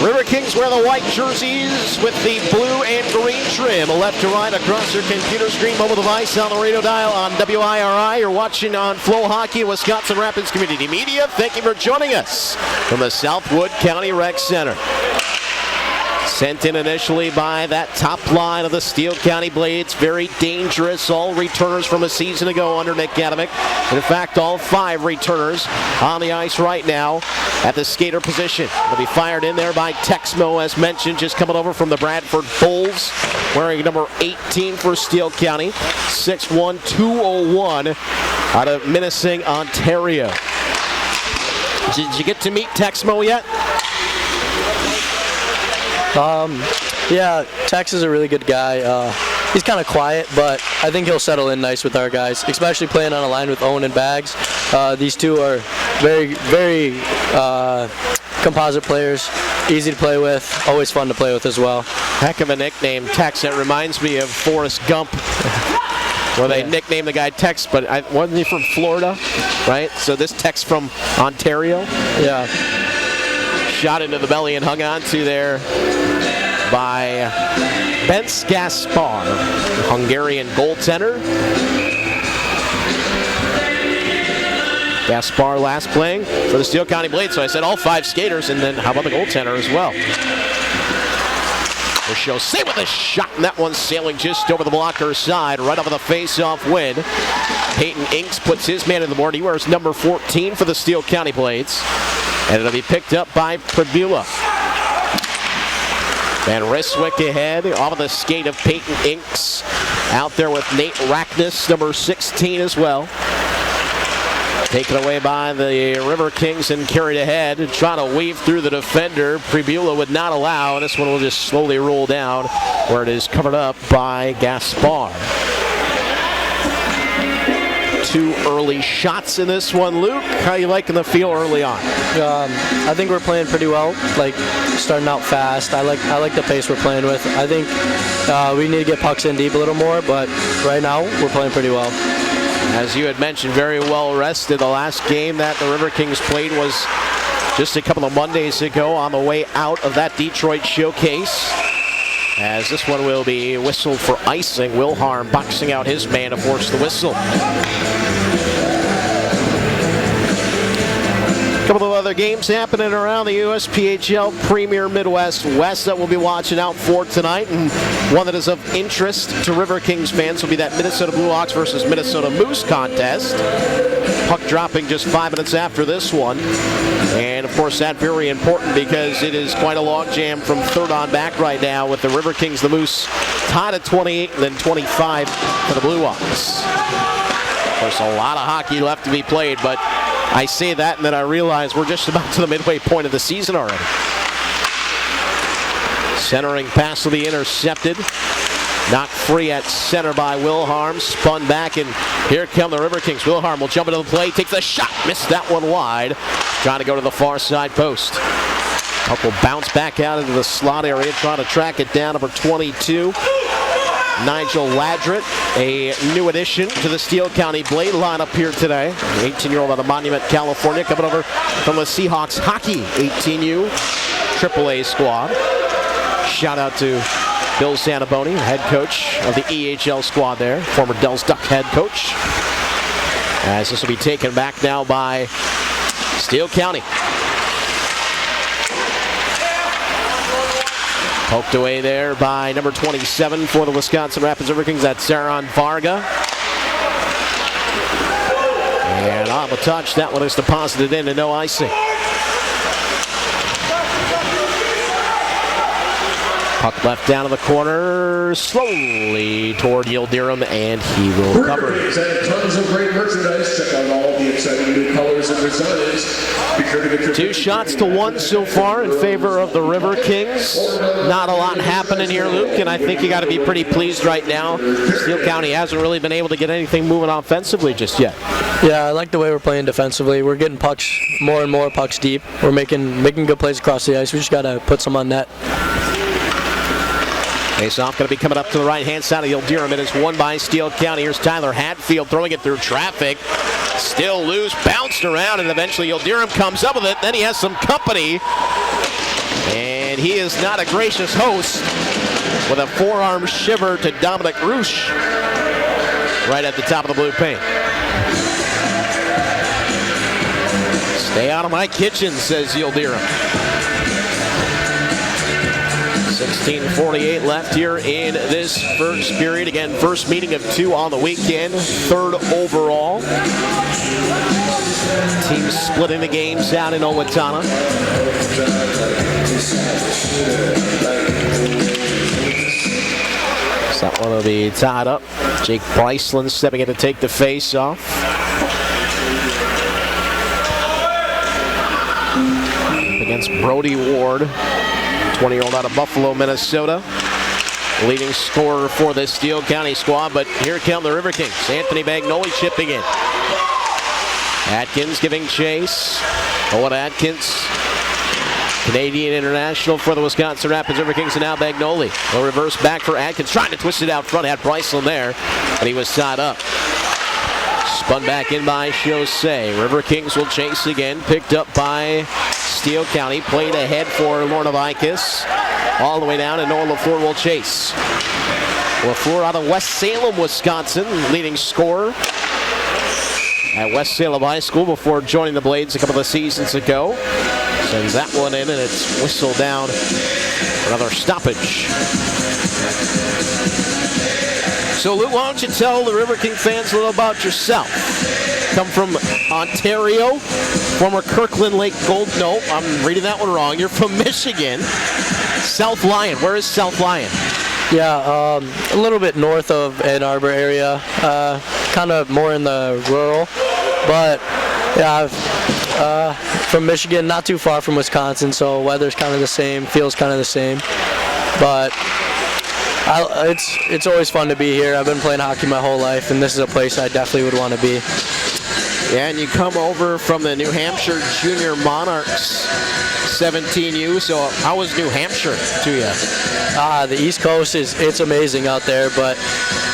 Riverkings wear the white jerseys with the blue and green trim. Left to right across your computer screen, mobile device, on the radio dial on WIRI. You're watching on Flow Hockey, Wisconsin Rapids Community Media. Thank you for joining us from the Southwood County Rec Center. Sent in initially by that top line of the Steele County Blades. Very dangerous. All returners from a season ago under Napgezek. In fact, all 5 returners on the ice right now at the skater position. Will be fired in there by Texmo, as mentioned, just coming over from the Bradford Bulls, wearing number 18 for Steele County. 6'1", 201 out of Minising, Ontario. Did you get to meet Texmo yet? Yeah, Tex is a really good guy. He's kind of quiet, but I think he'll settle in nice with our guys, especially playing on a line with Owen and Bags. These two are very, very composite players, easy to play with, always fun to play with as well. Heck of a nickname, Tex. It reminds me of Forrest Gump. Well, they nicknamed the guy Tex, but wasn't he from Florida, right? So this Tex from Ontario? Yeah. Shot into the belly and hung on to there by Bence Gaspar, the Hungarian goaltender. Gaspar last playing for the Steele County Blades, so I said all 5 skaters, and then how about the goaltender as well? Show save with a shot, and that one's sailing just over the blocker side, right over the face-off win. Peyton Inks puts his man in the board. He wears number 14 for the Steele County Blades, and it'll be picked up by Prabula. Van Ryswick ahead, off of the skate of Peyton Inks. Out there with Nate Rackness, number 16 as well. Taken away by the Riverkings and carried ahead, and trying to weave through the defender. Prabula would not allow, and this one will just slowly roll down where it is covered up by Gaspar. 2 early shots in this one, Luke. How you liking the feel early on? I think we're playing pretty well, like starting out fast. I like the pace we're playing with. I think we need to get pucks in deep a little more, but right now we're playing pretty well. As you had mentioned, very well rested. The last game that the Riverkings played was just a couple of Mondays ago on the way out of that Detroit showcase. As this one will be whistled for icing. Wilharm boxing out his man to force the whistle. A couple of other games happening around the USPHL Premier Midwest West that we'll be watching out for tonight, and one that is of interest to Riverkings fans will be that Minnesota Blue Hawks versus Minnesota Moose contest. Puck dropping just 5 minutes after this one, and of course that's very important because it is quite a logjam from third on back right now with the Riverkings, the Moose tied at 28 and then 25 for the Blue Hawks. Of course, a lot of hockey left to be played, but I say that and then I realize we're just about to the midway point of the season already. Centering pass will be intercepted. Knocked free at center by Wilharm. Spun back, and here come the Riverkings. Wilharm will jump into the play, takes the shot. Missed that one wide. Trying to go to the far side post. Puck will bounce back out into the slot area, trying to track it down, number 22. Nigel Ladrett, a new addition to the Steele County Blade lineup here today. 18-year-old out of Monument, California, coming over from the Seahawks Hockey 18U AAA squad. Shout out to Bill Santaboni, head coach of the EHL squad there, former Dells Duck head coach. As this will be taken back now by Steele County. Poked away there by number 27 for the Wisconsin Rapids Riverkings. That's Saron Varga. And on the touch, that one is deposited in and no icing. Puck left down in the corner, slowly toward Yildirim, and he will cover. Tons of great merchandise. Check out all the exciting new colors and designs. Be sure to get your 2 shots to 1 so far in favor of the Riverkings. Not a lot happening here, Luke, and I think you got to be pretty pleased right now. Steele County hasn't really been able to get anything moving offensively just yet. Yeah, I like the way we're playing defensively. We're getting pucks, more and more pucks deep. We're making good plays across the ice. We just got to put some on net. Face-off going to be coming up to the right-hand side of Yildirim. It is won by Steele County. Here's Tyler Hatfield throwing it through traffic. Still loose, bounced around, and eventually Yildirim comes up with it. Then he has some company. And And he is not a gracious host with a forearm shiver to Dominic Roosh right at the top of the blue paint. Stay out of my kitchen, says Yildirim. 16:48 left here in this first period. Again, first meeting of 2 on the weekend, 3rd overall. Teams splitting the games out in Owatonna. So that one will be tied up. Jake Bryceland stepping in to take the face off. Against Brody Ward, 20-year-old out of Buffalo, Minnesota. Leading scorer for the Steele County squad, but here come the Riverkings. Anthony Bagnoli chipping in. Atkins giving chase. Owen Atkins, Canadian international for the Wisconsin Rapids Riverkings, and now Bagnoli. A reverse back for Atkins, trying to twist it out front. Had Bryceland there, but he was tied up. Spun back in by Jose. Riverkings will chase again. Picked up by Steele County. Played ahead for Lorna Vicus. All the way down, and Noah LaFleur will chase. LaFleur out of West Salem, Wisconsin, leading scorer at West Salem High School before joining the Blades a couple of seasons ago. Sends that one in, and it's whistled down. Another stoppage. So, Lou, why don't you tell the River King fans a little about yourself? Come from Ontario, former Kirkland Lake Gold. No, I'm reading that one wrong. You're from Michigan. South Lyon. Where is South Lyon? Yeah, a little bit north of Ann Arbor area. Kind of more in the rural. But, yeah, from Michigan, not too far from Wisconsin, so weather's kind of the same, feels kind of the same. But it's always fun to be here. I've been playing hockey my whole life, and this is a place I definitely would want to be. Yeah, and you come over from the New Hampshire Junior Monarchs 17U, so how was New Hampshire to you? The East Coast it's amazing out there, but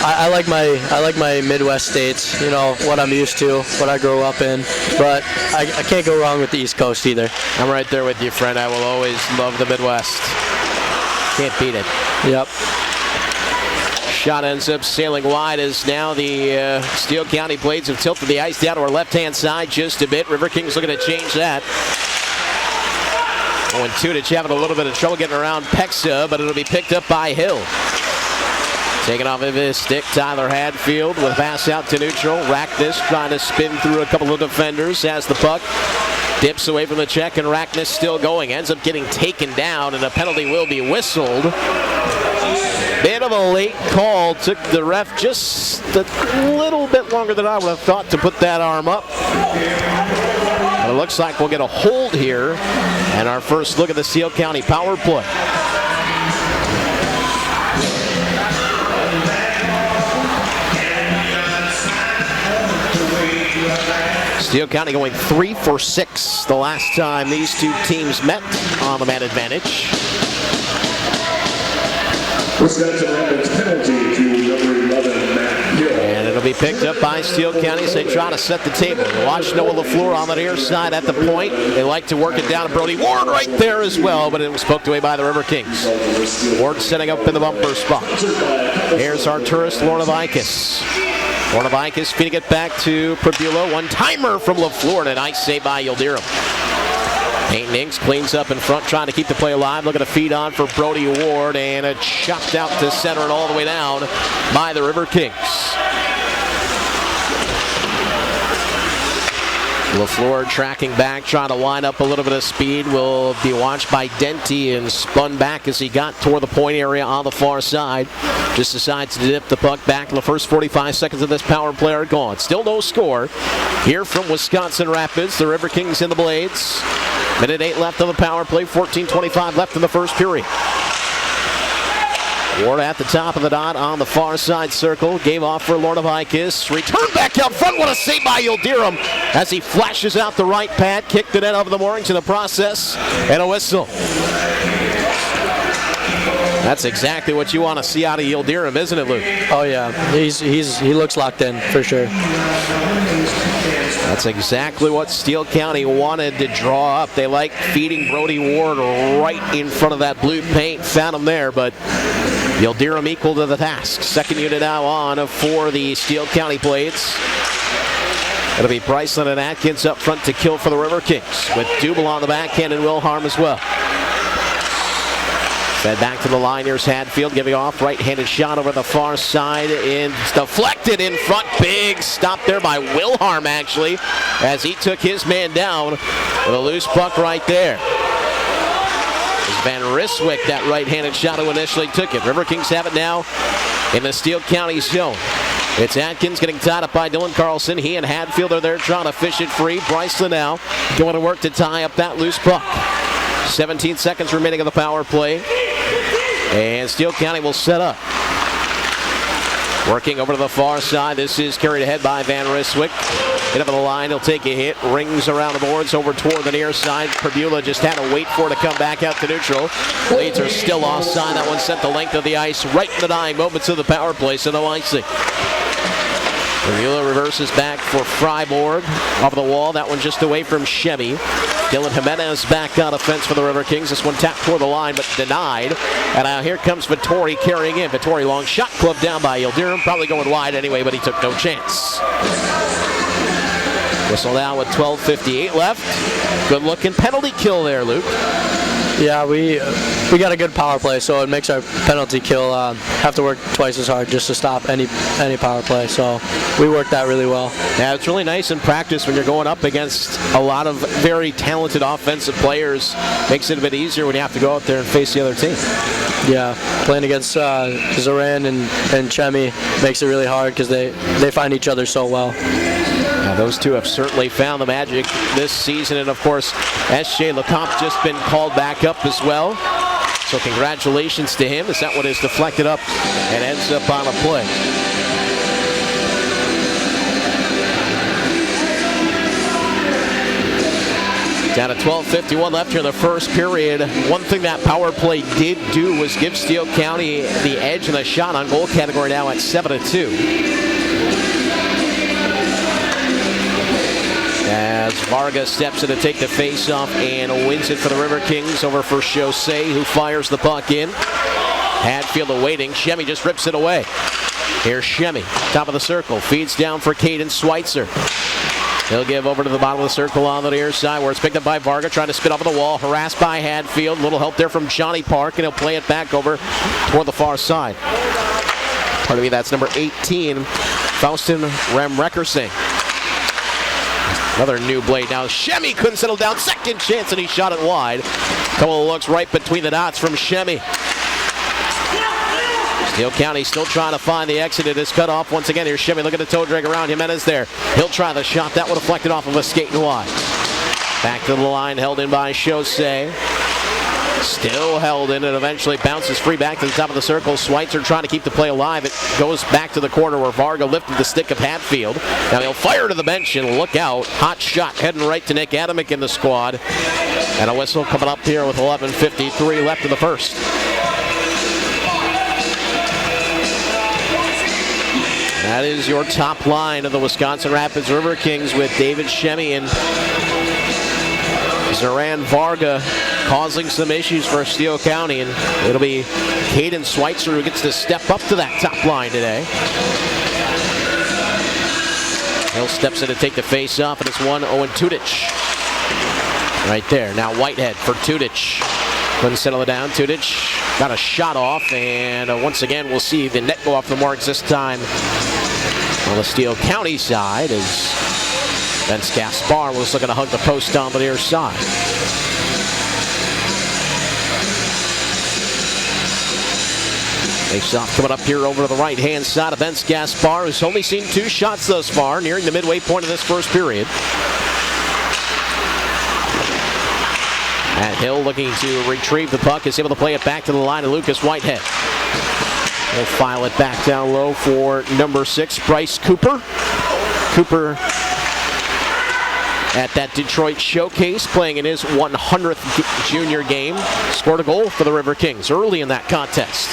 I like my Midwest states, you know, what I'm used to, what I grew up in, but I can't go wrong with the East Coast either. I'm right there with you, friend. I will always love the Midwest. Can't beat it. Yep. Shot ends up sailing wide as now the Steele County Blades have tilted the ice down to our left-hand side just a bit. River Kings looking to change that. 0-2 to having a little bit of trouble getting around Pexa, but it'll be picked up by Hill. Taking off of his stick, Tyler Hadfield with a pass out to neutral. Rackness trying to spin through a couple of defenders as the puck dips away from the check, and Rackness still going. Ends up getting taken down, and a penalty will be whistled. Bit of a late call. Took the ref just a little bit longer than I would have thought to put that arm up. But it looks like we'll get a hold here. And our first look at the Steele County power play. Steele County going 3 for 6 the last time these two teams met on the man advantage. Wisconsin Rapids penalty to number 11, Matt Hill. And it'll be picked up by Steele County as they try to set the table. Watch Noah LaFleur on the near side at the point. They like to work it down to Brody Ward right there as well, but it was poked away by the River Kings. Ward setting up in the bumper spot. Here's our tourist, Lorna Vicus. Lorna Vicus feeding it back to Prabula. One-timer from LaFleur, and a nice save by Yildirim. Peyton Inks cleans up in front, trying to keep the play alive. Looking to feed on for Brody Ward, and a chopped out to center and all the way down by the River Kings. LaFleur tracking back, trying to line up a little bit of speed. Will be watched by Denty and spun back as he got toward the point area on the far side. Just decides to dip the puck back in the first 45 seconds of this power play are gone. Still no score here from Wisconsin Rapids. The River Kings in the Blades. Minute 8 left on the power play. 14:25 left in the first period. Ward at the top of the dot on the far side circle. Gave off for Lorna Vicus. Return back out front. What a save by Yildirim as he flashes out the right pad. Kicked the net over the moorings in the process. And a whistle. That's exactly what you want to see out of Yildirim, isn't it, Luke? Oh yeah, he looks locked in for sure. That's exactly what Steele County wanted to draw up. They like feeding Brody Ward right in front of that blue paint. Found him there, but Yildirim equal to the task. Second unit now on for the Steele County Blades. It'll be Bryceland and Atkins up front to kill for the Riverkings, with Dubel on the backhand and Wilharm as well. Fed back to the line. Here's Hadfield giving off. Right-handed shot over the far side. And deflected in front. Big stop there by Wilharm, actually, as he took his man down with a loose puck right there. It's Van Ryswick, that right-handed shot who initially took it. Riverkings have it now in the Steele County zone. It's Atkins getting tied up by Dylan Carlson. He and Hadfield are there trying to fish it free. Bryceland now going to work to tie up that loose puck. 17 seconds remaining of the power play. And Steele County will set up. Working over to the far side. This is carried ahead by Van Ryswick. Hit up on the line. He'll take a hit. Rings around the boards over toward the near side. Perbula just had to wait for it to come back out to neutral. Leads are still offside. That one sent the length of the ice right in the dying moments of the power play. So no icing. Perbula reverses back for Freiburg. Off the wall. That one just away from Chevy. Dylan Jimenez back on offense for the Riverkings. This one tapped toward the line but denied. And now here comes Vittori carrying in. Vittori long shot clubbed down by Yildirim. Probably going wide anyway, but he took no chance. Whistle now with 12:58 left. Good looking penalty kill there, Luke. Yeah, we got a good power play, so it makes our penalty kill have to work twice as hard just to stop any power play. So we worked that really well. Yeah, it's really nice in practice when you're going up against a lot of very talented offensive players. Makes it a bit easier when you have to go out there and face the other team. Yeah, playing against Zoran and Chemi makes it really hard because they find each other so well. Now, those two have certainly found the magic this season, and of course, S.J. Lecomte just been called back up as well. So congratulations to him, as that one is deflected up and ends up on a play. Down to 12:51 left here in the first period. One thing that power play did do was give Steele County the edge in the shot on goal category now at 7-2. As Varga steps in to take the face-off and wins it for the Riverkings over for Jose, who fires the puck in. Hadfield awaiting. Shemmy just rips it away. Here's Shemmy, top of the circle, feeds down for Caden Schweitzer. He'll give over to the bottom of the circle on the near side where it's picked up by Varga, trying to spin off of the wall, harassed by Hadfield. A little help there from Johnny Park, and he'll play it back over toward the far side. Pardon me, that's number 18, Faustin Remreckersing. Another new blade. Now Shemmy couldn't settle down. Second chance, and he shot it wide. Couple of looks right between the dots from Shemmy. Steele County still trying to find the exit. It is cut off once again. Here's Shemmy looking to toe drag around. Jimenez there. He'll try the shot. That would have deflected off of a skating wide. Back to the line, held in by Jose. Still held in and eventually bounces free back to the top of the circle. Schweitzer trying to keep the play alive. It goes back to the corner where Varga lifted the stick of Hadfield. Now he'll fire to the bench and look out. Hot shot heading right to Nick Adamick in the squad. And a whistle coming up here with 11:53 left in the first. That is your top line of the Wisconsin Rapids Riverkings with David Shemmy and Zoran Varga causing some issues for Steele County, and it'll be Caden Schweitzer who gets to step up to that top line today. Hill steps in to take the face off, and it's one Owen Tudich right there. Now Whitehead for Tudich. Couldn't settle it down. Tudich got a shot off, and once again we'll see the net go off the marks this time on the Steele County side as Vince Gaspar was looking to hug the post on the near side. Face-off coming up here over to the right-hand side of Vince Gaspar, who's only seen 2 shots thus far, nearing the midway point of this first period. And Hill looking to retrieve the puck, is able to play it back to the line of Lucas Whitehead. He'll file it back down low for number 6, Bryce Cooper. Cooper at that Detroit showcase, playing in his 100th junior game. Scored a goal for the Riverkings early in that contest.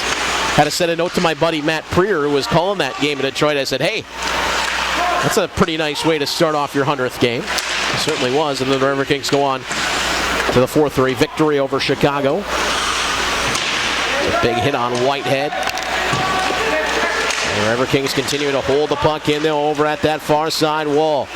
Had to send a note to my buddy Matt Preer, who was calling that game in Detroit. I said, hey, that's a pretty nice way to start off your 100th game. It certainly was. And then the Riverkings go on to the 4-3 victory over Chicago. A big hit on Whitehead. And the Riverkings continue to hold the puck in there over at that far side wall.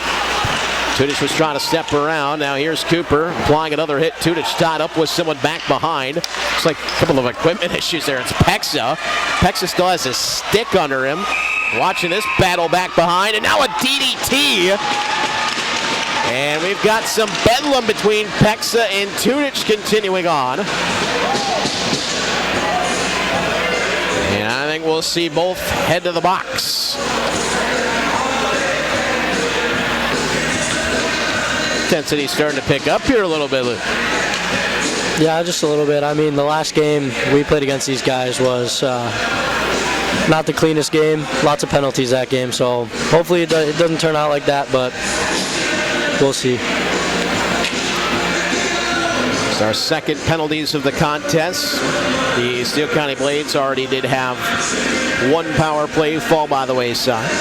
Tudich was trying to step around. Now here's Cooper applying another hit. Tudich tied up with someone back behind. Looks like a couple of equipment issues there. It's Pexa. Pexa still has a stick under him. Watching this battle back behind, and now a DDT. And we've got some bedlam between Pexa and Tudich continuing on. And I think we'll see both head to the box. Intensity's starting to pick up here a little bit, Luke. Yeah, just a little bit. I mean, the last game we played against these guys was not the cleanest game. Lots of penalties that game, so hopefully it doesn't turn out like that, but we'll see. It's our second penalties of the contest. The Steele County Blades already did have one power play fall by the wayside.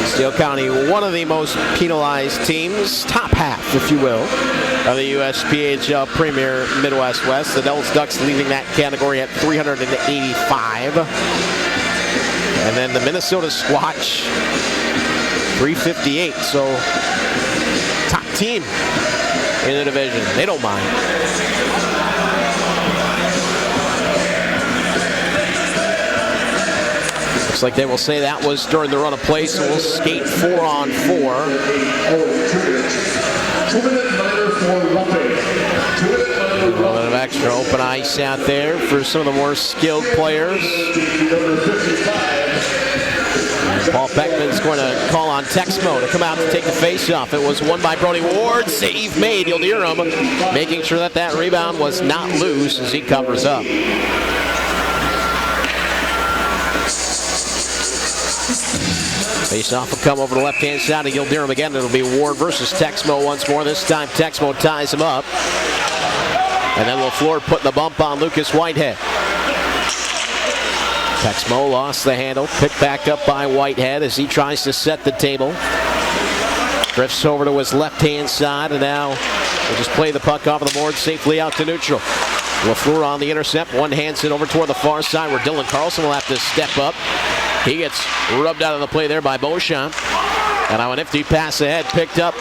Steele County, one of the most penalized teams, top half, if you will, of the USPHL Premier Midwest West. The Devils Ducks leading that category at 385. And then the Minnesota Squatch, 358. So, top team in the division. They don't mind. Looks like they will say that was during the run of play, so we'll skate 4-on-4. 2 minute A little bit of extra open ice out there for some of the more skilled players. And Paul Beckman's going to call on Texmo to come out to take the face-off. It was won by Brody Ward. Save made. You'll hear him making sure that that rebound was not loose as he covers up. Face-off will come over the left-hand side of Gilderham again. It'll be Ward versus Texmo once more. This time Texmo ties him up. And then LaFleur putting the bump on Lucas Whitehead. Texmo lost the handle. Picked back up by Whitehead as he tries to set the table. Drifts over to his left-hand side, and now we'll just play the puck off of the board safely out to neutral. LaFleur on the intercept. One hands it over toward the far side where Dylan Carlson will have to step up. He gets rubbed out of the play there by Beauchamp. And now a nifty pass ahead picked up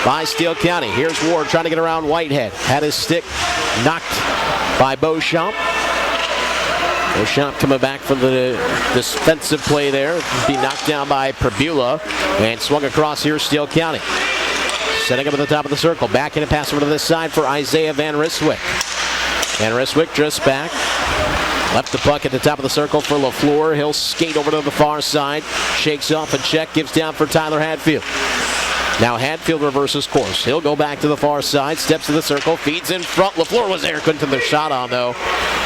by Steele County. Here's Ward trying to get around Whitehead. Had his stick knocked by Beauchamp. Beauchamp coming back from the defensive play there. Be knocked down by Perbula and swung across here Steele County. Setting up at the top of the circle. Back in a pass over to this side for Isaiah Van Ryswick. Van Ryswick drifts back. Left the puck at the top of the circle for LaFleur. He'll skate over to the far side. Shakes off a check. Gives down for Tyler Hadfield. Now Hadfield reverses course. He'll go back to the far side. Steps to the circle. Feeds in front. LaFleur was there. Couldn't get the shot on though.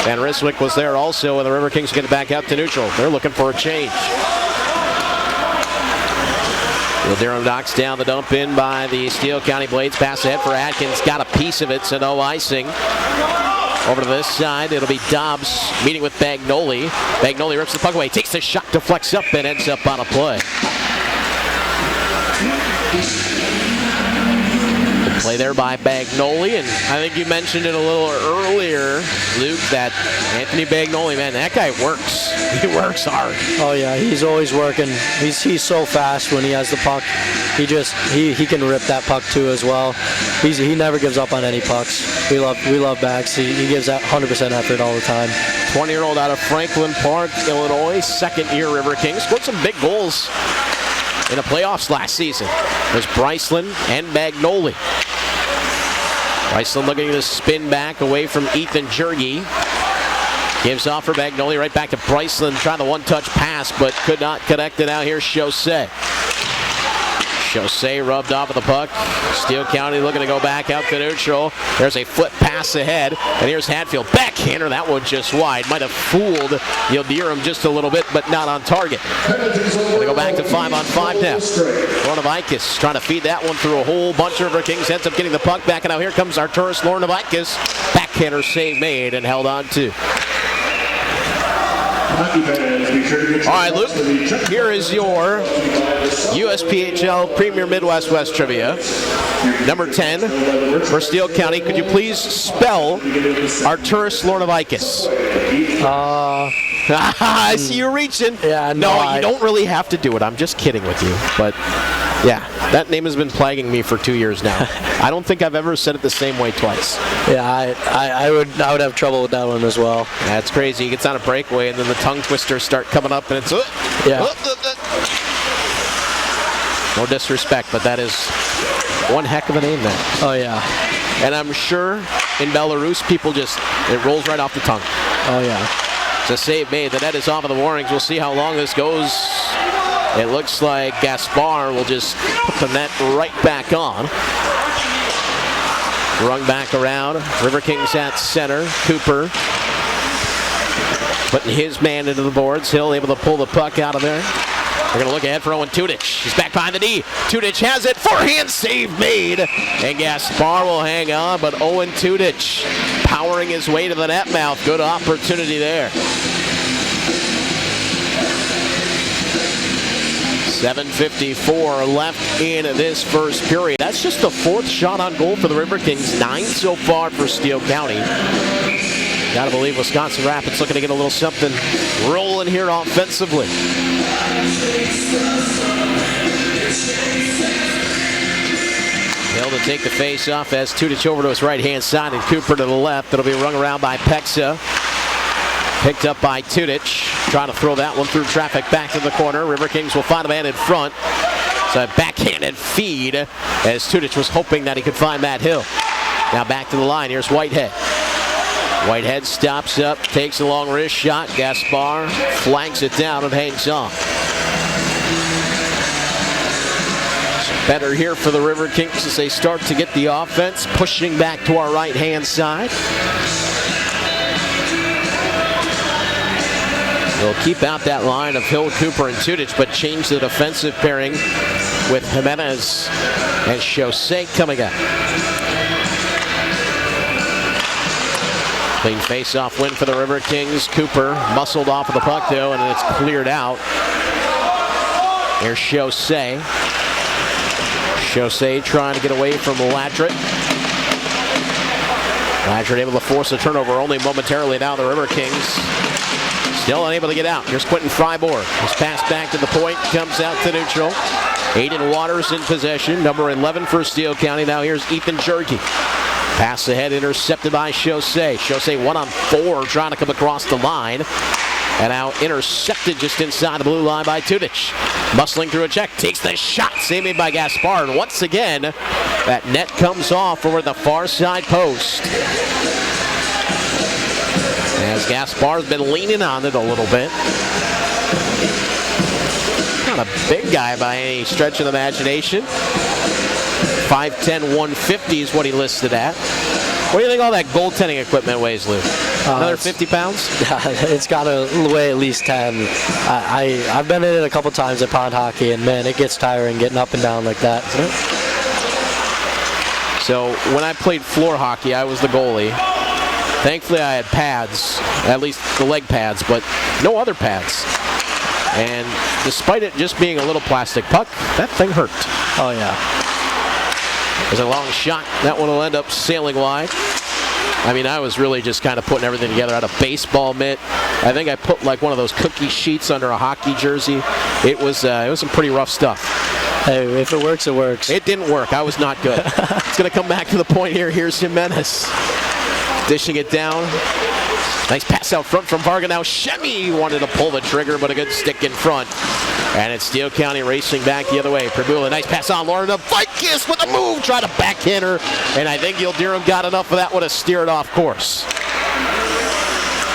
Van Ryswick was there also. And the Riverkings get it back out to neutral. They're looking for a change. Durham knocks down the dump in by the Steele County Blades. Pass ahead for Atkins. Got a piece of it. So no icing. Over to this side, it'll be Dobbs meeting with Bagnoli. Bagnoli rips the puck away, takes the shot, deflects up, and ends up on a play. Good play there by Bagnoli, and I think you mentioned it a little earlier, Luke, that Anthony Bagnoli, man, that guy works. He works hard. Oh yeah, he's always working. He's so fast when he has the puck. He can rip that puck too as well. He never gives up on any pucks. We love Bags. He gives that 100% effort all the time. 20-year-old out of Franklin Park, Illinois, second-year Riverkings. Scored some big goals in the playoffs last season. There's Bryceland and Bagnoli. Bryceland looking to spin back away from Ethan Jergy. Gives off for Bagnoli, right back to Bryceland. Trying the one-touch pass, but could not connect it out. Here's Chaussee. Jose rubbed off of the puck. Steele County looking to go back out to neutral. There's a flip pass ahead, and here's Hatfield. Backhander, that one just wide. Might have fooled Yildirim just a little bit, but not on target. Gonna go back to 5-on-5 now. Lornovikis trying to feed that one through a whole bunch of Riverkings. Ends up getting the puck back, and now here comes Arturas Lornovikis. Backhander save made and held on to. All right, Luke, here is your USPHL Premier Midwest West Trivia. Number 10 for Steele County. Could you please spell Arturas Lornovikis? I see you reaching. Yeah, no, you don't really have to do it. I'm just kidding with you. But yeah, that name has been plaguing me for 2 years now. I don't think I've ever said it the same way twice. Yeah, I would have trouble with that one as well. That's crazy. He gets on a breakaway, and then the tongue twisters start coming up, and it's no disrespect, but that is one heck of a name there. Oh yeah. And I'm sure in Belarus, people it rolls right off the tongue. Oh yeah. It's a save made. The net is off of the Warrings. We'll see how long this goes. It looks like Gaspar will just put the net right back on. Rung back around. Riverkings at center. Cooper putting his man into the boards. Hill able to pull the puck out of there. We're going to look ahead for Owen Tudich. He's back behind the D. Tudich has it. Forehand save made. And Gaspar will hang on, but Owen Tudich powering his way to the net mouth. Good opportunity there. 7:54 left in this first period. That's just the fourth shot on goal for the Riverkings. 9 so far for Steele County. Gotta believe Wisconsin Rapids looking to get a little something rolling here offensively. Hill to take the face off as Tudich over to his right-hand side and Cooper to the left. It'll be rung around by Pexa. Picked up by Tudich. Trying to throw that one through traffic back to the corner. Riverkings will find a man in front. It's a backhanded feed as Tudich was hoping that he could find Matt Hill. Now back to the line. Here's Whitehead. Whitehead stops up, takes a long wrist shot. Gaspar flanks it down and hangs on. Better here for the Riverkings as they start to get the offense, pushing back to our right-hand side. They'll keep out that line of Hill, Cooper, and Tudich, but change the defensive pairing with Jimenez and Jose coming up. Clean face-off win for the Riverkings. Cooper muscled off of the puck, though, and it's cleared out. Here's Jose. Jose trying to get away from Ladrett. Ladrett able to force a turnover only momentarily now. The Riverkings still unable to get out. Here's Quentin Freiborg. His pass back to the point, comes out to neutral. Aiden Waters in possession, number 11 for Steele County. Now here's Ethan Jerky. Pass ahead, intercepted by Jose. Jose 1-on-4 trying to come across the line. And now intercepted just inside the blue line by Tudich. Muscling through a check, takes the shot, save made by Gaspar. And once again, that net comes off over the far side post. As Gaspar's been leaning on it a little bit. Not a big guy by any stretch of the imagination. 5'10", 150 is what he listed at. What do you think all that goaltending equipment weighs, Lou? Another 50 pounds? It's got to weigh at least 10. I've been in it a couple times at pond hockey, and man, it gets tiring getting up and down like that. So when I played floor hockey, I was the goalie. Thankfully, I had pads, at least the leg pads, but no other pads. And despite it just being a little plastic puck, that thing hurt. Oh, yeah. There's a long shot. That one will end up sailing wide. I mean, I was really just kind of putting everything together. I had a baseball mitt. I think I put like one of those cookie sheets under a hockey jersey. It was some pretty rough stuff. Hey, if it works, it works. It didn't work. I was not good. It's going to come back to the point here. Here's Jimenez. Dishing it down. Nice pass out front from Varga. Now Shemi wanted to pull the trigger, but a good stick in front. And it's Steele County racing back the other way. Prabula, nice pass on Lauren. The fight kiss with a move. Try to backhand her. And I think Yildirim got enough of that one to steer it off course.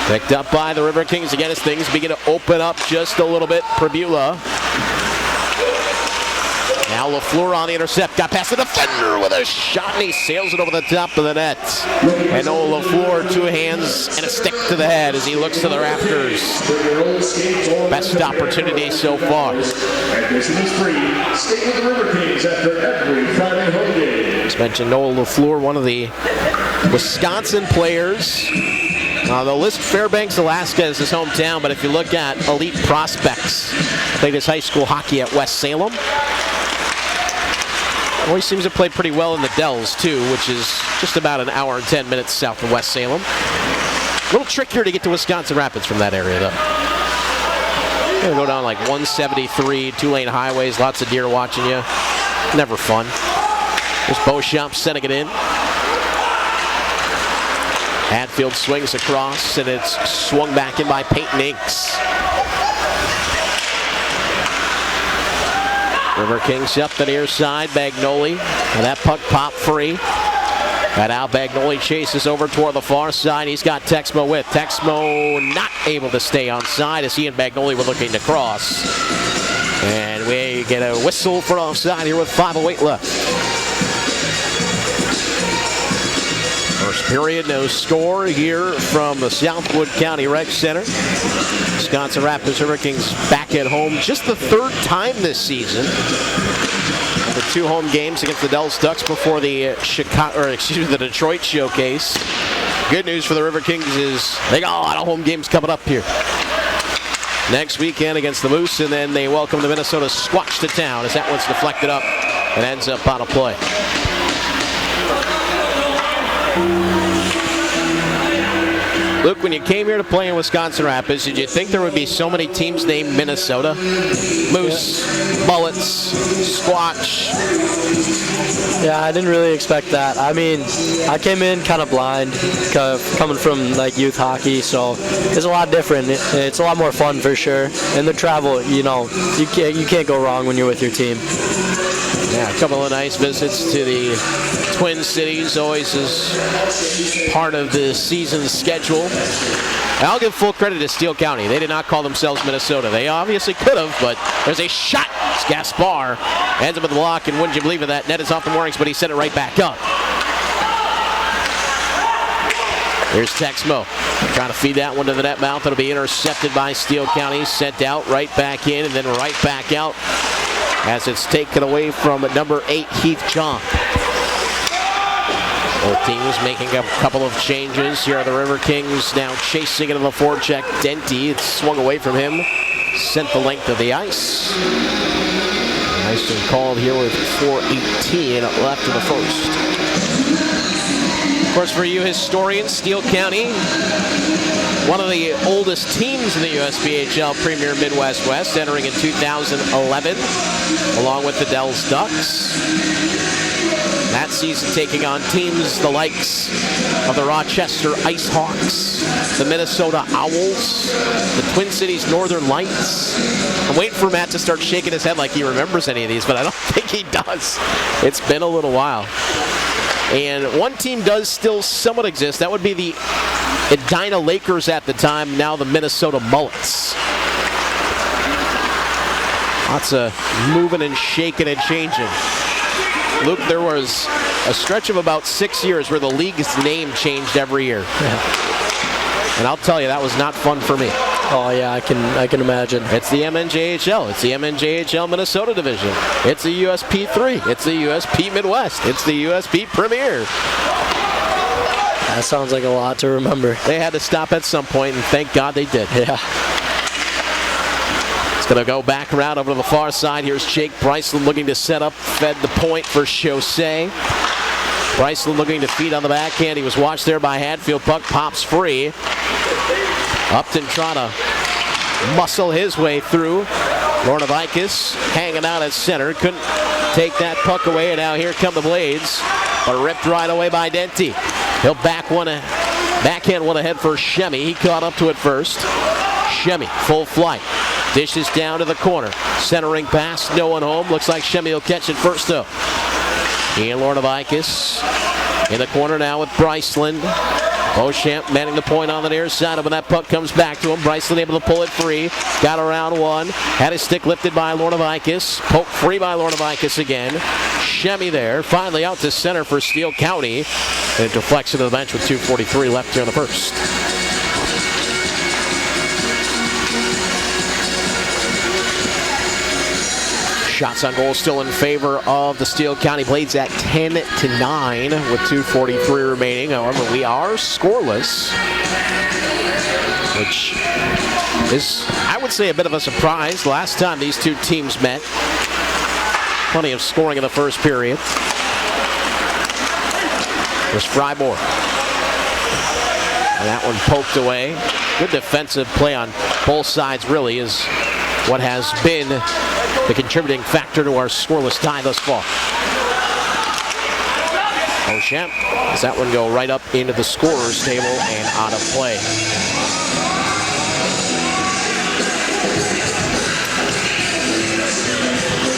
Picked up by the Riverkings again as things begin to open up just a little bit. Prabula Now LaFleur on the intercept. Got past the defender with a shot, and he sails it over the top of the net. And Noah LaFleur, 2 hands and a stick to the head as he looks to the rafters. Best opportunity so far. Admission is free. Stay with the Riverkings after every Friday home game. Just mentioned Noah LaFleur, one of the Wisconsin players. They'll list Fairbanks, Alaska as his hometown, but if you look at elite prospects, played his high school hockey at West Salem. Well, he seems to play pretty well in the Dells, too, which is just about an hour and 10 minutes south of West Salem. A little trickier to get to Wisconsin Rapids from that area, though. You're gonna go down like 173, 2-lane highways, lots of deer watching you. Never fun. There's Beauchamp setting it in. Hatfield swings across, and it's swung back in by Peyton Inks. Riverkings up the near side. Bagnoli, and that puck popped free. And now Bagnoli chases over toward the far side. He's got Texmo with. Texmo not able to stay on side as he and Bagnoli were looking to cross. And we get a whistle for offside here with 5:08 left. First period, no score here from the Southwood County Rec Center. Wisconsin Rapids Riverkings back at home just the 3rd time this season. The 2 home games against the Dells Ducks before the the Detroit showcase. Good news for the Riverkings is they got a lot of home games coming up here. Next weekend against the Moose, and then they welcome the Minnesota Squatch to town as that one's deflected up and ends up on a play. Luke, when you came here to play in Wisconsin Rapids, did you think there would be so many teams named Minnesota? Moose, Mullets, Squatch. Yeah, I didn't really expect that. I mean, I came in kind of blind, coming from like youth hockey, so it's a lot different. It's a lot more fun for sure. And the travel, you can't go wrong when you're with your team. Yeah, a couple of nice visits to the Twin Cities, always is part of the season schedule. And I'll give full credit to Steele County. They did not call themselves Minnesota. They obviously could have, but there's a shot. It's Gaspar ends up with the block, and wouldn't you believe it, that net is off the moorings, but he set it right back up. Here's Texmo trying to feed that one to the net mouth. It'll be intercepted by Steele County, sent out, right back in, and then right back out as it's taken away from number 8, Heath John. Both teams making a couple of changes. Here are the Riverkings now chasing it in the forecheck. Denty, it's swung away from him. Sent the length of the ice. Nice and called here with 4:18 left in the first. Of course, for you historians, Steele County, one of the oldest teams in the USBHL Premier Midwest West, entering in 2011, along with the Dells Ducks. That season taking on teams the likes of the Rochester Ice Hawks, the Minnesota Owls, the Twin Cities Northern Lights. I'm waiting for Matt to start shaking his head like he remembers any of these, but I don't think he does. It's been a little while. And one team does still somewhat exist. That would be the Edina Lakers at the time, now the Minnesota Mullets. Lots of moving and shaking and changing. Luke, there was a stretch of about 6 years where the league's name changed every year. Yeah. And I'll tell you, that was not fun for me. Oh yeah, I can imagine. It's the MNJHL. It's the MNJHL Minnesota Division. It's the USP 3. It's the USP Midwest. It's the USP Premier. That sounds like a lot to remember. They had to stop at some point, and thank God they did. Yeah. It's going to go back around over to the far side. Here's Jake Bryceland looking to set up, fed the point for Chaussee. Bryceland looking to feed on the backhand. He was watched there by Hatfield. Puck pops free. Upton trying to muscle his way through. Lornavikis hanging out at center. Couldn't take that puck away, and now here come the Blades. But ripped right away by Denty. He'll backhand one ahead for Shemmy. He caught up to it first. Shemmy, full flight. Dishes down to the corner. Centering pass, no one home. Looks like Shemmy will catch it first though. Ian Lordovikis in the corner now with Bryceland. Beauchamp manning the point on the near side, and when that puck comes back to him, Bryceland able to pull it free. Got around one. Had his stick lifted by Lordovikis. Poked free by Lordovikis again. Shemy there. Finally out to center for Steele County. And it deflects into the bench with 2:43 left here in the first. Shots on goal still in favor of the Steele County Blades at 10-9 with 2:43 remaining. However, we are scoreless, which is, I would say, a bit of a surprise. Last time these two teams met, plenty of scoring in the first period. There's Fryborg. And that one poked away. Good defensive play on both sides, really, is what has been the contributing factor to our scoreless tie thus far. Beauchamp, does that one go right up into the scorer's table and out of play.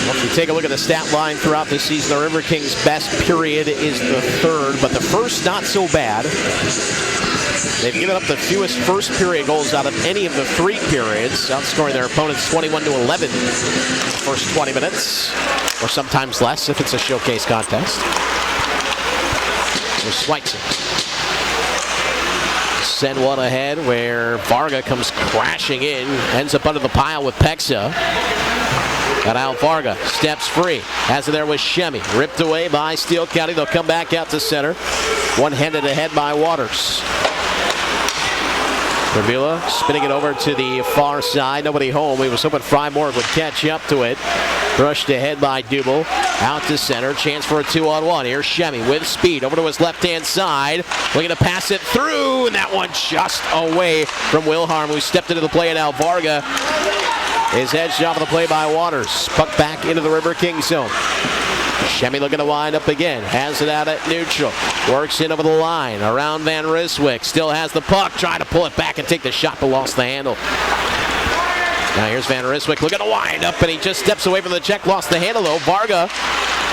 Well, if you take a look at the stat line throughout the season, the Riverkings' best period is the third, but the first not so bad. They've given up the fewest first period goals out of any of the three periods, outscoring their opponents 21-11 in the first 20 minutes, or sometimes less if it's a showcase contest. There's Schweitzer. Send one ahead where Varga comes crashing in, ends up under the pile with Pexa. Got out Varga, steps free, has it there with Shemy, ripped away by Steele County. They'll come back out to center, one-handed ahead by Waters. Davila spinning it over to the far side. Nobody home. He was hoping Fryborg would catch up to it. Brushed ahead by Dubel. Out to center. Chance for a 2-on-1. Here's Shemy with speed. Over to his left-hand side. Looking to pass it through. And that one just away from Wilharm, who stepped into the play. And now Varga is edged off of the play by Waters. Puck back into the Riverkings zone. Shemy looking to wind up again. Has it out at neutral. Works in over the line. Around Van Ryswyk. Still has the puck. Trying to pull it back and take the shot, but lost the handle. Now here's Van Ryswyk looking to wind up, and he just steps away from the check. Lost the handle, though. Varga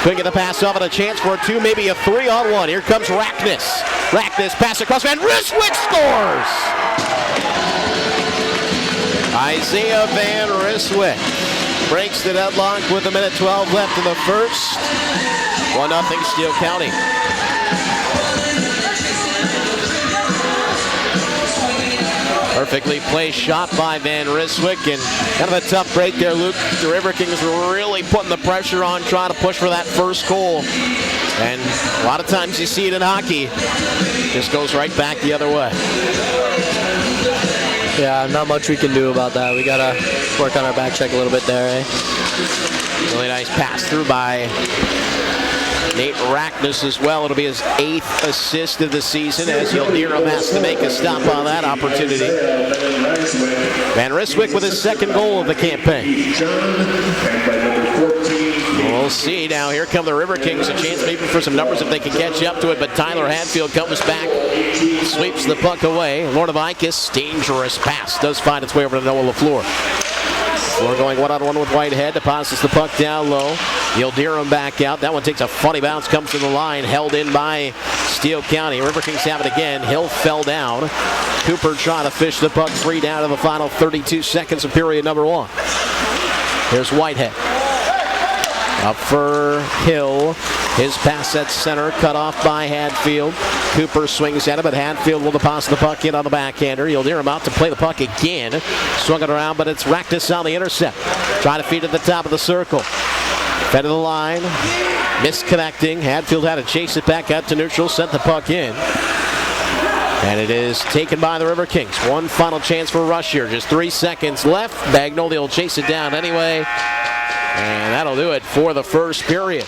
couldn't get the pass off, and a chance for a 2, maybe a 3-on-1. Here comes Rackness. Rackness pass across. Van Ryswyk scores! Isaiah Van Ryswyk breaks the deadlock with 1:12 left in the first. 1-0 Steele County. Perfectly placed shot by Van Ryswyk, and kind of a tough break there, Luke. The Riverkings were really putting the pressure on, trying to push for that first goal. And a lot of times you see it in hockey, just goes right back the other way. Yeah, not much we can do about that. We gotta work on our back check a little bit there, eh? Really nice pass through by Nate Rackness as well. It'll be his 8th assist of the season as Yildirim has to make a stop on that opportunity. Van Ryswyk with his 2nd goal of the campaign. We'll see now. Here come the Riverkings. A chance maybe for some numbers if they can catch up to it, but Tyler Hadfield comes back, sweeps the puck away. Lordovikis, dangerous pass, does find its way over to Noah LaFleur. LaFleur going one-on-one with Whitehead, deposits the puck down low. Yildirim back out. That one takes a funny bounce, comes to the line, held in by Steele County. Riverkings have it again. Hill fell down. Cooper trying to fish the puck free down to the final 32 seconds of period number 1. Here's Whitehead. Up for Hill. His pass at center, cut off by Hadfield. Cooper swings at it, but Hadfield will deposit the puck in on the backhander. Yildirim out to play the puck again. Swung it around, but it's Rackness on the intercept. Trying to feed at the top of the circle. Fed to the line. Misconnecting. Hadfield had to chase it back out to neutral, sent the puck in. And it is taken by the Riverkings. One final chance for a rush here. Just 3 seconds left. Bagnoli will chase it down anyway. And that'll do it for the first period.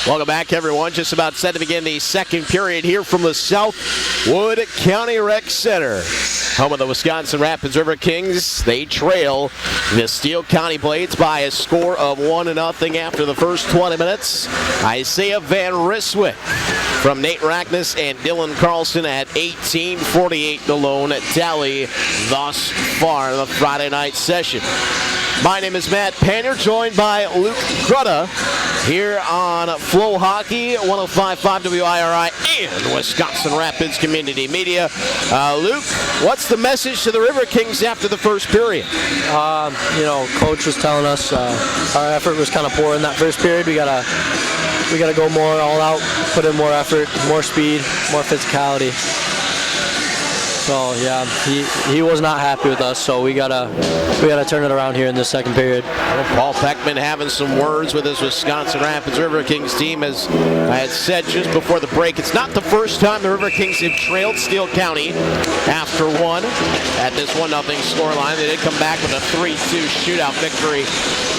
Welcome back, everyone. Just about set to begin the second period here from the Southwood County Rec Center. Home of the Wisconsin Rapids Riverkings. They trail the Steele County Blades by a score of 1-0 after the first 20 minutes. Isaiah Van Ryswyk from Nate Rackness and Dylan Carlson at 18:48 the lone tally thus far in the Friday night session. My name is Matt Panner, joined by Luke Grutta here on Flow Hockey, 105.5 WIRI and Wisconsin Rapids Community Media. Luke, what's the message to the Riverkings after the first period? Coach was telling us our effort was kind of poor in that first period. We gotta go more all out, put in more effort, more speed, more physicality. So yeah, he was not happy with us. So we gotta turn it around here in this second period. Well, Paul Peckman having some words with his Wisconsin Rapids Riverkings team. As I had said just before the break, it's not the first time the Riverkings have trailed Steele County after one at this 1-0 scoreline. They did come back with a 3-2 shootout victory.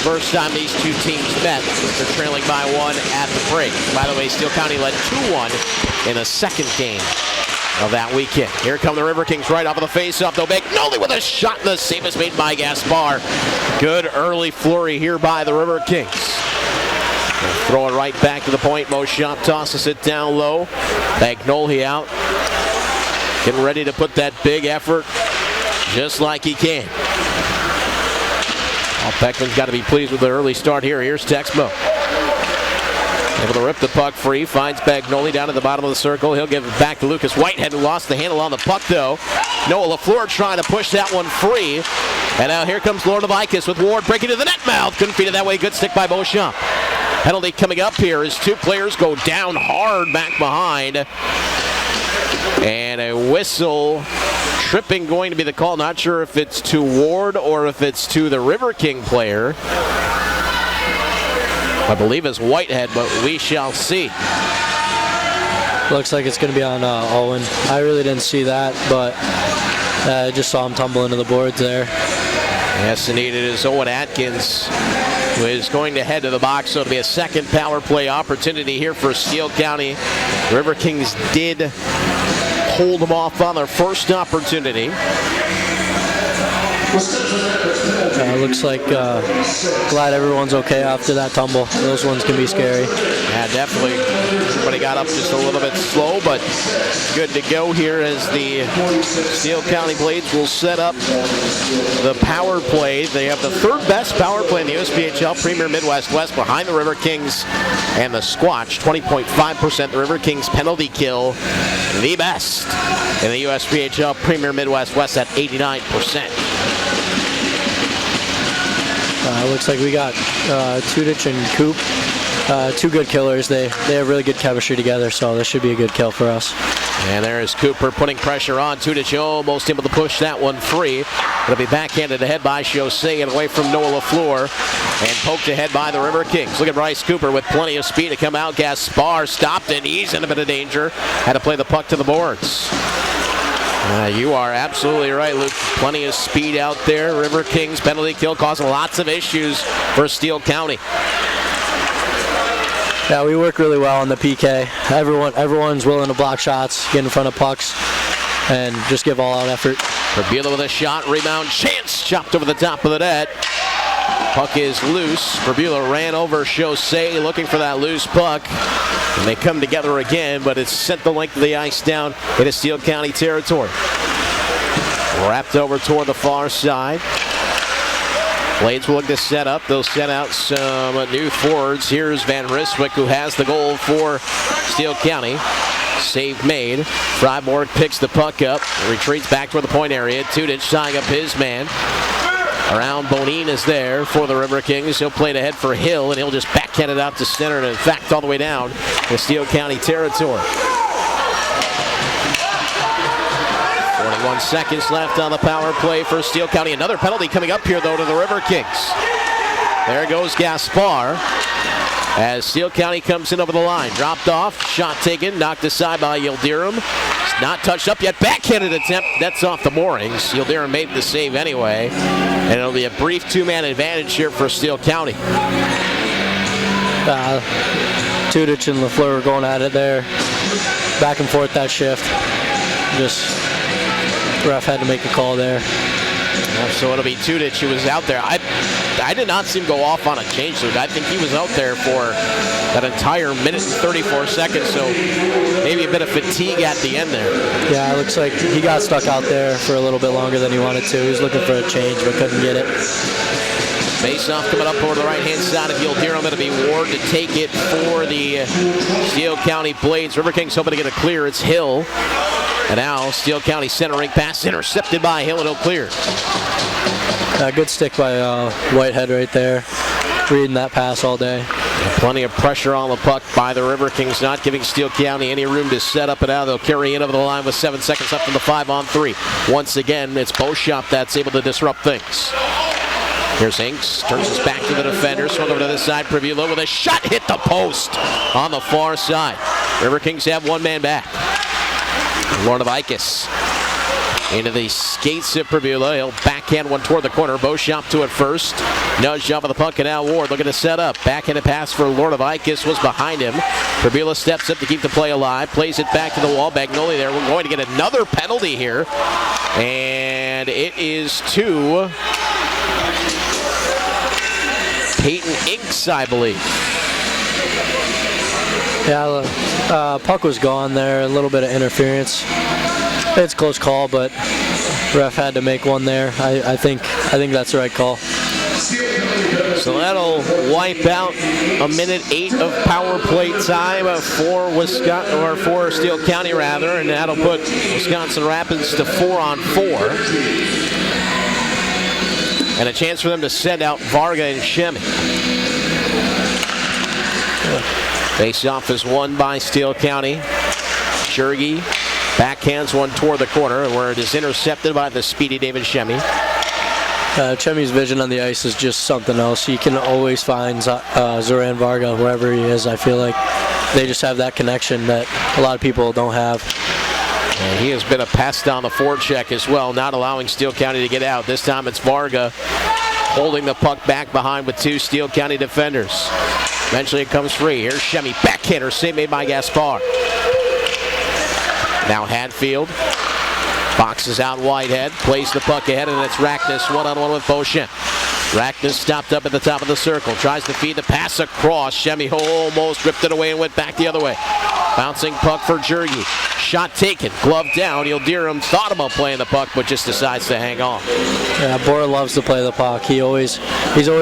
First time these two teams met. They're trailing by one at the break. By the way, Steele County led 2-1 in the second game of that weekend. Here come the Riverkings right off of the face-off, though. Bagnoli with a shot, and the save is made by Gaspar. Good early flurry here by the Riverkings. Throw it right back to the point. Beauchamp tosses it down low. Bagnoli out. Getting ready to put that big effort just like he can. Well, Peckman's got to be pleased with the early start here. Here's Texmo. Able to rip the puck free, finds Bagnoli down at the bottom of the circle. He'll give it back to Lucas Whitehead, who lost the handle on the puck, though. Noah LaFleur trying to push that one free. And now here comes Lord of Icus with Ward breaking to the net mouth. Couldn't feed it that way. Good stick by Beauchamp. Penalty coming up here as two players go down hard back behind. And a whistle. Tripping going to be the call. Not sure if it's to Ward or if it's to the River King player. I believe it's Whitehead, but we shall see. Looks like it's going to be on Owen. I really didn't see that, but I just saw him tumble into the boards there. Yes, indeed, it is Owen Atkins who is going to head to the box, so it'll be a second power play opportunity here for Steele County. River Kings did hold them off on their first opportunity. Looks like glad everyone's okay after that tumble. Those ones can be scary. Yeah, definitely. Everybody got up just a little bit slow, but good to go here as the Steele County Blades will set up the power play. They have the third best power play in the USPHL Premier Midwest West behind the River Kings and the Squatch. 20.5%. The River Kings penalty kill, the best in the USPHL Premier Midwest West at 89%. Looks like we got Tudich and Coop, two good killers. They have really good chemistry together, so this should be a good kill for us. And there is Cooper putting pressure on. Tudich almost able to push that one free. It'll be backhanded ahead by Chaussee and away from Noah LaFleur. And poked ahead by the River Kings. Look at Bryce Cooper with plenty of speed to come out. Gaspar stopped and he's in a bit of danger. Had to play the puck to the boards. You are absolutely right, Luke. Plenty of speed out there. River Kings penalty kill causing lots of issues for Steele County. Yeah, we work really well on the PK. Everyone's willing to block shots, get in front of pucks, and just give all-out effort. Verbula with a shot, rebound, chance, chopped over the top of the net. Puck is loose. Verbula ran over Chaussee looking for that loose puck. And they come together again, but it's sent the length of the ice down into Steele County territory. Wrapped over toward the far side. Blades will look to set up. They'll set out some new forwards. Here's Van Ryswick, who has the goal for Steele County. Save made. Freiburg picks the puck up, retreats back toward the point area. Tudich tying up his man. Around Bonin is there for the River Kings. He'll play it ahead for Hill, and he'll just backhand it out to center, and in fact all the way down to Steele County territory. 41 seconds left on the power play for Steele County. Another penalty coming up here, though, to the River Kings. There goes Gaspar as Steele County comes in over the line. Dropped off, shot taken, knocked aside by Yildirim. It's not touched up yet. Backhanded attempt. That's off the moorings. Yildirim made the save anyway. And it'll be a brief two-man advantage here for Steele County. Tudich and LaFleur were going at it there. Back and forth that shift. Just ref had to make a call there. So it'll be Tudich who was out there. I did not see him go off on a change, Luke. I think he was out there for that entire minute and 34 seconds, so maybe a bit of fatigue at the end there. Yeah, it looks like he got stuck out there for a little bit longer than he wanted to. He was looking for a change but couldn't get it. Face-off coming up over the right-hand side of Yildirim. It'll be Ward to take it for the Steele County Blades. Riverkings hoping to get a clear. It's Hill. And now Steele County centering pass intercepted by Hill, and he'll clear. Good stick by Whitehead right there. Reading that pass all day. Plenty of pressure on the puck by the Riverkings, not giving Steele County any room to set up and out. They'll carry in over the line with 7 seconds left in the 5-on-3. Once again, it's Beauchamp that's able to disrupt things. Here's Hinks, turns his back to the defender, swung over to this side. Privula with a shot, hit the post on the far side. Riverkings have one man back. Lord of Icus into the skates of Privula. He'll backhand one toward the corner. Beauchamp to it first. Nudge off of the puck, and now Ward looking to set up. Backhanded pass for Lord of Icus was behind him. Privula steps up to keep the play alive. Plays it back to the wall. Bagnoli there. We're going to get another penalty here. And it is to Peyton Inks, I believe. Yeah, puck was gone there. A little bit of interference. It's a close call, but ref had to make one there. I think that's the right call. So that'll wipe out a minute 8 of power play time for Wisconsin, or for Steele County rather, and that'll put Wisconsin Rapids to 4-on-4. And a chance for them to send out Varga and Shemi. Face-off is won by Steele County. Shergi backhands one toward the corner, where it is intercepted by the speedy David Shemi. Chemi's vision on the ice is just something else. He can always find Zoran Varga wherever he is. I feel like they just have that connection that a lot of people don't have. And he has been a pest on the forecheck as well, not allowing Steele County to get out. This time it's Varga holding the puck back behind with 2 Steele County defenders. Eventually it comes free. Here's Shemi, backhander, save made by Gaspar. Now Hadfield boxes out Whitehead, plays the puck ahead, and it's Rackness one-on-one with Beauchamp. Rackness stopped up at the top of the circle, tries to feed the pass across. Shemi almost ripped it away and went back the other way. Bouncing puck for Jurgi. Shot taken, glove down. Yildirim thought about playing the puck, but just decides to hang on. Yeah, Bora loves to play the puck. He's always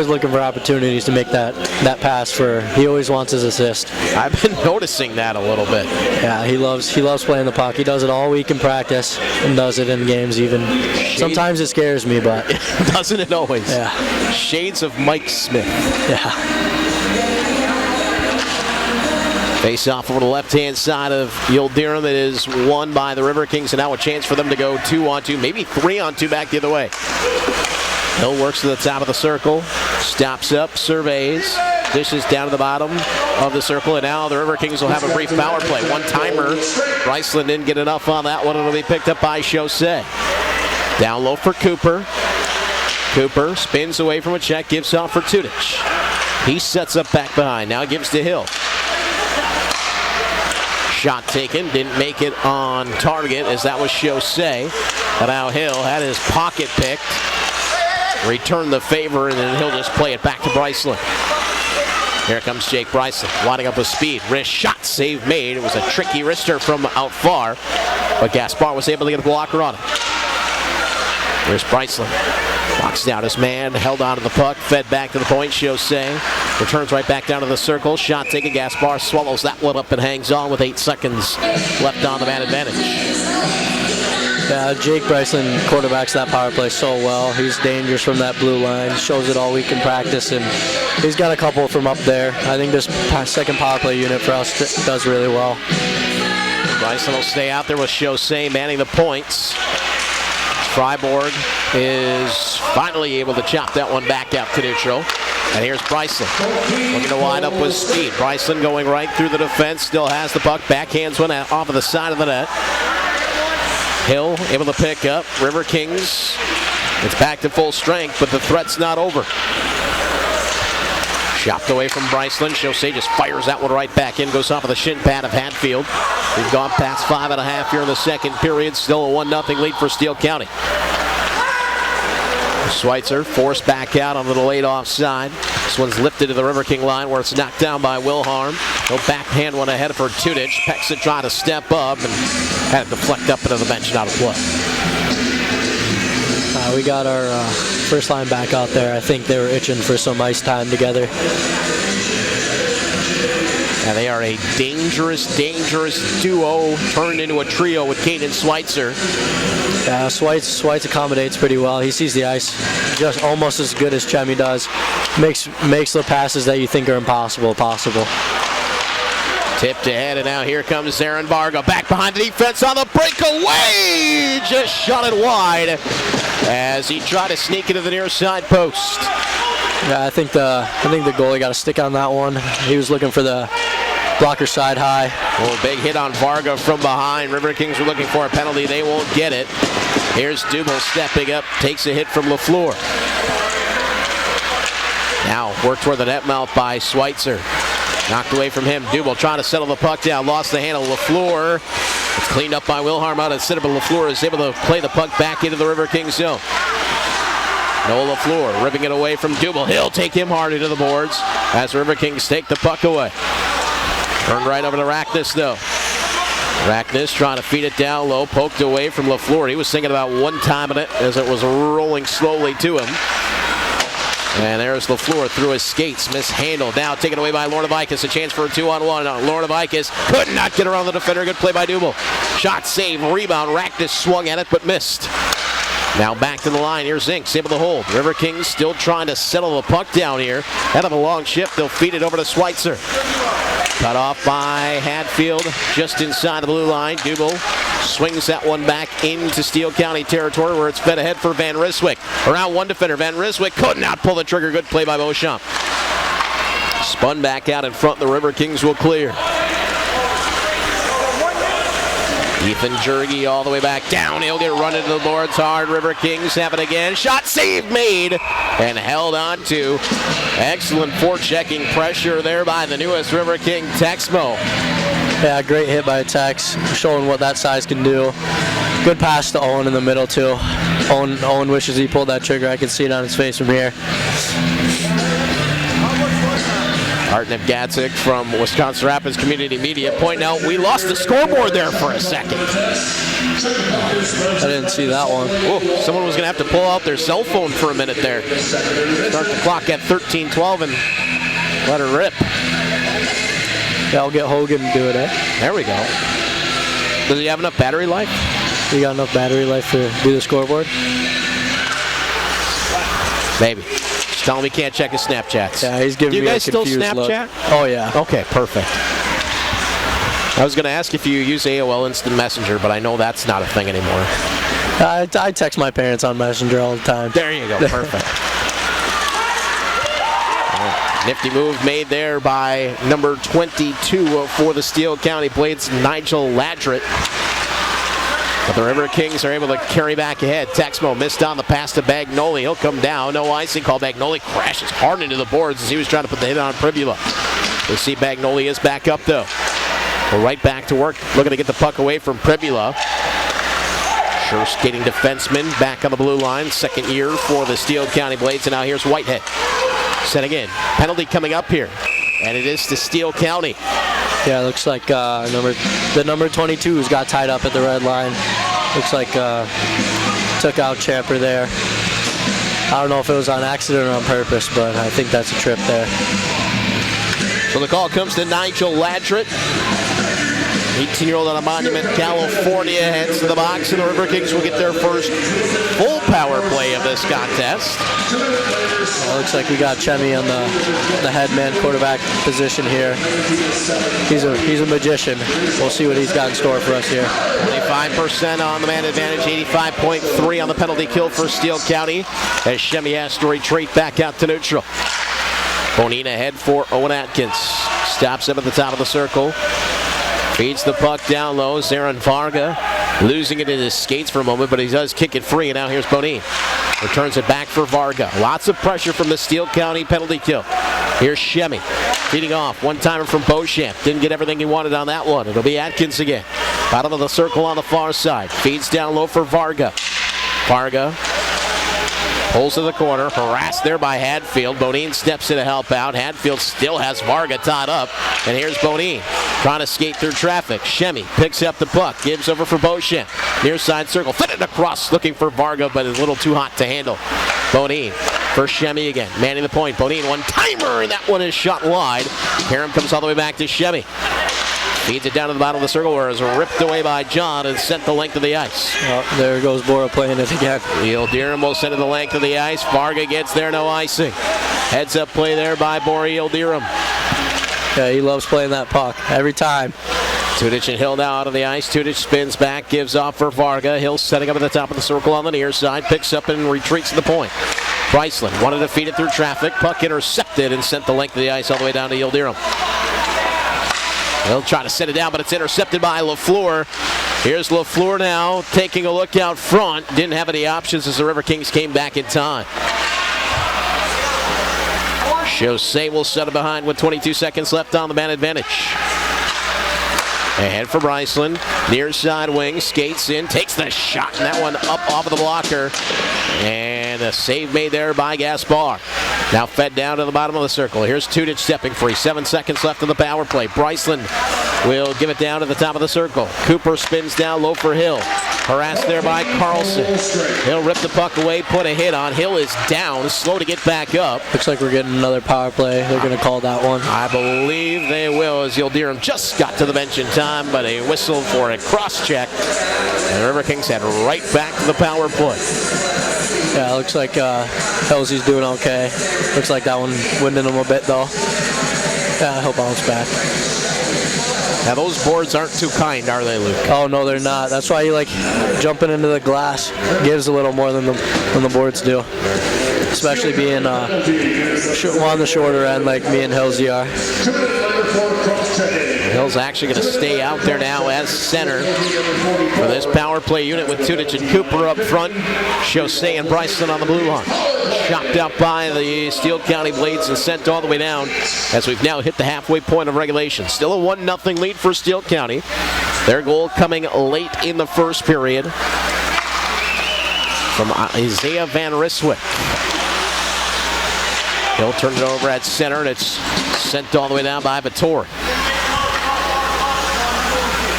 looking for opportunities to make that pass for. He always wants his assist. I've been noticing that a little bit. Yeah, he loves playing the puck. He does it all week in practice and does it in games even. Sometimes it scares me, but doesn't it always? Yeah. Shades of Mike Smith. Yeah. Face off over the left-hand side of Yildirim. It is won by the Riverkings, and now a chance for them to go 2-on-2, maybe 3-on-2 back the other way. Hill works to the top of the circle, stops up, surveys, dishes down to the bottom of the circle, and now the Riverkings will have a brief power play. One-timer. Riceland didn't get enough on that one. It'll be picked up by Chaussee. Down low for Cooper. Cooper spins away from a check, gives off for Tudich. He sets up back behind, now gives to Hill. Shot taken, didn't make it on target as that was Chaussee. And now Hill had his pocket picked, returned the favor, and then Hill just play it back to Bryceland. Here comes Jake Bryceland, winding up with speed. Wrist shot, save made. It was a tricky wrister from out far, but Gaspar was able to get a blocker on it. Here's Bryceland. Walks down his man, held onto the puck, fed back to the point. Chaussee returns right back down to the circle. Shot taken. Gaspar swallows that one up and hangs on with 8 seconds left on the man advantage. Yeah, Jake Bryceland quarterbacks that power play so well. He's dangerous from that blue line. Shows it all week in practice, and he's got a couple from up there. I think this second power play unit for us does really well. Bryceland will stay out there with Chaussee manning the points. Freiburg is finally able to chop that one back out to neutral. And here's Bryceland looking to wind up with speed. Bryceland going right through the defense, still has the puck, backhands one off of the side of the net. Hill able to pick up. Riverkings, it's back to full strength, but the threat's not over. Chopped away from Bryceland. Chaussee just fires that one right back in. Goes off of the shin pad of Hadfield. We've gone past 5.5 here in the second period. Still a 1-0 lead for Steele County. Schweitzer forced back out on the delayed offside. This one's lifted to the River King line where it's knocked down by Wilharm. He'll backhand one ahead for Tudich. Pexa trying to step up and had it deflect up into the bench and out of play. we got our first line back out there. I think they were itching for some ice time together. And they are a dangerous, dangerous duo turned into a trio with Caden Schweitzer. Yeah, Schweitz accommodates pretty well. He sees the ice just almost as good as Chemi does. Makes the passes that you think are impossible possible. Tipped ahead, and now here comes Aaron Varga back behind the defense on the breakaway. Just shot it wide as he tried to sneak into the near side post. Yeah, I think the goalie got a stick on that one. He was looking for the blocker side high. Oh, big hit on Varga from behind. Riverkings were looking for a penalty. They won't get it. Here's Dubel stepping up, takes a hit from LaFleur. Now worked toward the net mouth by Schweitzer. Knocked away from him. Dubel trying to settle the puck down. Lost the handle. LaFleur. It's cleaned up by Wilharm out of center, but LaFleur is able to play the puck back into the Riverkings zone. Noah LaFleur ripping it away from Dubel. He'll take him hard into the boards as Riverkings take the puck away. Turned right over to Rackness, though. Rackness trying to feed it down low, poked away from LaFleur. He was thinking about one-timing it as it was rolling slowly to him. And there's LaFleur through his skates, mishandled. Now taken away by Lornavicus, a chance for a 2-on-1. Lornavicus could not get around the defender. Good play by Dubel. Shot, save, rebound. Rackness swung at it, but missed. Now back to the line. Here's Zinks able to hold. Riverkings still trying to settle the puck down here. Out of a long shift, they'll feed it over to Schweitzer. Cut off by Hadfield just inside the blue line. Dubel swings that one back into Steele County territory where it's fed ahead for Van Ryswick. Around one defender. Van Ryswick could not pull the trigger. Good play by Beauchamp. Spun back out in front. The Riverkings will clear. Ethan Jurgi all the way back down. He'll get run into the boards hard. Riverkings have it again. Shot, save made and held on to. Excellent forechecking pressure there by the newest Riverking, Texmo. Yeah, great hit by Tex, showing what that size can do. Good pass to Owen in the middle too. Owen wishes he pulled that trigger. I can see it on his face from here. Art Napgezek from Wisconsin Rapids Community Media pointing out we lost the scoreboard there for a second. I didn't see that one. Oh, someone was going to have to pull out their cell phone for a minute there. Start the clock at 13:12 and let her rip. Yeah, I'll get Hogan to do it, eh? There we go. Does he have enough battery life? You got enough battery life to do the scoreboard? Maybe. Just tell him he can't check his Snapchats. Yeah, he's giving me a confused look. Do you guys still Snapchat? Oh, yeah. Okay, perfect. I was going to ask if you use AOL Instant Messenger, but I know that's not a thing anymore. I text my parents on Messenger all the time. There you go, perfect. Nifty move made there by number 22 for the Steele County Blades, Nigel Ladrett. But the Riverkings are able to carry back ahead. Texmo missed on the pass to Bagnoli. He'll come down. No icing call. Bagnoli crashes hard into the boards as he was trying to put the hit on Pribula. We see Bagnoli is back up, though. We're right back to work, looking to get the puck away from Pribula. Sure skating defenseman back on the blue line. Second year for the Steele County Blades. And now here's Whitehead. Setting in. Penalty coming up here. And it is to Steele County. Yeah, looks like the number 22's got tied up at the red line. Looks like took out Champer there. I don't know if it was on accident or on purpose, but I think that's a trip there. So the call comes to Nigel Ladrett. 18-year-old out of Monument, California, heads to the box, and the Riverkings will get their first full power play of this contest. Well, looks like we got Chemi on the headman quarterback position here. He's a magician. We'll see what he's got in store for us here. 25% on the man advantage, 85.3 on the penalty kill for Steele County, as Chemi has to retreat back out to neutral. Bonina ahead for Owen Atkins. Stops him at the top of the circle. Feeds the puck down low. Zarin Varga losing it in his skates for a moment, but he does kick it free, and now here's Bonin. Returns it back for Varga. Lots of pressure from the Steele County penalty kill. Here's Chemi feeding off. One-timer from Beauchamp. Didn't get everything he wanted on that one. It'll be Atkins again. Bottom of the circle on the far side. Feeds down low for Varga. Varga Pulls to the corner, harassed there by Hadfield. Bonine steps in to help out. Hadfield still has Varga tied up. And here's Bonine trying to skate through traffic. Shemy picks up the puck, gives over for Beauchamp. Near side circle, fitted across, looking for Varga, but it's a little too hot to handle. Bonine for Shemy again, manning the point. Bonine one-timer, and that one is shot wide. Karam comes all the way back to Shemy. Feeds it down to the bottom of the circle, where it's ripped away by John and sent the length of the ice. Oh, there goes Bora playing it again. Yildirim will send it the length of the ice. Varga gets there, no icing. Heads up play there by Bora Yildirim. Yeah, he loves playing that puck every time. Tudic and Hill now out of the ice. Tudic spins back, gives off for Varga. Hill setting up at the top of the circle on the near side, picks up and retreats to the point. Bryceland wanted to feed it through traffic. Puck intercepted and sent the length of the ice all the way down to Yildirim. He'll try to set it down, but it's intercepted by LaFleur. Here's LaFleur now taking a look out front. Didn't have any options as the Riverkings came back in time. Jose will set it behind with 22 seconds left on the man advantage. Ahead for Bryceland. Near side wing, skates in, takes the shot, and that one up off of the blocker. And a save made there by Gaspar. Now fed down to the bottom of the circle. Here's Tudic stepping free. 7 seconds left in the power play. Bryceland will give it down to the top of the circle. Cooper spins down low for Hill. Harassed there by Carlson. Hill ripped the puck away, put a hit on. Hill is down, slow to get back up. Looks like we're getting another power play. They're going to call that one. I believe they will, as Yildirim just got to the bench in time, but a whistle for a cross-check. And the Riverkings head right back to the power play. Yeah, looks like Helsey's doing okay. Looks like that one winding him a bit, though. Yeah, he'll bounce back. Now, those boards aren't too kind, are they, Luke? Oh, no, they're not. That's why you like jumping into the glass. Gives a little more than the boards do. Especially being on the shorter end like me and Helsey are. Hill's actually going to stay out there now as center for this power play unit with Tudic and Cooper up front. Jose and Bryson on the blue line. Chopped out by the Steele County Blades and sent all the way down as we've now hit the halfway point of regulation. Still a 1-0 lead for Steele County. Their goal coming late in the first period from Isaiah Van Ryswick. He'll turn it over at center, and it's sent all the way down by Vittori.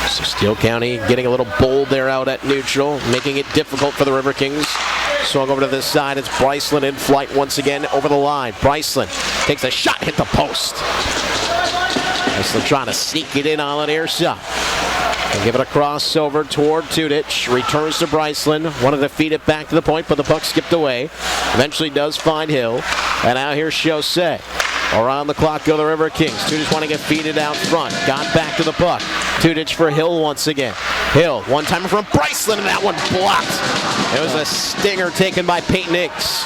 So Steele County getting a little bold there out at neutral, making it difficult for the Riverkings. Swung over to this side, it's Bryceland in flight once again over the line. Bryceland takes a shot, hit the post. Bryceland trying to sneak it in on an air shot. And give it a crossover toward Tudic. Returns to Bryceland. Wanted to feed it back to the point, but the puck skipped away. Eventually does find Hill. And now here's Jose. Around the clock go the Riverkings. Tudic wanting to feed it out front. Got back to the puck. Tudic for Hill once again. Hill, one-timer from Bryceland, and that one blocked. It was a stinger taken by Peyton Hicks.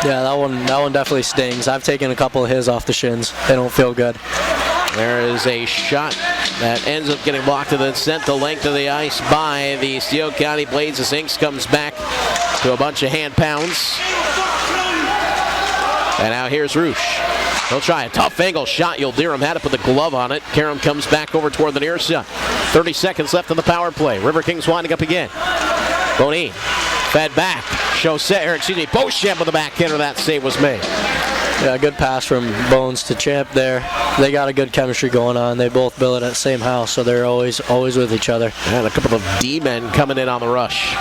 Yeah, that one definitely stings. I've taken a couple of his off the shins. They don't feel good. There is a shot that ends up getting blocked and then sent the length of the ice by the Steele County Blades as Inks comes back to a bunch of hand pounds. And now here's Roosh. He'll try a tough angle shot. Yildirim had it with a glove on it. Karam comes back over toward the near side. 30 seconds left in the power play. Riverkings winding up again. Bonine fed back. Beauchamp with the backhander. That save was made. Yeah, good pass from Bones to Champ there. They got a good chemistry going on. They both build it at the same house, so they're always with each other. And a couple of D-men coming in on the rush.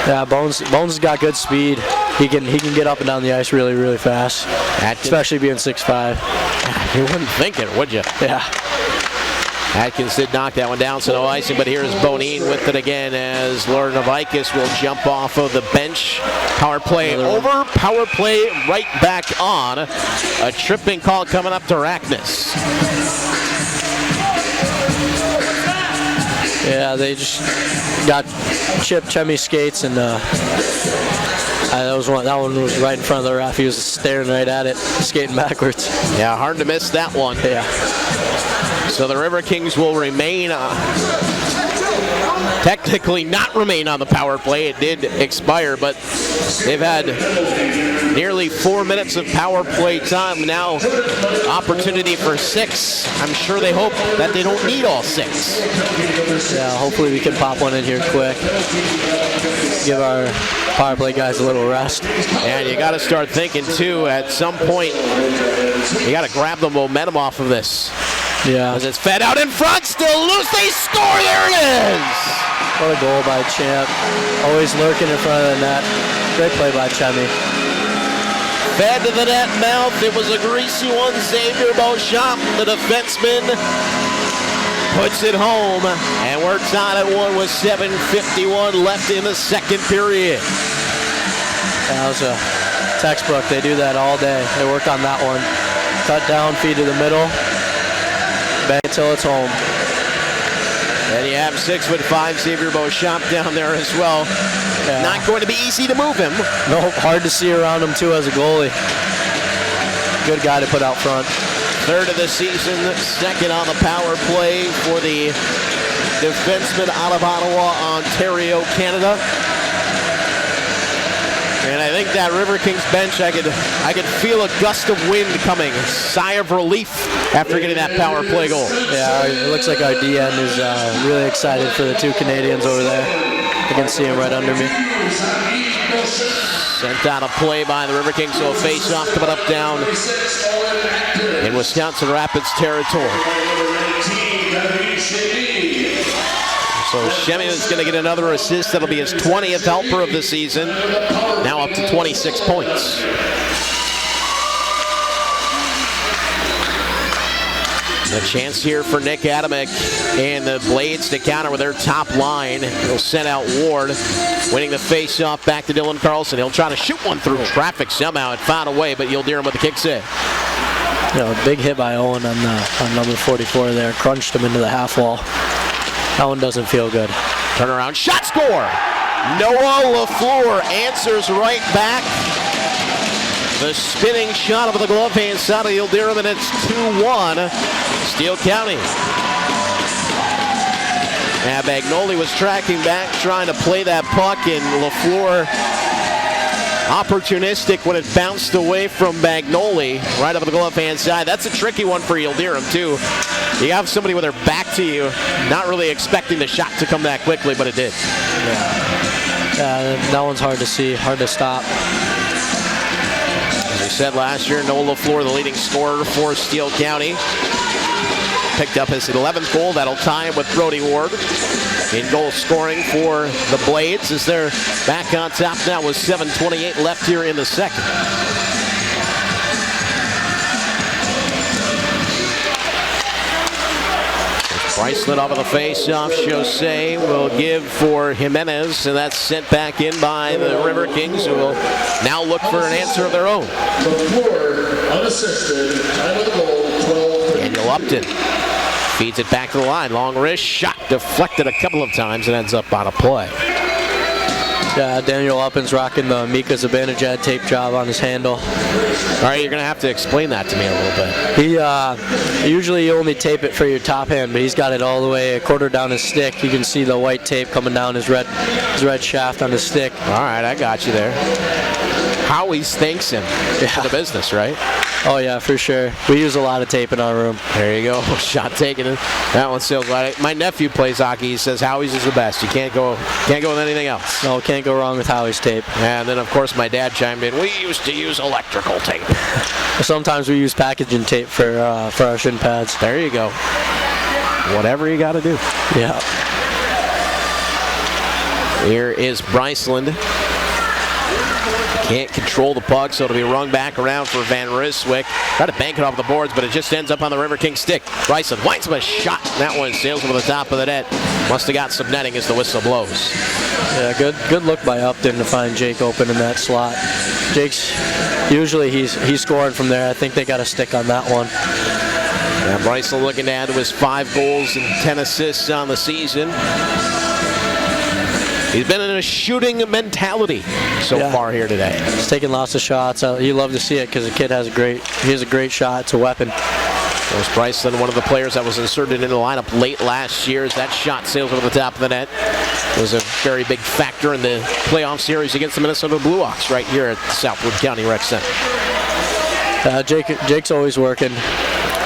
Yeah, Bones has got good speed. He can get up and down the ice really, really fast. Especially being 6'5". You wouldn't think it, would you? Yeah. Atkins did knock that one down, so no icing, but here's Bonine with it again as Laura Novikis will jump off of the bench. Power play over, power play right back on. A tripping call coming up to Raknis. Yeah, they just got Chip Chemy skates, and that one was right in front of the ref. He was staring right at it, skating backwards. Yeah, hard to miss that one. Yeah. So the Riverkings will remain technically not remain on the power play. It did expire, but they've had nearly 4 minutes of power play time. Now, opportunity for 6. I'm sure they hope that they don't need all 6. Yeah, hopefully we can pop one in here quick. Give our power play guys a little rest. And you got to start thinking, too, at some point, you got to grab the momentum off of this. Yeah. As it's fed out in front, still loose, they score, there it is! What a goal by Champ. Always lurking in front of the net. Great play by Chemi. Fed to the net mouth, it was a greasy one, Xavier Beauchamp, the defenseman, puts it home, and we're tied at 1 with 7:51 left in the second period. That was a textbook. They do that all day. They work on that one. Cut down, feed to the middle, bang it till it's home. And you have 6'5" Xavier Beauchamp down there as well. Yeah. Not going to be easy to move him. No, hard to see around him too as a goalie. Good guy to put out front. Third of the season, second on the power play for the defenseman out of Ottawa, Ontario, Canada. And I think that Riverkings bench, I could feel a gust of wind coming. Sigh of relief after getting that power play goal. Yeah, it looks like our DN is really excited for the 2 Canadians over there. I can see him right under me. Sent out a play by the Riverkings, so a face-off coming up down in Wisconsin Rapids territory. So Shemi is going to get another assist. That'll be his 20th helper of the season. Now up to 26 points. A chance here for Nick Adamek and the Blades to counter with their top line. He'll send out Ward, winning the face-off back to Dylan Carlson. He'll try to shoot one through traffic somehow. It found a way, but Yildirim with the kick save. You know, big hit by Owen on number 44 there. Crunched him into the half wall. That one doesn't feel good. Turnaround shot, score! Noah LaFleur answers right back. The spinning shot of the glove hand side of Yildirim, and it's 2-1, Steele County. Now Bagnoli was tracking back, trying to play that puck, and LaFleur opportunistic when it bounced away from Bagnoli, right up the glove hand side. That's a tricky one for Yildirim, too. You have somebody with their back to you, not really expecting the shot to come that quickly, but it did. Yeah, that one's hard to see, hard to stop. As we said last year, Noah LaFleur, the leading scorer for Steele County. Picked up his 11th goal. That'll tie him with Brody Ward in goal scoring for the Blades, as they're back on top now with 7:28 left here in the second. Bryceland off of the face-off. Jose will give for Jimenez, and that's sent back in by the Riverkings, who will now look for an answer of their own. Unassisted, time of the goal, 12. Daniel Upton feeds it back to the line. Long wrist shot, deflected a couple of times, and ends up on a play. Yeah, Daniel Upton's rocking the Mika Zibanejad tape job on his handle. All right, you're going to have to explain that to me a little bit. He usually you only tape it for your top hand, but he's got it all the way a quarter down his stick. You can see the white tape coming down his red shaft on his stick. All right, I got you there. Howie's thanks him for the business, right? Oh yeah, for sure. We use a lot of tape in our room. There you go. Shot taken. That one's still glad. My nephew plays hockey. He says Howie's is the best. You can't go with anything else. No, can't go wrong with Howie's tape. And then of course my dad chimed in. We used to use electrical tape. Sometimes we use packaging tape for our shin pads. There you go. Whatever you got to do. Yeah. Here is Bryceland. Can't control the puck, so it'll be rung back around for Van Ryswick. Try to bank it off the boards, but it just ends up on the River King stick. Bryson winds him a shot. That one sails over the top of the net. Must have got some netting as the whistle blows. Yeah, good look by Upton to find Jake open in that slot. Jake's usually he's scoring from there. I think they got a stick on that one. Yeah, Bryson looking to add to his 5 goals and 10 assists on the season. He's been in a shooting mentality so far here today. He's taking lots of shots. You love to see it because the kid has a great shot. It's a weapon. There's Bryceland, one of the players that was inserted in the lineup late last year as that shot sails over the top of the net. It was a very big factor in the playoff series against the Minnesota Blue Hawks right here at Southwood County Rec Center. Jake's always working.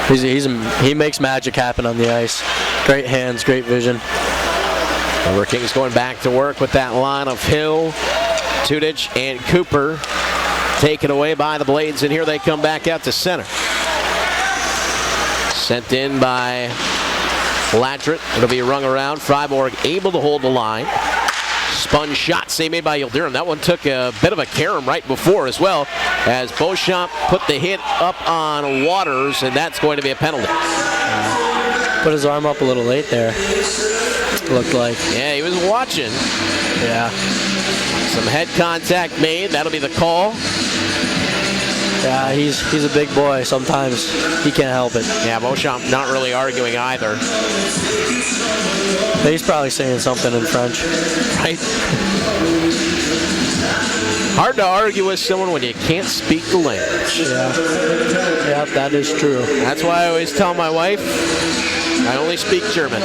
He makes magic happen on the ice. Great hands, great vision. Riverkings going back to work with that line of Hill, Tudich, and Cooper. Taken away by the Blades, and here they come back out to center. Sent in by Latret. It'll be rung around. Freiburg able to hold the line. Spun shot, save made by Yildirim. That one took a bit of a carom right before as well, as Beauchamp put the hit up on Waters, and that's going to be a penalty. Put his arm up a little late there, looked like. Yeah, he was watching. Yeah. Some head contact made. That'll be the call. Yeah, he's a big boy. Sometimes he can't help it. Yeah, Beauchamp not really arguing either. He's probably saying something in French. Right? Hard to argue with someone when you can't speak the language. Yeah, that is true. That's why I always tell my wife, I only speak German.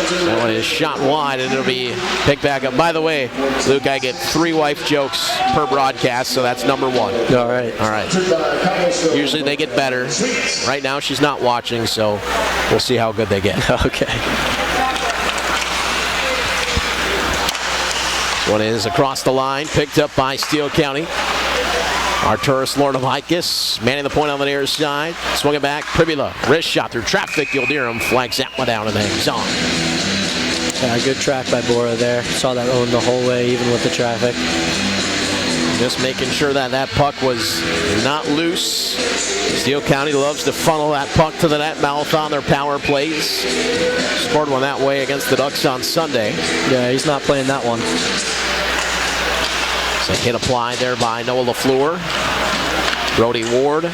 That one is shot wide, and it'll be picked back up. By the way, Luke, I get 3 wife jokes per broadcast, so that's number 1. All right. All right. Usually they get better. Right now she's not watching, so we'll see how good they get. Okay. This one is across the line, picked up by Steele County. Arturas Lornovaikis manning the point on the near side. Swung it back. Pribula, wrist shot through traffic. Yildirim flags that one down and hangs on. Yeah, good track by Bora there. Saw that own the whole way, even with the traffic. Just making sure that that puck was not loose. Steele County loves to funnel that puck to the net mouth on their power plays. Scored one that way against the Ducks on Sunday. Yeah, he's not playing that one. A hit applied there by Noah LaFleur. Brody Ward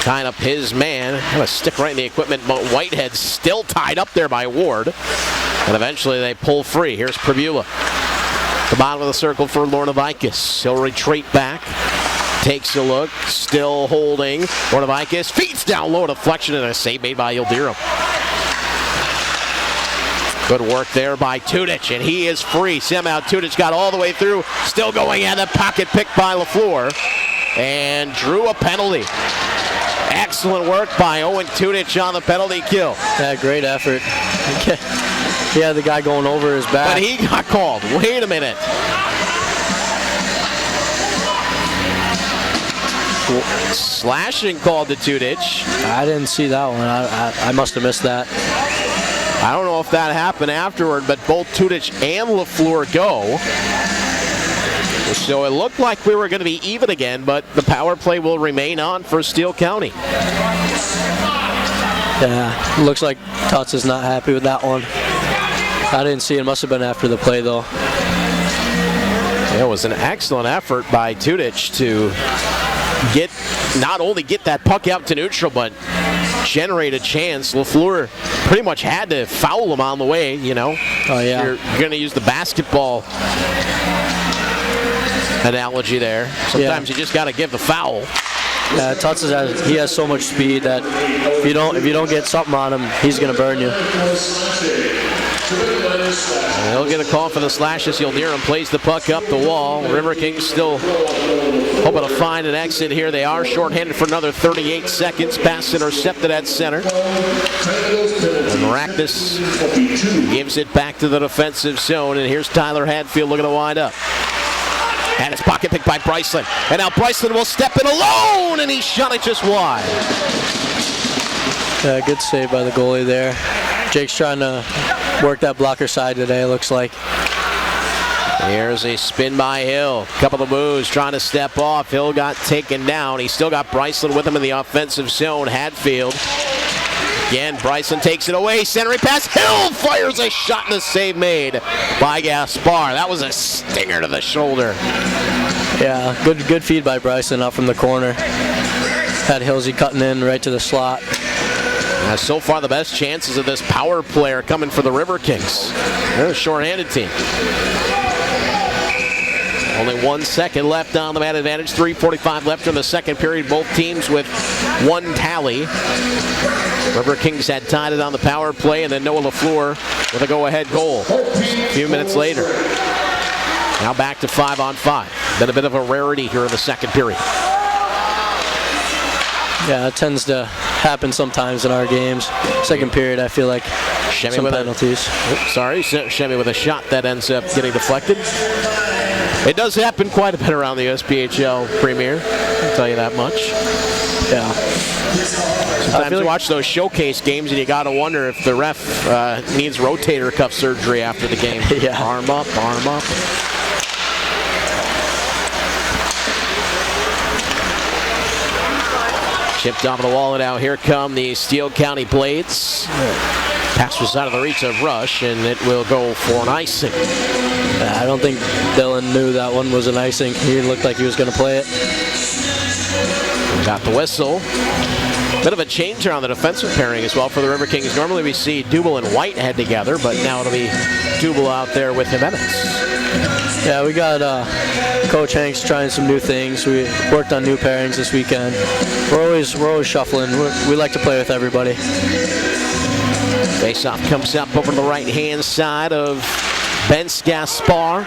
tying up his man. Gonna stick right in the equipment, but Whitehead still tied up there by Ward. And eventually they pull free. Here's Pribula. The bottom of the circle for Lornovaikis. He'll retreat back. Takes a look. Still holding. Lornovaikis feeds down low. Deflection and a save made by Yildirim. Good work there by Tudich, and he is free. Somehow Tudich got all the way through, still going at the pocket picked by LaFleur, and drew a penalty. Excellent work by Owen Tudich on the penalty kill. Yeah, great effort. He had the guy going over his back. But he got called. Wait a minute. Slashing called to Tudich. I didn't see that one. I must have missed that. I don't know if that happened afterward, but both Tudich and LaFleur go. So it looked like we were going to be even again, but the power play will remain on for Steele County. Yeah, looks like Tuts is not happy with that one. I didn't see it. Must have been after the play, though. It was an excellent effort by Tudich to not only get that puck out to neutral, but generate a chance. LaFleur pretty much had to foul him on the way, you know. Oh, yeah. You're going to use the basketball analogy there. Sometimes you just got to give the foul. Yeah, Tuts has so much speed that if you don't get something on him, he's going to burn you. And he'll get a call for the slashes. Yildirim plays the puck up the wall. Riverkings still hoping to find an exit here. They are shorthanded for another 38 seconds. Pass intercepted at center. And Rackus gives it back to the defensive zone. And here's Tyler Hadfield looking to wind up. And it's pocket picked by Bryceland. And now Bryceland will step in alone, and he shot it just wide. Yeah, good save by the goalie there. Jake's trying to work that blocker side today, looks like. Here's a spin by Hill. Couple of moves, trying to step off. Hill got taken down. He's still got Bryceland with him in the offensive zone. Hadfield. Again, Bryceland takes it away. Centering pass. Hill fires a shot and a save made by Gaspar. That was a stinger to the shoulder. Yeah, good feed by Bryceland up from the corner. Had Hillsy cutting in right to the slot. So far, the best chances of this power player coming for the Riverkings. They're a short-handed team. Only 1 second left on the man advantage. 3:45 left in the second period. Both teams with one tally. Riverkings had tied it on the power play, and then Noah LaFleur with a go-ahead goal a few minutes later. Now back to 5-on-5. Been a bit of a rarity here in the second period. Yeah, it tends to happen sometimes in our games. Second period, I feel like Shemi some with penalties. Shemi with a shot that ends up getting deflected. It does happen quite a bit around the SPHL Premier, I'll tell you that much. Yeah. Sometimes you watch those showcase games and you got to wonder if the ref needs rotator cuff surgery after the game. Yeah. Arm up, arm up. Chipped off the wall, and now here come the Steele County Blades. Pass was out of the reach of Rush, and it will go for an icing. I don't think Dylan knew that one was an icing. He looked like he was going to play it. Got the whistle. Bit of a change around the defensive pairing as well for the Riverkings. Normally we see Dubel and Whitehead together, but now it'll be Dubel out there with Jimenez. Yeah, we got Coach Hanks trying some new things. We worked on new pairings this weekend. We're always shuffling. We like to play with everybody. Faceoff comes up over to the right-hand side of Benz Gaspar.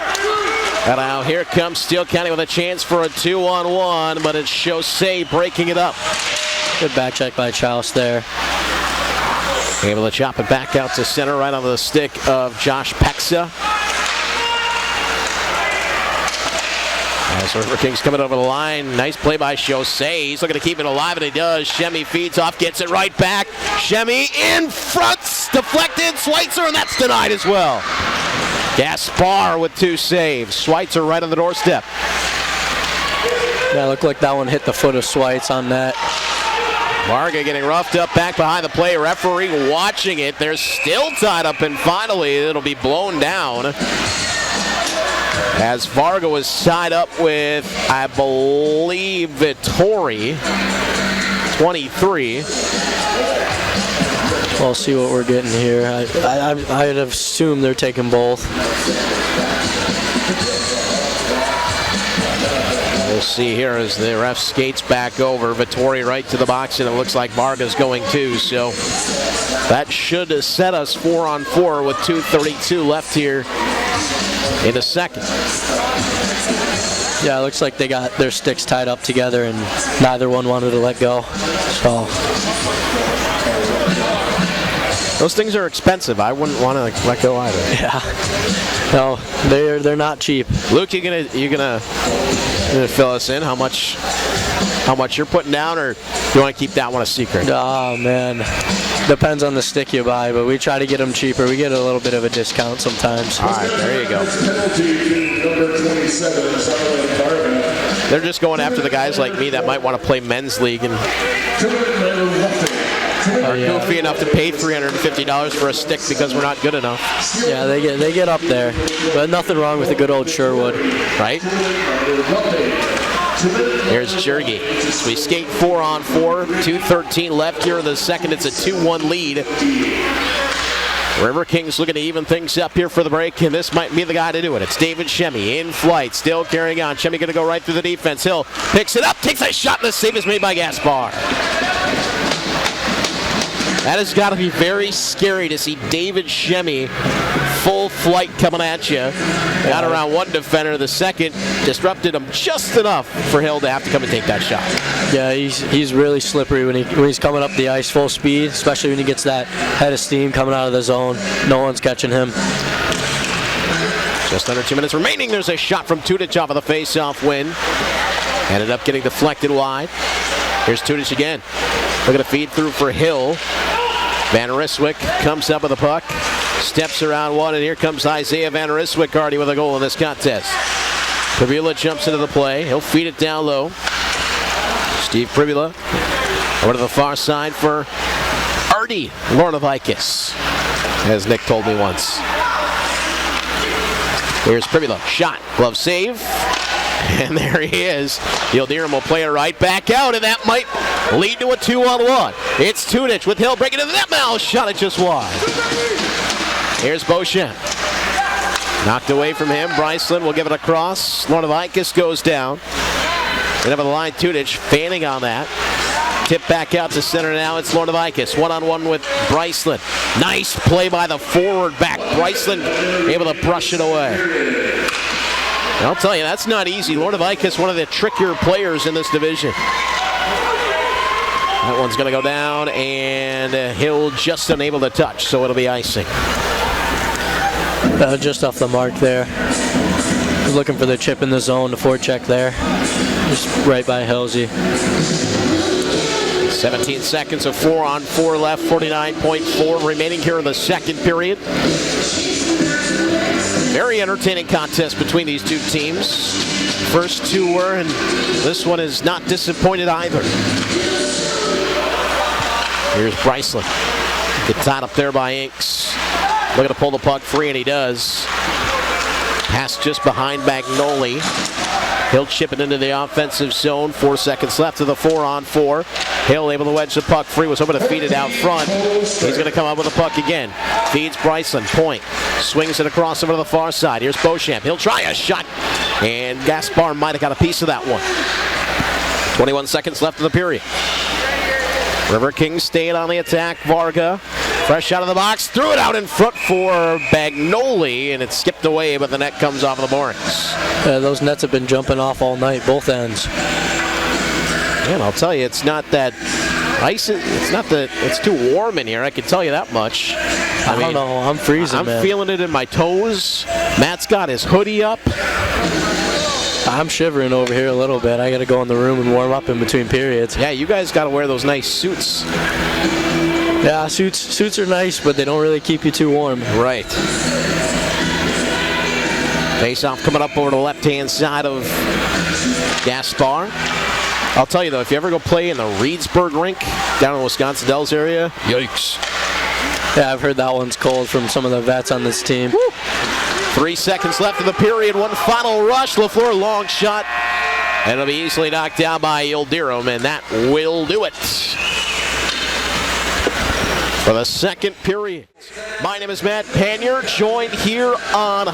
And now here comes Steele County with a chance for a 2-on-1, but it's Jose breaking it up. Good back check by Chouse there. Able to chop it back out to center right on the stick of Josh Pexa. As Riverkings coming over the line. Nice play by Jose. He's looking to keep it alive, and he does. Shemi feeds off, gets it right back. Shemi in front, deflected. Schweitzer, and that's denied as well. Gaspar with 2 saves. Schweitzer right on the doorstep. Yeah, looked like that one hit the foot of Schweitz on net. Varga getting roughed up back behind the play. Referee watching it. They're still tied up, and finally it'll be blown down. As Varga was tied up with, I believe, Vittori, 23. We'll see what we're getting here. I'd assume they're taking both. We'll see here as the ref skates back over. Vittori right to the box, and it looks like Varga's going too. So that should set us 4-on-4 with 2:32 left here in the second. Yeah, it looks like they got their sticks tied up together and neither one wanted to let go. So those things are expensive. I wouldn't want to let go either. yeah. No, they're not cheap. Luke, you gonna fill us in how much you're putting down, or do you want to keep that one a secret? Oh man. Depends on the stick you buy, but we try to get them cheaper. We get a little bit of a discount sometimes. All right, there you go. They're just going after the guys like me that might want to play men's league and are goofy enough to pay $350 for a stick because we're not good enough. Yeah, they get up there, but nothing wrong with a good old Sherwood, right? Here's Jergy. So we skate 4-on-4, 2:13 left here in the second. It's a 2-1 lead. Riverkings looking to even things up here for the break, and this might be the guy to do it. It's David Shemi in flight, still carrying on. Shemi going to go right through the defense. Hill picks it up, takes a shot, and the save is made by Gaspar. That has got to be very scary to see David Shemi full flight coming at you. Got around one defender. The second disrupted him just enough for Hill to have to come and take that shot. Yeah, he's really slippery when he's coming up the ice full speed, especially when he gets that head of steam coming out of the zone. No one's catching him. Just under 2 minutes remaining. There's a shot from Tudich off of the face-off win. Ended up getting deflected wide. Here's Tudich again. Looking to feed through for Hill. Van Ryswick comes up with the puck. Steps around one, and here comes Isaiah Van Ryswick already with a goal in this contest. Pribula jumps into the play. He'll feed it down low. Steve Pribula over to the far side for Artie Lornovikis, as Nick told me once. Here's Pribula. Shot. Glove save. And there he is. Yildirim will play it right back out, and that might lead to a 2-on-1. It's Tudich with Hill breaking into the net now. Shot it just wide. Here's Beauchamp. Knocked away from him. Bryceland will give it across. Lordovikis goes down. And over the line, Tudich fanning on that. Tip back out to center now. It's Lordovikis. One-on-one with Bryceland. Nice play by the forward back. Bryceland able to brush it away. And I'll tell you, that's not easy. Lordovikis, one of the trickier players in this division. That one's going to go down, and Hill just unable to touch, so it'll be icing. Just off the mark there. Looking for the chip in the zone, the forecheck there. Just right by Hillsy. 17 seconds of 4-on-4 left, 49.4 remaining here in the second period. Very entertaining contest between these two teams. First two were, and this one is not disappointed either. Here's Bryceland. Get tied up there by Inks. Looking to pull the puck free, and he does. Pass just behind Bagnoli. He'll chip it into the offensive zone. 4 seconds left of the 4-on-4. Hill able to wedge the puck free. Was hoping to feed it out front. He's going to come up with the puck again. Feeds Bryceland. Point. Swings it across over to the far side. Here's Beauchamp. He'll try a shot. And Gaspar might have got a piece of that one. 21 seconds left of the period. Riverkings staying on the attack. Varga, fresh out of the box, threw it out in front for Bagnoli, and it skipped away, but the net comes off of the boards. Those nets have been jumping off all night, both ends. And I'll tell you, it's not that ice. It's not that it's too warm in here. I can tell you that much. I don't know. I'm freezing, man. I'm feeling it in my toes. Matt's got his hoodie up. I'm shivering over here a little bit. I got to go in the room and warm up in between periods. Yeah, you guys got to wear those nice suits. Yeah, suits are nice, but they don't really keep you too warm. Right. Face-off coming up over the left-hand side of Gaspar. I'll tell you, though, if you ever go play in the Reedsburg rink down in the Wisconsin Dells area, yikes. Yeah, I've heard that one's cold from some of the vets on this team. Woo. 3 seconds left of the period. One final rush. LaFleur, long shot. And it'll be easily knocked down by Yildirim, and that will do it for the second period. My name is Matt Panier, joined here on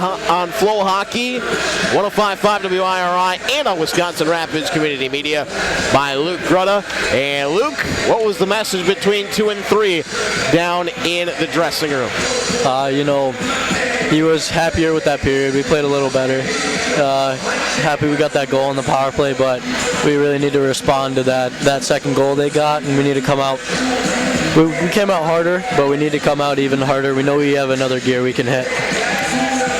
Flow Hockey, 105.5 WIRI, and on Wisconsin Rapids Community Media by Luke Grutta. And Luke, what was the message between 2 and 3 down in the dressing room? He was happier with that period. We played a little better. Happy we got that goal on the power play, but we really need to respond to that second goal they got, and we need to come out. We came out harder, but we need to come out even harder. We know we have another gear we can hit.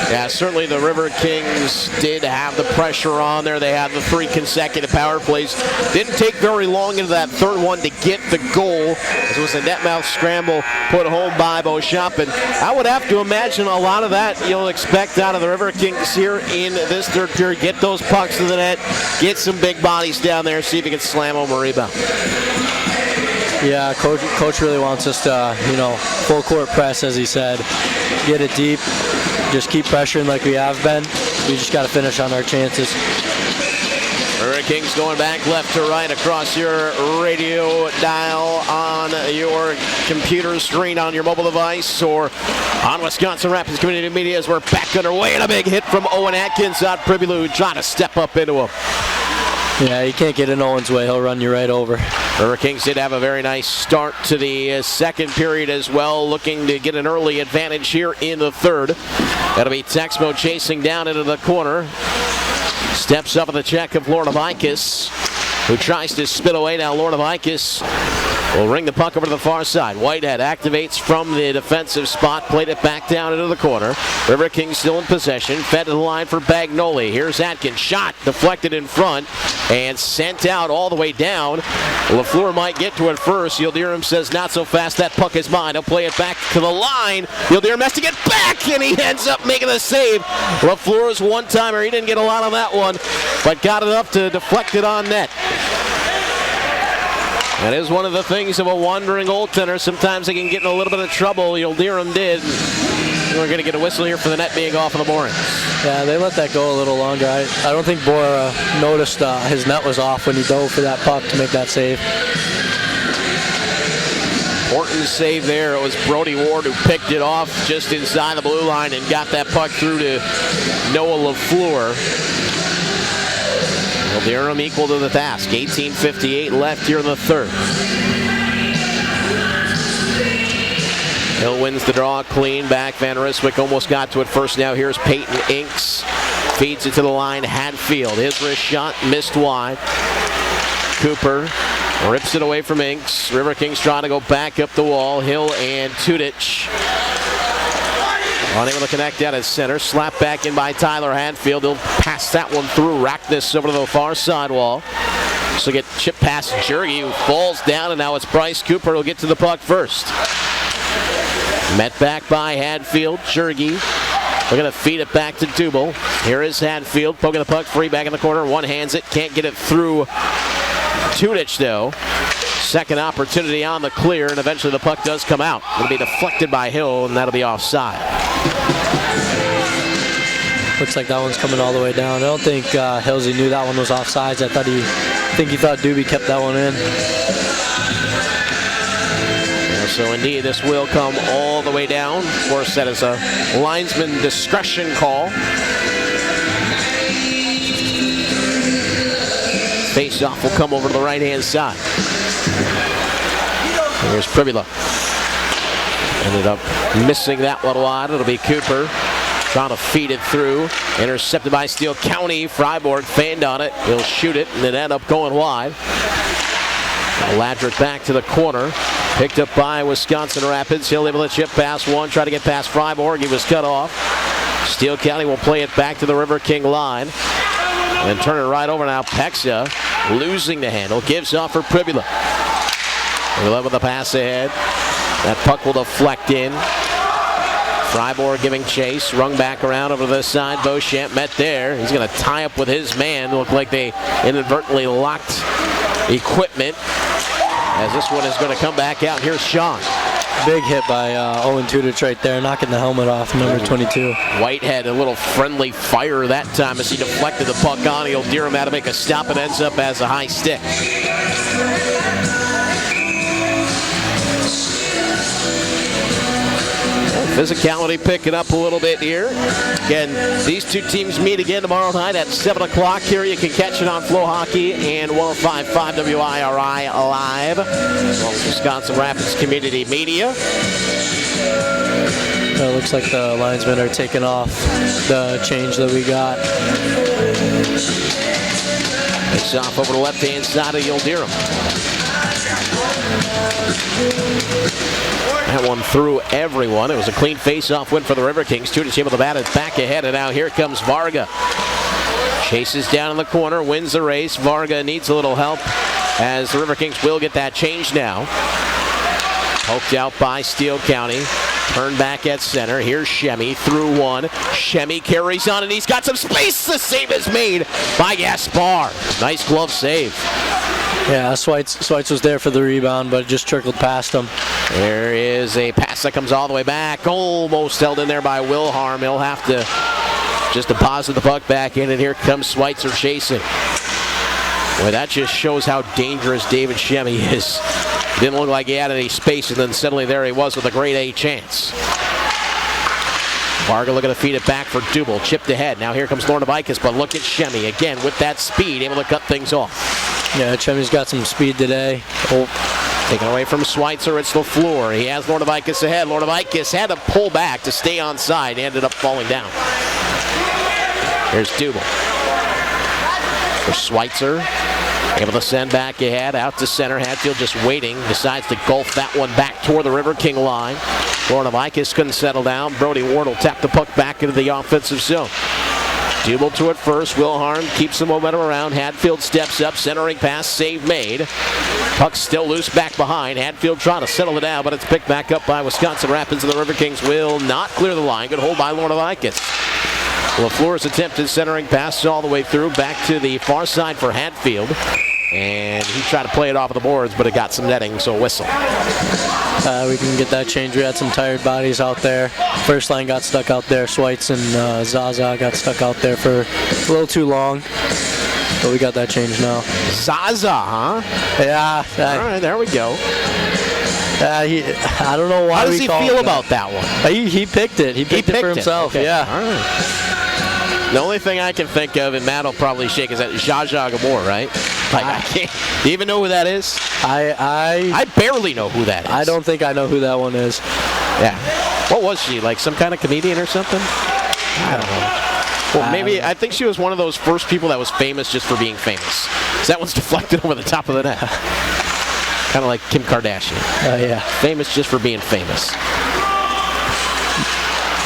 Yeah, certainly the Riverkings did have the pressure on there. They had the 3 consecutive power plays. Didn't take very long into that third one to get the goal. It was a net mouth scramble put home by Beauchamp. And I would have to imagine a lot of that you'll expect out of the Riverkings here in this third period. Get those pucks to the net, get some big bodies down there, see if you can slam home a rebound. Yeah, coach really wants us to, full court press, as he said. Get it deep. Just keep pressuring like we have been. We just got to finish on our chances. Riverkings going back left to right across your radio dial on your computer screen on your mobile device or on Wisconsin Rapids Community Media as we're back underway. And a big hit from Owen Atkins on Pribulu trying to step up into him. Yeah, you can't get in Owen's way. He'll run you right over. Riverkings did have a very nice start to the second period as well, looking to get an early advantage here in the third. That'll be Texmo chasing down into the corner. Steps up at the check of Lordovikis, who tries to spin away. Now Lordovikis will ring the puck over to the far side. Whitehead activates from the defensive spot, played it back down into the corner. Riverkings still in possession, fed to the line for Bagnoli. Here's Atkins, shot deflected in front and sent out all the way down. LaFleur might get to it first. Yildirim says not so fast, that puck is mine. He'll play it back to the line. Yildirim has to get back, and he ends up making the save. LaFleur's one-timer, he didn't get a lot on that one, but got enough to deflect it on net. That is one of the things of a wandering goaltender. Sometimes they can get in a little bit of trouble. Yildirim did. We're going to get a whistle here for the net being off of the boards. Yeah, they let that go a little longer. I don't think Bora noticed his net was off when he dove for that puck to make that save. Important save there. It was Brody Ward who picked it off just inside the blue line and got that puck through to Noah LaFleur. Well, Durham equal to the task. 18:58 left here in the third. Hill wins the draw clean back. Van Ryswick almost got to it first. Now here's Peyton Inks. Feeds it to the line. Hadfield. His wrist shot missed wide. Cooper rips it away from Inks. Riverkings trying to go back up the wall. Hill and Tudich unable to connect out at center. Slapped back in by Tyler Hadfield. He'll pass that one through Rackness over to the far sidewall. So get chip past Jurgi, who falls down, and now it's Bryce Cooper who'll get to the puck first. Met back by Hadfield. Jurgi looking to feed it back to Dubel. Here is Hadfield poking the puck free back in the corner. One hands it. Can't get it through Tudich, though. Second opportunity on the clear, and eventually the puck does come out. It'll be deflected by Hill, and that'll be offside. Looks like that one's coming all the way down. I don't think Hillsy knew that one was offsides. I think he thought Doobie kept that one in. So indeed, this will come all the way down. Of course, that is a linesman discretion call. Face-off will come over to the right-hand side. Here's Pribula. Ended up missing that one wide. It'll be Cooper trying to feed it through. Intercepted by Steele County. Freiburg fanned on it. He'll shoot it, and it end up going wide. Ladrick back to the corner. Picked up by Wisconsin Rapids. He'll able to chip past one. Try to get past Freiburg. He was cut off. Steele County will play it back to the River King line. And turn it right over now. Pexa losing the handle. Gives off for Pribula. Pribula with the pass ahead. That puck will deflect in. Freiburg giving chase. Rung back around over to this side. Beauchamp met there. He's going to tie up with his man. Looked like they inadvertently locked equipment. As this one is going to come back out. Here's Sean. Big hit by Owen Tudich right there, knocking the helmet off, number 22. Whitehead, a little friendly fire that time as he deflected the puck on. He'll Durham out to make a stop and ends up as a high stick. Physicality picking up a little bit here. Again, these two teams meet again tomorrow night at 7 o'clock here. You can catch it on Flow Hockey and 105.5 WIRI live, as well as Wisconsin Rapids Community Media. It looks like the linesmen are taking off the change that we got. It's off over the left-hand side of Yildirim. That one through everyone. It was a clean face-off win for the Riverkings. Tudich able to bat it back ahead, and now here comes Varga. Chases down in the corner, wins the race. Varga needs a little help as the Riverkings will get that change now. Poked out by Steele County. Turned back at center. Here's Shemy through one. Shemy carries on, and he's got some space. The save is made by Gaspar. Nice glove save. Yeah, Sweitz was there for the rebound, but it just trickled past him. There is a pass that comes all the way back. Almost held in there by Wilharm. He'll have to just deposit the puck back in, and here comes Schweitzer chasing. Boy, that just shows how dangerous David Shemy is. Didn't look like he had any space, and then suddenly there he was with a grade A chance. Varga looking to feed it back for Dubel. Chipped ahead. Now here comes Lornavicus, but look at Shemy again with that speed, able to cut things off. Yeah, Shemy's got some speed today. Taken away from Schweitzer, it's LaFleur. He has Lornavicus ahead. Lornavicus had to pull back to stay on side. He ended up falling down. Here's Dubel. For Schweitzer. Able to send back ahead, out to center. Hadfield just waiting. Decides to gulp that one back toward the River King line. Lornavicus couldn't settle down. Brody Ward will tap the puck back into the offensive zone. Dubel to it first. Wilharm keeps the momentum around. Hadfield steps up. Centering pass. Save made. Puck still loose back behind. Hadfield trying to settle it down, but it's picked back up by Wisconsin Rapids, and the Riverkings will not clear the line. Good hold by Lornavicus. LaFleur's attempted centering pass all the way through. Back to the far side for Hadfield. And he tried to play it off of the boards, but it got some netting, so whistle. We can get that change. We had some tired bodies out there. First line got stuck out there. Schweitz and Zaza got stuck out there for a little too long. But we got that change now. Zaza, huh? Yeah. All right, there we go. I don't know why. How does he feel about that one? He picked it. He picked it for himself. Okay. Yeah. All right. The only thing I can think of, and Matt will probably shake his head, is Zsa Zsa Gabor, right? Like, I can't. Do you even know who that is? I barely know who that is. I don't think I know who that one is. Yeah. What was she? Like some kind of comedian or something? I don't know. Well, maybe I think she was one of those first people that was famous just for being famous. So that one's deflected over the top of the net. Kind of like Kim Kardashian. Yeah. Famous just for being famous.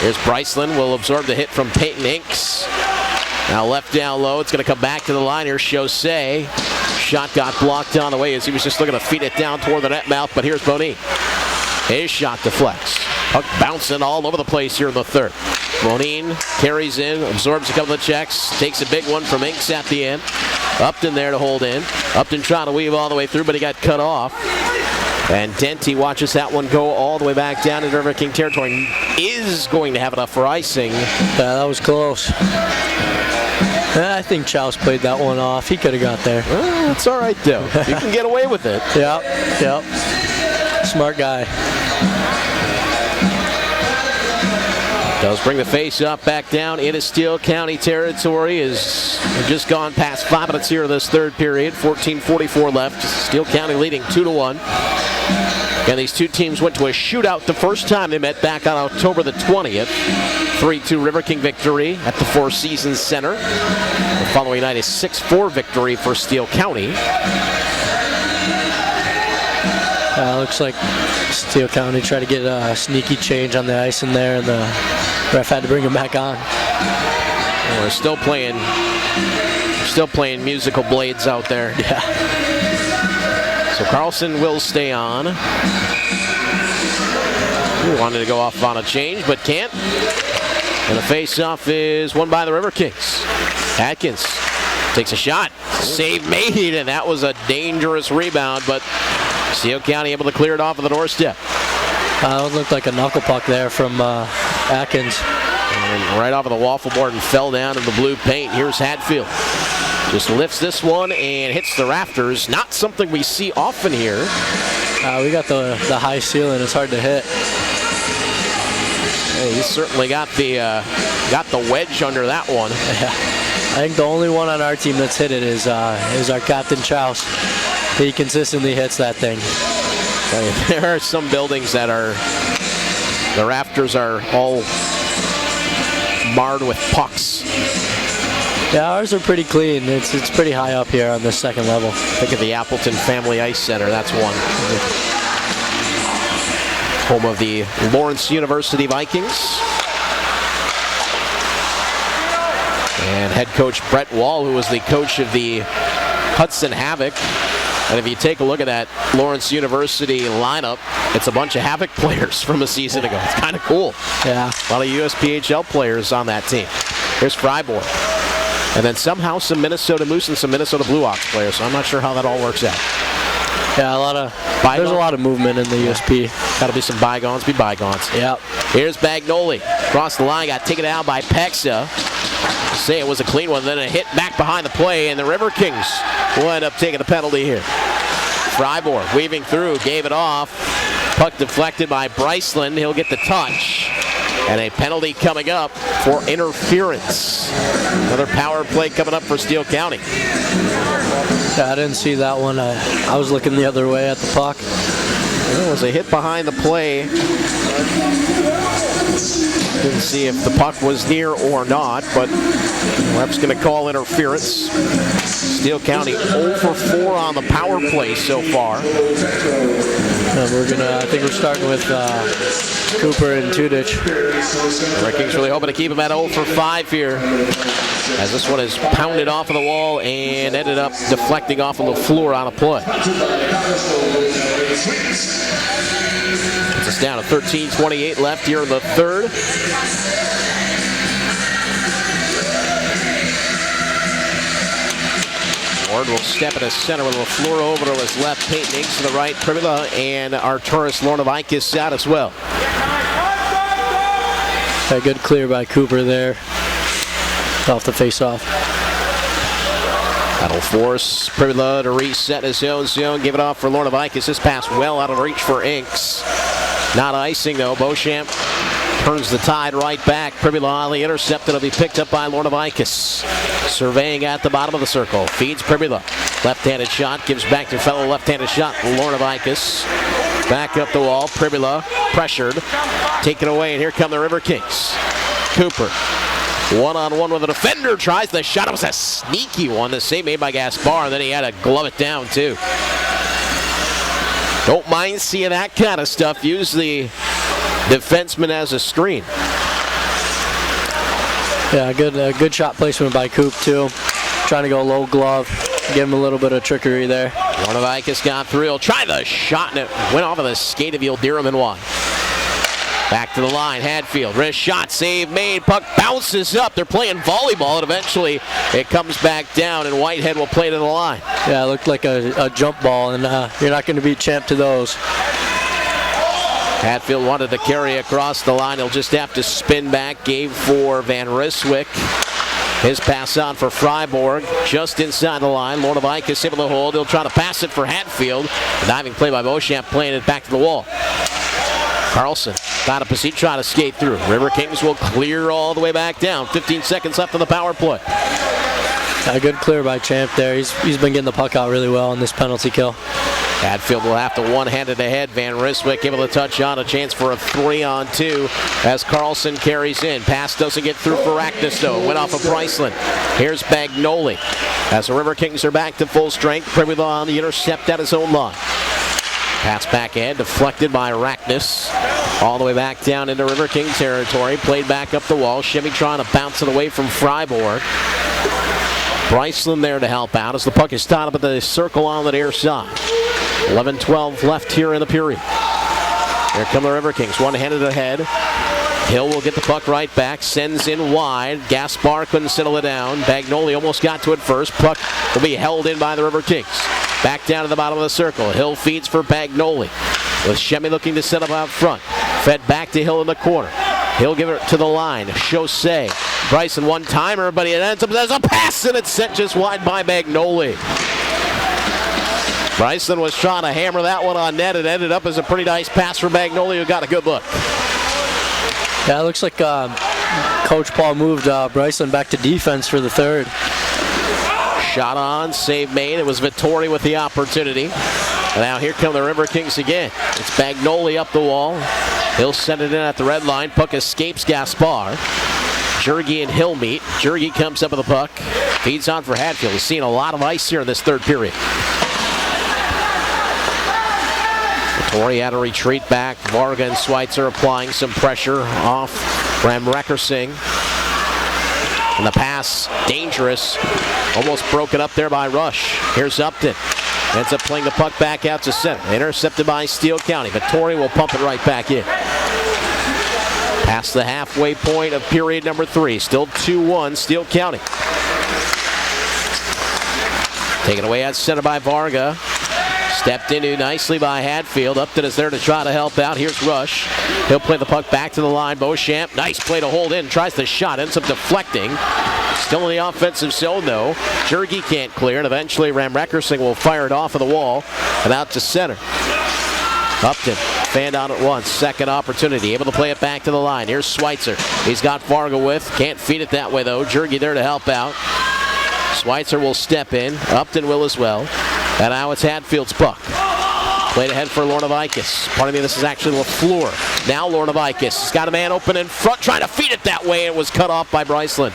Here's Bryceland. Will absorb the hit from Peyton Inks. Now left down low. It's going to come back to the line. Here's Chaussee. Shot got blocked on the way as he was just looking to feed it down toward the net mouth. But here's Boni. His shot deflects. Puck bouncing all over the place here in the third. Bonin carries in, absorbs a couple of checks, takes a big one from Inks at the end. Upton there to hold in. Upton trying to weave all the way through, but he got cut off. And Denty watches that one go all the way back down into River King territory. Is going to have enough for icing. Yeah, that was close. I think Chouse played that one off. He could have got there. Well, it's all right, though. You can get away with it. Yep. Smart guy. Does bring the face up back down into Steele County territory. We've just gone past 5 minutes here in this third period. 14:44 left. Steele County leading 2-1. And these two teams went to a shootout the first time they met back on October the 20th. 3-2 River King victory at the Four Seasons Center. The following night, a 6-4 victory for Steele County. Looks like Steele County tried to get a sneaky change on the ice in there, and the ref had to bring him back on. We're still playing musical blades out there. Yeah. So Carlson will stay on. He wanted to go off on a change, but can't. And the face-off is won by the Riverkings. Atkins takes a shot. Save made, and that was a dangerous rebound, but Steele County able to clear it off of the doorstep. It looked like a knuckle puck there from Atkins. And right off of the waffle board and fell down in the blue paint. Here's Hatfield. Just lifts this one and hits the rafters. Not something we see often here. We got the high ceiling. It's hard to hit. Hey, he's certainly got the wedge under that one. Yeah. I think the only one on our team that's hit it is our captain Chouse. He consistently hits that thing. There are some buildings that the rafters are all marred with pucks. Yeah, ours are pretty clean. It's pretty high up here on this second level. Think of the Appleton Family Ice Center. That's one. Home of the Lawrence University Vikings. And head coach Brett Wall, who was the coach of the Hudson Havoc. And if you take a look at that Lawrence University lineup, it's a bunch of Havoc players from a season ago. It's kind of cool. Yeah. A lot of USPHL players on that team. Here's Freiburg. And then somehow some Minnesota Moose and some Minnesota Blue Ox players. So I'm not sure how that all works out. Yeah, there's a lot of movement in the USP. Got to be some bygones, be bygones. Yep. Here's Bagnoli. Cross the line, got taken down by Pexa. Say it was a clean one, then a hit back behind the play, and the River Kings will end up taking the penalty here. Freiburg weaving through, gave it off. Puck deflected by Bryceland. He'll get the touch. And a penalty coming up for interference. Another power play coming up for Steele County. Yeah, I didn't see that one. I was looking the other way at the puck. There was a hit behind the play. Didn't see if the puck was near or not, but the ref's going to call interference. Steele County 0 for 4 on the power play so far. I think we're starting with Cooper and Tudich. Riverkings really hoping to keep him at 0 for 5 here, as this one is pounded off of the wall and ended up deflecting off of the floor on a play. It's us down to 13:28 left here in the third. Ward will step in his center with LaFleur over to his left, Peyton Inks to the right, Primula and Arturas Lornovikis out as well. A good clear by Cooper there off the face-off. That'll force Pribula to reset his own zone. Give it off for Lornavicus. This pass well out of reach for Inks. Not icing though. Beauchamp turns the tide right back. Pribula on the intercept. It'll be picked up by Lornavicus. Surveying at the bottom of the circle. Feeds Pribula. Left-handed shot. Gives back to fellow left-handed shot. Lornavicus. Back up the wall. Pribula pressured. Taken away. And here come the Riverkings. Cooper. One-on-one with a defender. Tries the shot. It was a sneaky one. The save made by Gaspar. And then he had to glove it down too. Don't mind seeing that kind of stuff. Use the defenseman as a screen. Yeah, good shot placement by Coop too. Trying to go low glove. Give him a little bit of trickery there. Lornavicus got through. He'll try the shot, and it went off of the skate of Yildirim and wide. Back to the line, Hadfield. Wrist shot, save made. Puck bounces up. They're playing volleyball, and eventually it comes back down, and Whitehead will play to the line. Yeah, it looked like a jump ball, and you're not going to beat Champ to those. Hadfield wanted to carry across the line. He'll just have to spin back. Gave for Van Ryswyk. His pass on for Freiburg, just inside the line. Lornavicus able to hold. He'll try to pass it for Hadfield. A diving play by Beauchamp, playing it back to the wall. Carlson got a Pasit trying to skate through. Riverkings will clear all the way back down. 15 seconds left on the power play. A good clear by Champ there. He's been getting the puck out really well in this penalty kill. Hadfield will have to one-hand it ahead. Van Ryswyk able to touch on. A chance for a 3-on-2 as Carlson carries in. Pass doesn't get through for Raknis though. Went off of Bryceland. Here's Bagnoli. As the Riverkings are back to full strength. Pribula on the intercept at his own line. Pass back ahead, deflected by Raknis. All the way back down into Riverking territory. Played back up the wall. Chevy trying to bounce it away from Freiburg. Bryceland there to help out as the puck is tied up at the circle on the near side. 11-12 left here in the period. Here come the Riverkings, one-handed ahead. Hill will get the puck right back, sends in wide. Gaspar couldn't settle it down. Bagnoli almost got to it first. Puck will be held in by the Riverkings. Back down to the bottom of the circle. Hill feeds for Bagnoli. With Shemi looking to set up out front. Fed back to Hill in the corner. He'll give it to the line. Chaussee. Bryson one-timer, but it ends up as a pass, and it's sent just wide by Bagnoli. Bryson was trying to hammer that one on net. It ended up as a pretty nice pass for Bagnoli, who got a good look. Yeah, it looks like Coach Paul moved Bryson back to defense for the third. Shot on, save made. It was Vittori with the opportunity. Now here come the Riverkings again. It's Bagnoli up the wall. He'll send it in at the red line. Puck escapes Gaspar. Jurgi and Hill meet. Jurgi comes up with the puck. Feeds on for Hadfield. He's seen a lot of ice here in this third period. Vittori had to retreat back. Varga and Schweitzer applying some pressure off Ram Reckersing. And the pass, dangerous. Almost broken up there by Rush. Here's Upton. Ends up playing the puck back out to center. Intercepted by Steele County. Vittori will pump it right back in. Past the halfway point of period number 3. Still 2-1 Steele County. Taken away at center by Varga. Stepped into nicely by Hadfield. Upton is there to try to help out. Here's Rush. He'll play the puck back to the line. Beauchamp, nice play to hold in. Tries the shot, ends up deflecting. Still in the offensive zone though. Jurgi can't clear, and eventually Ram Reckersing will fire it off of the wall and out to center. Upton fanned on it once. Second opportunity. Able to play it back to the line. Here's Schweitzer. He's got Varga with. Can't feed it that way though. Jurgi there to help out. Schweitzer will step in. Upton will as well. And now it's Hadfield's puck. Played ahead for Lornavicus. Pardon me, this is actually LaFleur. Now Lornavicus has got a man open in front, trying to feed it that way, and was cut off by Bryceland.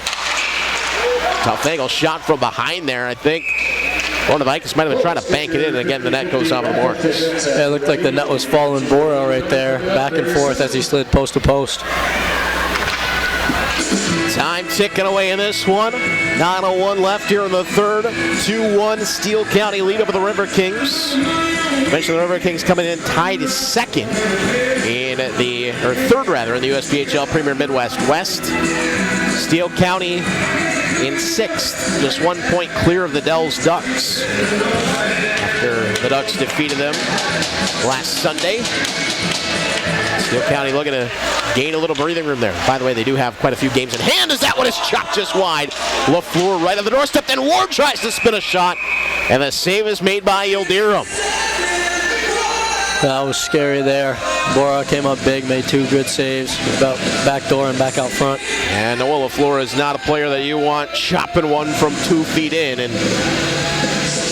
Tough angle shot from behind there, I think. Lornavicus might have been trying to bank it in, and again the net goes off the boards. Yeah, it looked like the net was following Borel right there, back and forth as he slid post to post. Time ticking away in this one. 9:01 left here in the third. 2-1 Steele County lead over the Riverkings. Eventually the Riverkings coming in tied second in the, or third rather, in the USPHL Premier Midwest West. Steele County in sixth, just 1 point clear of the Dells Ducks after the Ducks defeated them last Sunday. Steele County looking to gain a little breathing room there. By the way, they do have quite a few games in hand. Is that one is chopped just wide? LaFleur right on the doorstep. Then Ward tries to spin a shot. And the save is made by Yildirim. That was scary there. Bora came up big, made 2 good saves. About back door and back out front. And Noah LaFleur is not a player that you want chopping one from 2 feet in. And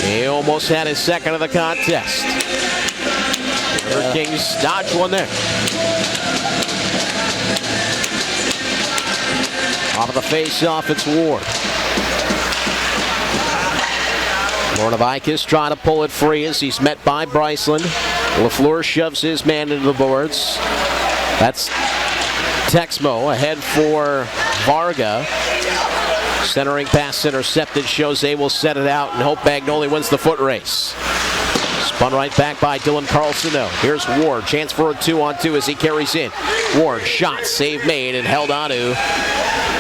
he almost had his second of the contest. Riverkings dodged one there. Off of the face-off, it's Ward. Napgezek trying to pull it free as he's met by Bryceland. LaFleur shoves his man into the boards. That's Texmo ahead for Varga. Centering pass intercepted. Jose will set it out and hope Bagnoli wins the foot race. Spun right back by Dylan Carlson though. Here's Ward. Chance for a 2-on-2 as he carries in. Ward shot, save made and held onto.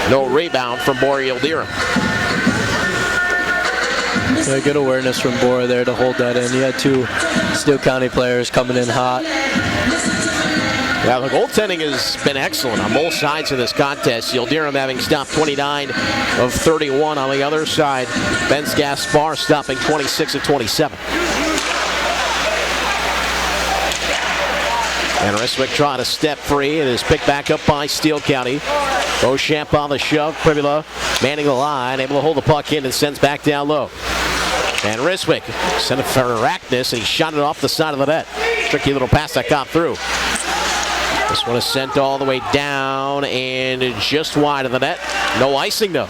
No rebound from Bora Yildirim. Yeah, good awareness from Bora there to hold that in. You had 2 Steele County players coming in hot. Yeah, the goaltending has been excellent on both sides of this contest. Yildirim having stopped 29 of 31 on the other side. Ben's Gaspar stopping 26 of 27. And Riswick trying to step free and is picked back up by Steele County. Beauchamp on the shove. Privula manning the line, able to hold the puck in and sends back down low. And Riswick sent it for Arachnis and he shot it off the side of the net. Tricky little pass that got through. This one is sent all the way down and just wide of the net. No icing though.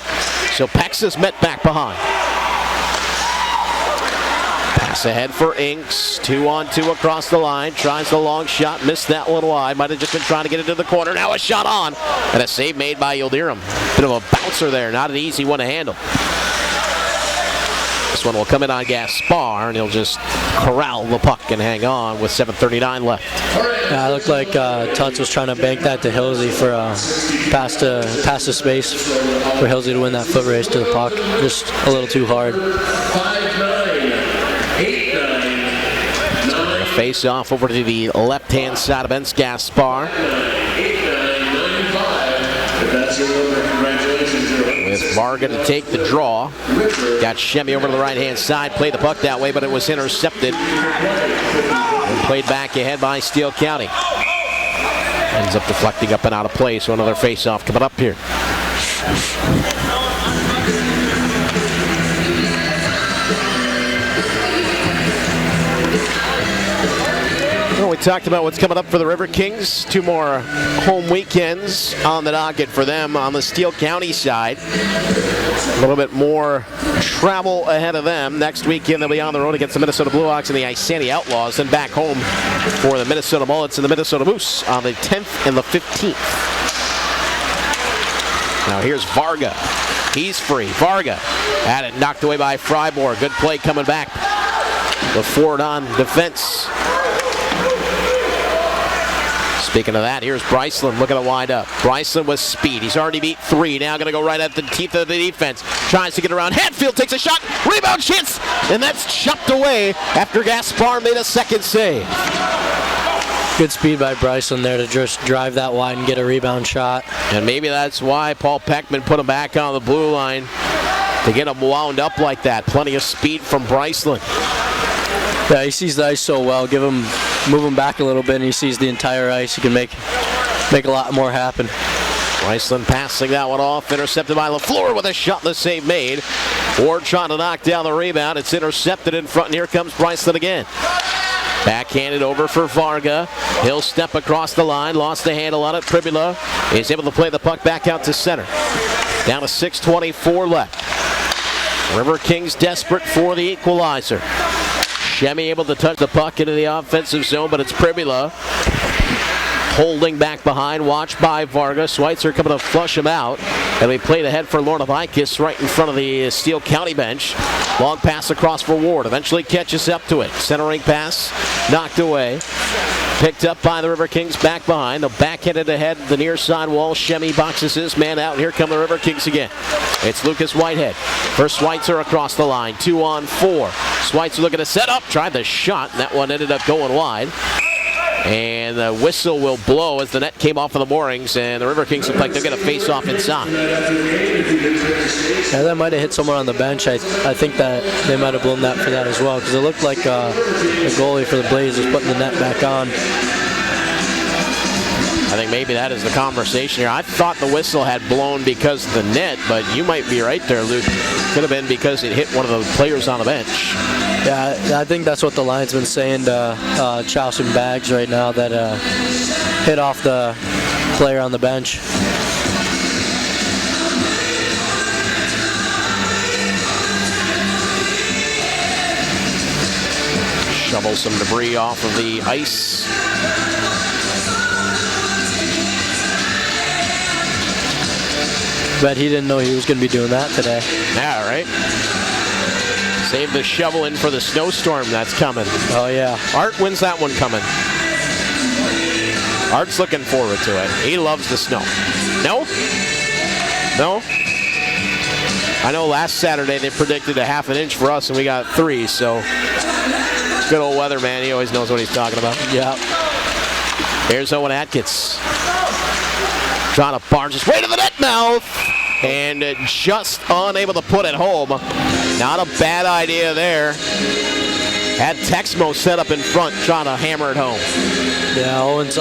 So Pex is met back behind. Pass ahead for Inks. 2-on-2 across the line. Tries the long shot. Missed that one wide. Might have just been trying to get it to the corner. Now a shot on. And a save made by Yildirim. Bit of a bouncer there. Not an easy one to handle. This one will come in on Gaspar, and he'll just corral the puck and hang on with 7:39 left. Yeah, it looked like Tuts was trying to bank that to Hilsey for pass the space for Hilsey to win that foot race to the puck. Just a little too hard. 5-9, 8-9, Face off over to the left-hand side of Ben's Gaspar. 8-9, 9-5. If that's your number, congratulations. With Varga to take the draw. Got Shemi over to the right-hand side. Played the puck that way, but it was intercepted. And played back ahead by Steele County. Ends up deflecting up and out of play, so another face-off coming up here. Well, we talked about what's coming up for the Riverkings. 2 more home weekends on the docket for them on the Steele County side. A little bit more travel ahead of them. Next weekend they'll be on the road against the Minnesota Blue Hawks and the Isani Outlaws. Then back home for the Minnesota Mullets and the Minnesota Moose on the 10th and the 15th. Now here's Varga. He's free. Varga had it knocked away by Freiburg. Good play coming back. The forward on defense. Speaking of that, here's Bryceland looking to wind up. Bryceland with speed. He's already beat 3. Now going to go right at the teeth of the defense. Tries to get around. Hatfield takes a shot. Rebound chance. And that's chopped away after Gaspar made a second save. Good speed by Bryceland there to just drive that wide and get a rebound shot. And maybe that's why Paul Peckman put him back on the blue line to get him wound up like that. Plenty of speed from Bryceland. Yeah, he sees the ice so well. Move him back a little bit, and he sees the entire ice. He can make a lot more happen. Bryceland passing that one off, intercepted by LaFleur with a shot, the save made. Ward trying to knock down the rebound. It's intercepted in front, and here comes Bryceland again. Backhanded over for Varga. He'll step across the line, lost the handle on it. Pribula is able to play the puck back out to center. Down to 6:24 left. Riverkings desperate for the equalizer. Shemi able to touch the puck into the offensive zone, but it's Pribula holding back behind, watched by Varga. Schweitzer coming to flush him out. And we played ahead for Napgezek right in front of the Steele County bench. Long pass across for Ward. Eventually catches up to it. Centering pass knocked away. Picked up by the Riverkings back behind. The backhanded ahead, the near side wall. Shemi boxes his man out. And here come the Riverkings again. It's Lucas Whitehead for Schweitzer across the line. 2-on-4. Schweitzer looking to set up. Tried the shot. And that one ended up going wide. And the whistle will blow as the net came off of the moorings, and the Riverkings look like they're going to face off inside. Yeah, that might have hit someone on the bench. I think that they might have blown that for that as well, because it looked like the goalie for the Blazers putting the net back on. I think maybe that is the conversation here. I thought the whistle had blown because of the net, but you might be right there, Luke. Could have been because it hit one of the players on the bench. Yeah, I think that's what the linesman's saying to Chouse and Bags right now, that hit off the player on the bench. Shovel some debris off of the ice. Bet he didn't know he was going to be doing that today. Yeah, right? Save the shovel in for the snowstorm that's coming. Oh, yeah. Art, when's that one coming? Art's looking forward to it. He loves the snow. No? No? I know last Saturday they predicted a half an inch for us, and we got 3, so good old weatherman. He always knows what he's talking about. Yeah. Here's Owen Atkins. Trying to barge his way to the net mouth, and just unable to put it home. Not a bad idea there. Had Texmo set up in front, trying to hammer it home. Yeah, Owen's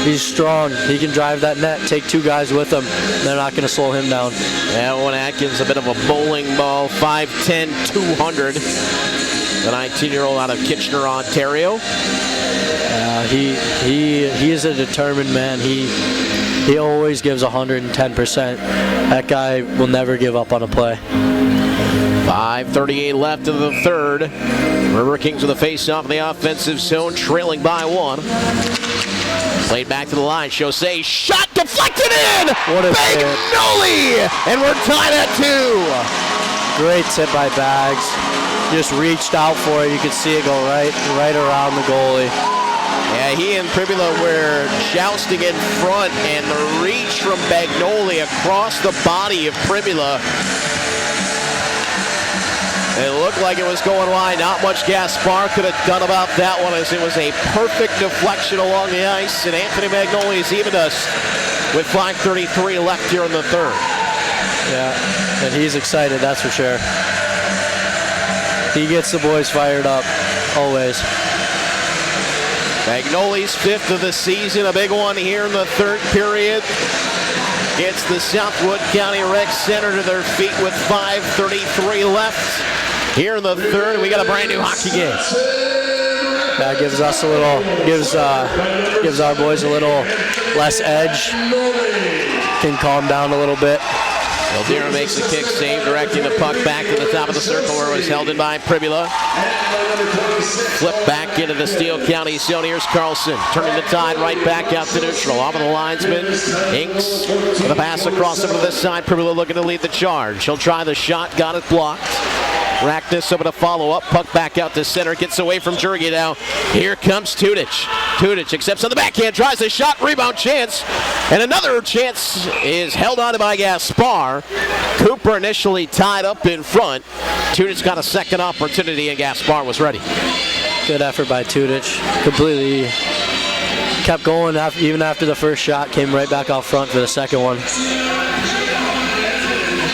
he's strong. He can drive that net, take 2 guys with him. They're not going to slow him down. Yeah, Owen Atkins, a bit of a bowling ball, 5'10", 200. The 19-year-old out of Kitchener, Ontario. He is a determined man. He always gives 110%. That guy will never give up on a play. 5:38 left in the third. Riverkings with a face-off in the offensive zone, trailing by 1. Played back to the line. Chaussee shot deflected in. What a Bagnoli, and we're tied at 2. Great tip by Bags. Just reached out for it. You could see it go right around the goalie. Yeah, he and Pribula were jousting in front, and the reach from Bagnoli across the body of Pribula. It looked like it was going wide. Not much Gaspar could have done about that one, as it was a perfect deflection along the ice, and Anthony Bagnoli has evened us with 5:33 left here in the third. Yeah, and he's excited, that's for sure. He gets the boys fired up, always. Bagnoli's 5th of the season, a big one here in the third period. Gets the Southwood County Rec Center to their feet with 5:33 left. Here in the third, we got a brand new hockey game. That gives us a little, gives our boys a little less edge. Can calm down a little bit. Ildira makes the kick save, directing the puck back to the top of the circle where it was held in by Pribula. Flip back into the Steele County zone. Here's Carlson, turning the tide right back out to neutral. Off of the linesman, Inks with a pass across over to this side. Pribula looking to lead the charge. He'll try the shot, got it blocked. Rackness over to follow up. Puck back out to center. Gets away from Jurgi now. Here comes Tudic. Tudic accepts on the backhand. Tries a shot. Rebound chance. And another chance is held on by Gaspar. Cooper initially tied up in front. Tudic got a second opportunity, and Gaspar was ready. Good effort by Tudic. Completely kept going even after the first shot. Came right back out front for the second one.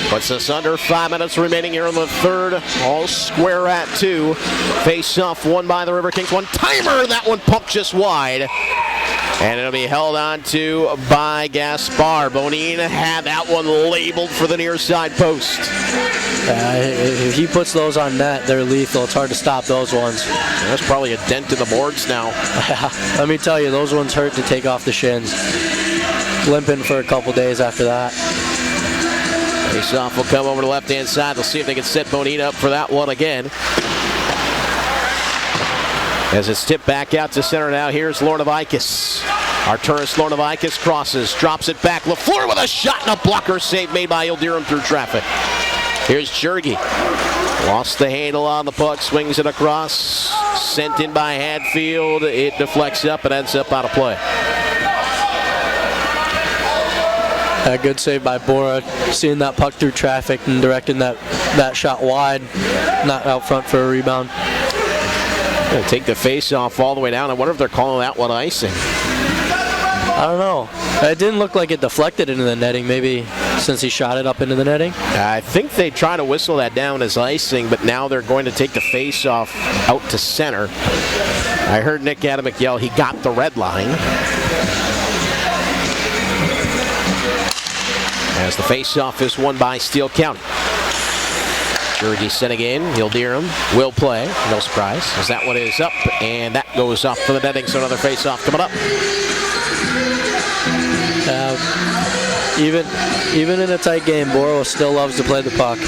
Puts us under 5 minutes remaining here in the third. All square at 2. Face off won by the Riverkings. One timer. That one pumped just wide. And it'll be held on to by Gaspar. Bonin had that one labeled for the near side post. If he puts those on net, they're lethal. It's hard to stop those ones. There's probably a dent in the boards now. Let me tell you, those ones hurt to take off the shins. Limping for a couple days after that. Faceoff will come over to the left-hand side. They'll see if they can set Bonin up for that one again. As it's tipped back out to center now, here's Lornovikis. Arturas Lornovikis crosses, drops it back. LaFleur with a shot and a blocker save made by Ildirim through traffic. Here's Jurgi. Lost the handle on the puck, swings it across. Sent in by Hadfield. It deflects up and ends up out of play. A good save by Bora, seeing that puck through traffic and directing that shot wide, not out front for a rebound. Gonna take the face-off all the way down. I wonder if they're calling that one icing. I don't know. It didn't look like it deflected into the netting, maybe since he shot it up into the netting. I think they try to whistle that down as icing, but now they're going to take the face-off out to center. I heard Nick Adamek yell, he got the red line. As the face-off is won by Steele County. Jersey set again. Yildirim will play. No surprise, as that one is up, and that goes off for the netting, so another face-off coming up. Even in a tight game, Boro still loves to play the puck.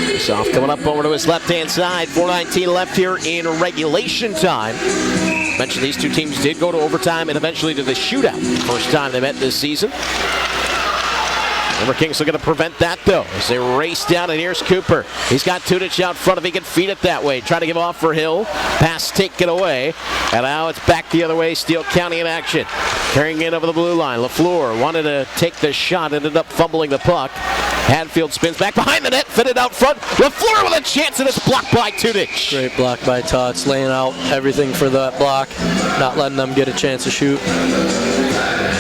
Face-off coming up over to his left-hand side. 4:19 left here in regulation time. Mentioned these two teams did go to overtime and eventually to the shootout. First time they met this season. Riverkings looking to prevent that, though, as they race down, and here's Cooper. He's got Tudich out front if he can feed it that way. Trying to give off for Hill. Pass taken away. And now it's back the other way. Steele County in action. Carrying in over the blue line. LaFleur wanted to take the shot, ended up fumbling the puck. Hadfield spins back behind the net, fitted out front. LaFleur with a chance, and it's blocked by Tudich. Great block by Tots, laying out everything for that block, not letting them get a chance to shoot.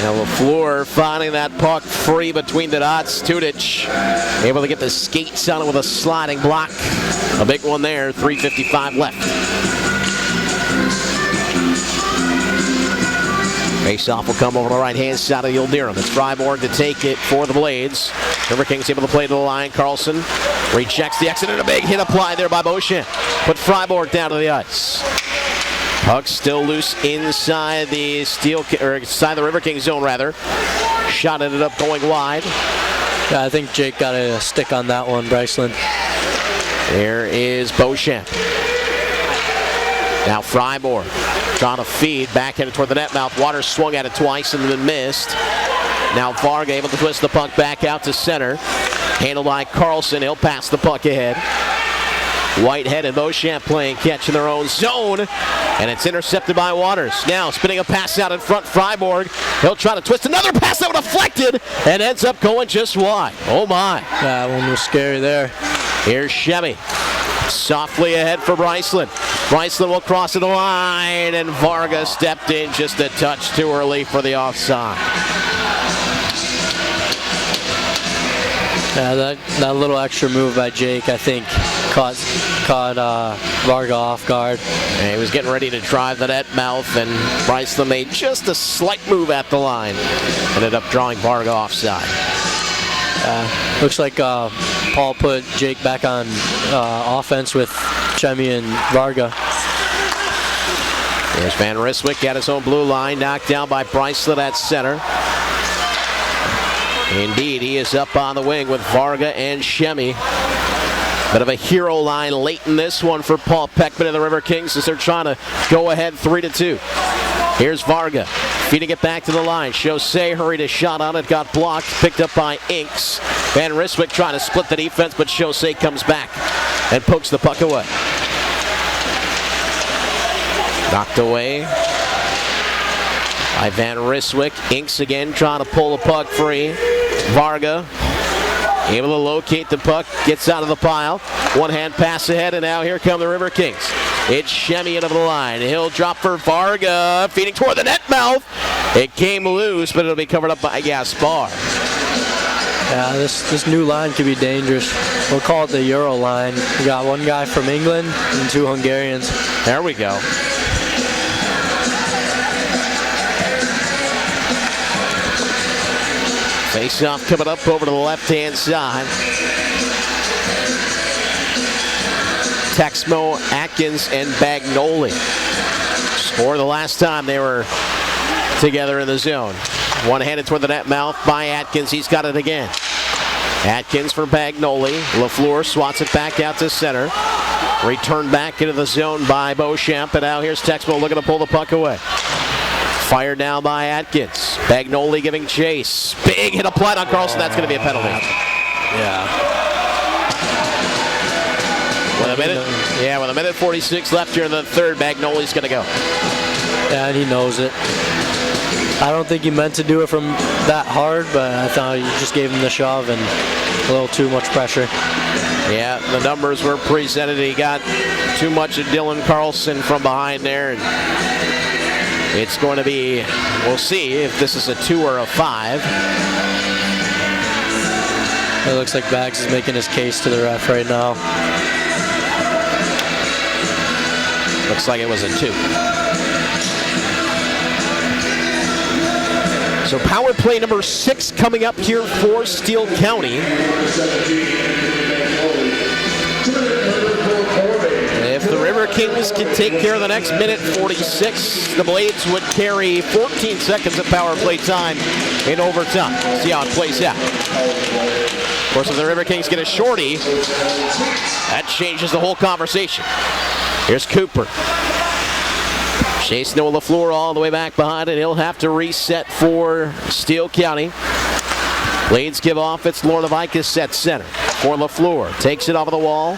Now LaFleur finding that puck free between the dots. Tudich able to get the skates on it with a sliding block. A big one there, 3:55 left. Face-off will come over the right-hand side of Yildirim. It's Freiburg to take it for the Blades. Riverkings able to play to the line. Carlson rejects the exit, and a big hit applied there by Beauchamp. Put Freiburg down to the ice. Puck still loose inside the inside the Riverkings zone, rather. Shot ended up going wide. Yeah, I think Jake got a stick on that one, Bryceland. There is Beauchamp. Now Freiburg trying to feed, backhanded toward the net mouth. Waters swung at it twice and then missed. Now Varga able to twist the puck back out to center. Handled by Carlson. He'll pass the puck ahead. Whitehead and Beauchamp playing catch in their own zone, and it's intercepted by Waters. Now spinning a pass out in front, Freiburg. He'll try to twist another pass that was deflected and ends up going just wide. Oh my. That one was scary there. Here's Chevy. Softly ahead for Bryceland. Bryceland will cross the line, and Varga stepped in just a touch too early for the offside. Yeah, that little extra move by Jake, I think, caught Varga off guard. And he was getting ready to drive the net mouth, and Bryceland made just a slight move at the line. Ended up drawing Varga offside. Looks like Paul put Jake back on offense with Chemi and Varga. There's Van Ryswick at his own blue line, knocked down by Bryceland at center. Indeed, he is up on the wing with Varga and Chemi. Bit of a hero line late in this one for Paul Peckman and the Riverkings as they're trying to go ahead 3-2. Here's Varga, feeding it back to the line. Chaussee hurried a shot on it, got blocked, picked up by Inks. Van Ryswick trying to split the defense, but Chaussee comes back and pokes the puck away. Knocked away by Van Ryswick. Inks again trying to pull the puck free. Varga able to locate the puck, gets out of the pile. One-hand pass ahead, and now here come the Riverkings. It's Chemi into the line. He'll drop for Varga, feeding toward the net mouth. It came loose, but it'll be covered up by Gaspar. Yeah, this new line could be dangerous. We'll call it the Euro line. We got one guy from England and two Hungarians. There we go. Face-off coming up over to the left-hand side. Texmo, Atkins, and Bagnoli scored the last time they were together in the zone. One-handed toward the net mouth by Atkins. He's got it again. Atkins for Bagnoli. LaFleur swats it back out to center. Returned back into the zone by Beauchamp, and now here's Texmo looking to pull the puck away. Fired down by Atkins. Bagnoli giving chase. Big hit applied on Carlson. That's going to be a penalty. Yeah. With a minute 46 left here in the third, Bagnoli's going to go. Yeah, and he knows it. I don't think he meant to do it from that hard, but I thought he just gave him the shove and a little too much pressure. Yeah, the numbers were presented. He got too much of Dylan Carlson from behind there. And it's going to be, we'll see if this is a 2 or a 5. It looks like Bags is making his case to the ref right now. Looks like it was a 2. So power play number 6 coming up here for Steele County. If the Riverkings can take care of the next minute 46, the Blades would carry 14 seconds of power play time in overtime. See how it plays out. Of course, if the Riverkings get a shorty, that changes the whole conversation. Here's Cooper. Chase Noah LaFleur all the way back behind it. He'll have to reset for Steele County. Blades give off. It's Lornavikas at center for LaFleur. Takes it off of the wall.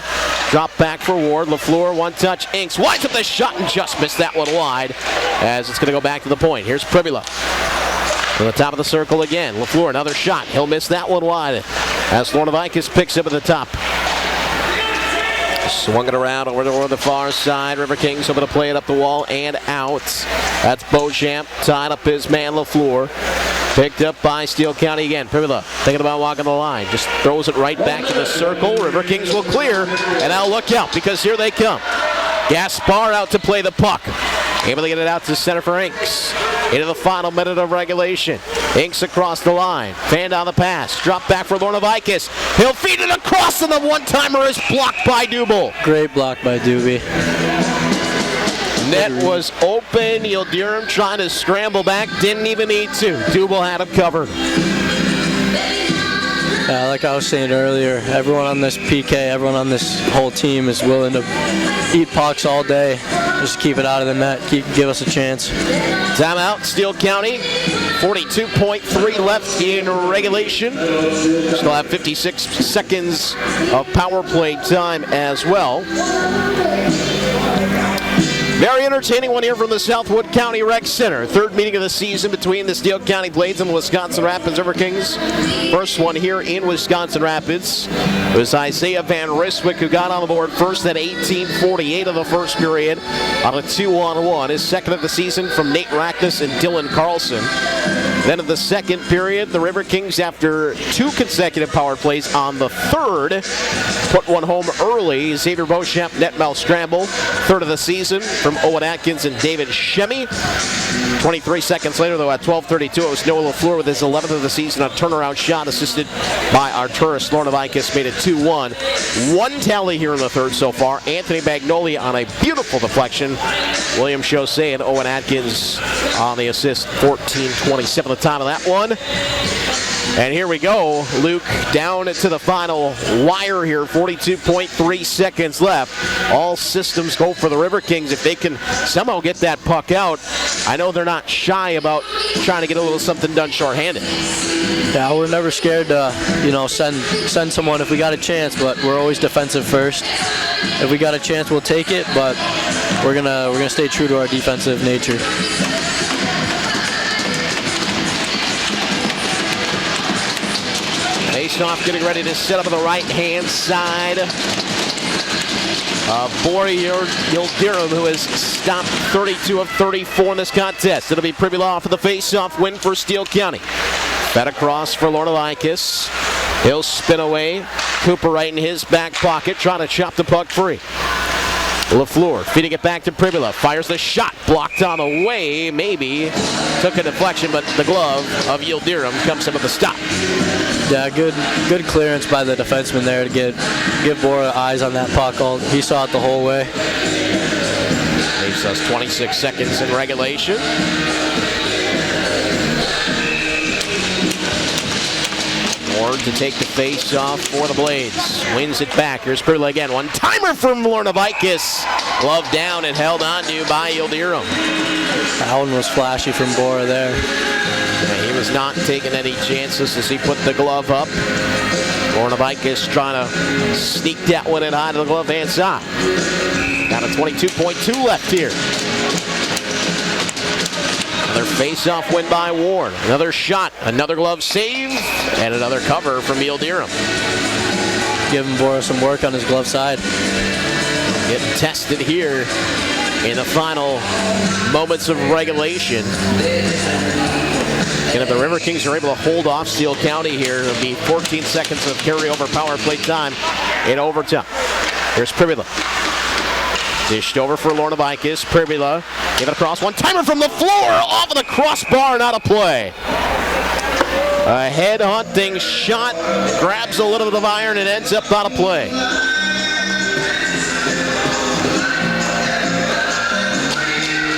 Drop back for Ward. LaFleur, one touch. Inks winds up the shot and just missed that one wide as it's going to go back to the point. Here's Pribula. To the top of the circle again. LaFleur, another shot. He'll miss that one wide as Lornavikas picks up at the top. Swung it around over to the far side. Riverkings able to play it up the wall and out. That's Beauchamp tied up his man LaFleur. Picked up by Steele County again. Pribula thinking about walking the line. Just throws it right back to the circle. Riverkings will clear. And now look out because here they come. Gaspar out to play the puck. Able to get it out to center for Inks. Into the final minute of regulation. Inks across the line. Fan down the pass. Drop back for Lornavikas. He'll feed it across and the one-timer is blocked by Dubel. Great block by Doobie. Net was open. Yildirim trying to scramble back. Didn't even need to. Dubel had him covered. Yeah, like I was saying earlier, everyone on this PK, everyone on this whole team is willing to eat pucks all day. Just keep it out of the net. Give us a chance. Timeout, Steele County. 42.3 left in regulation. Still have 56 seconds of power play time as well. Very entertaining one here from the Southwood County Rec Center. Third meeting of the season between the Steele County Blades and the Wisconsin Rapids Riverkings. First one here in Wisconsin Rapids. It was Isaiah Van Ryswick who got on the board first at 18:48 of the first period on a 2-on-1. His second of the season from Nate Rackness and Dylan Carlson. Then of the second period, the Riverkings, after 2 consecutive power plays on the third, put one home early. Xavier Beauchamp net mouth scramble. Third of the season from Owen Atkins and David Shemmy. 23 seconds later, though, at 12:32, it was Noah LaFleur with his 11th of the season, a turnaround shot assisted by Arturas Lornavikas, made it 2-1. One tally here in the third so far. Anthony Magnolia on a beautiful deflection. William Chaussee and Owen Atkins on the assist. 14:27 the time of that one. And here we go, Luke, down to the final wire here, 42.3 seconds left. All systems go for the Riverkings. If they can somehow get that puck out, I know they're not shy about trying to get a little something done shorthanded. Yeah, we're never scared to, send someone if we got a chance, but we're always defensive first. If we got a chance, we'll take it, but we're gonna stay true to our defensive nature. Faceoff getting ready to set up on the right-hand side. Bori Yildirim, who has stopped 32 of 34 in this contest. It'll be Pribula off of the faceoff win for Steele County. Fed across for Lornavikas. He'll spin away. Cooper right in his back pocket, trying to chop the puck free. LaFleur feeding it back to Pribula. Fires the shot. Blocked on the way. Maybe took a deflection, but the glove of Yildirim comes in with the stop. Yeah, good clearance by the defenseman there to give Bora eyes on that puck. He saw it the whole way. Leaves us 26 seconds in regulation. Ward to take the face off for the Blades. Wins it back. Here's Pribula again. One timer from Lornavikas. Glove down and held on to by Yildirim. That one was flashy from Bora there. Yeah, he was not taking any chances as he put the glove up. Lornavikas trying to sneak that one in high to the glove hand side. Got a 22.2 left here. Another face-off win by Ward. Another shot, another glove save, and another cover from Yildirim. giving Bora some work on his glove side. Getting tested here in the final moments of regulation. And if the Riverkings are able to hold off Steele County here, it'll be 14 seconds of carryover power play time in overtime. Here's Pribula. Dished over for Lorna Vicus. Pribula give it across. One-timer from the floor. Off of the crossbar and out of play. A head-hunting shot. Grabs a little bit of iron and ends up out of play.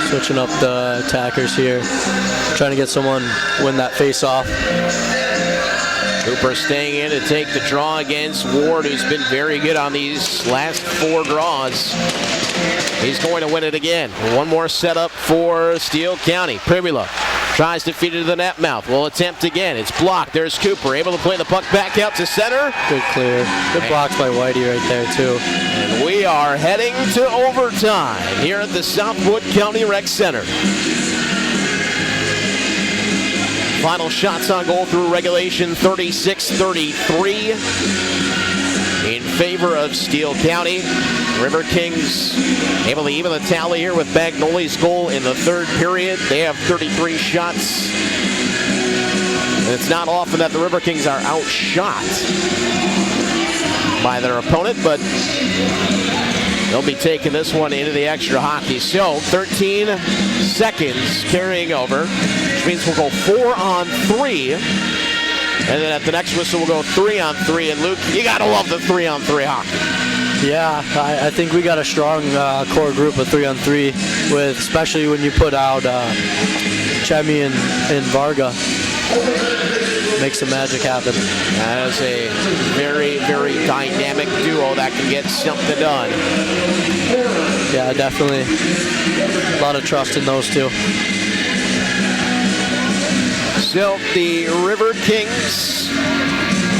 Switching up the attackers here. Trying to get someone win that face-off. Cooper staying in to take the draw against Ward, who's been very good on these last 4 draws. He's going to win it again. One more setup for Steele County. Pribula tries to feed it to the net mouth. Will attempt again. It's blocked. There's Cooper able to play the puck back out to center. Good clear. Good blocks by Whitey right there too. And we are heading to overtime here at the Southwood County Rec Center. Final shots on goal through regulation, 36-33 in favor of Steele County. Riverkings able to even the tally here with Bagnoli's goal in the 3rd period. They have 33 shots. And it's not often that the Riverkings are outshot by their opponent, but they'll be taking this one into the extra hockey. So 13 seconds carrying over, which means we'll go 4-on-3. And then at the next whistle, we'll go 3-on-3. And Luke, you got to love the 3-on-3 hockey. Yeah, I think we got a strong core group of 3-on-3, with especially when you put out Chemi and Varga. Makes the magic happen. That is a very, very dynamic duo that can get something done. Yeah, definitely. A lot of trust in those two. So the Riverkings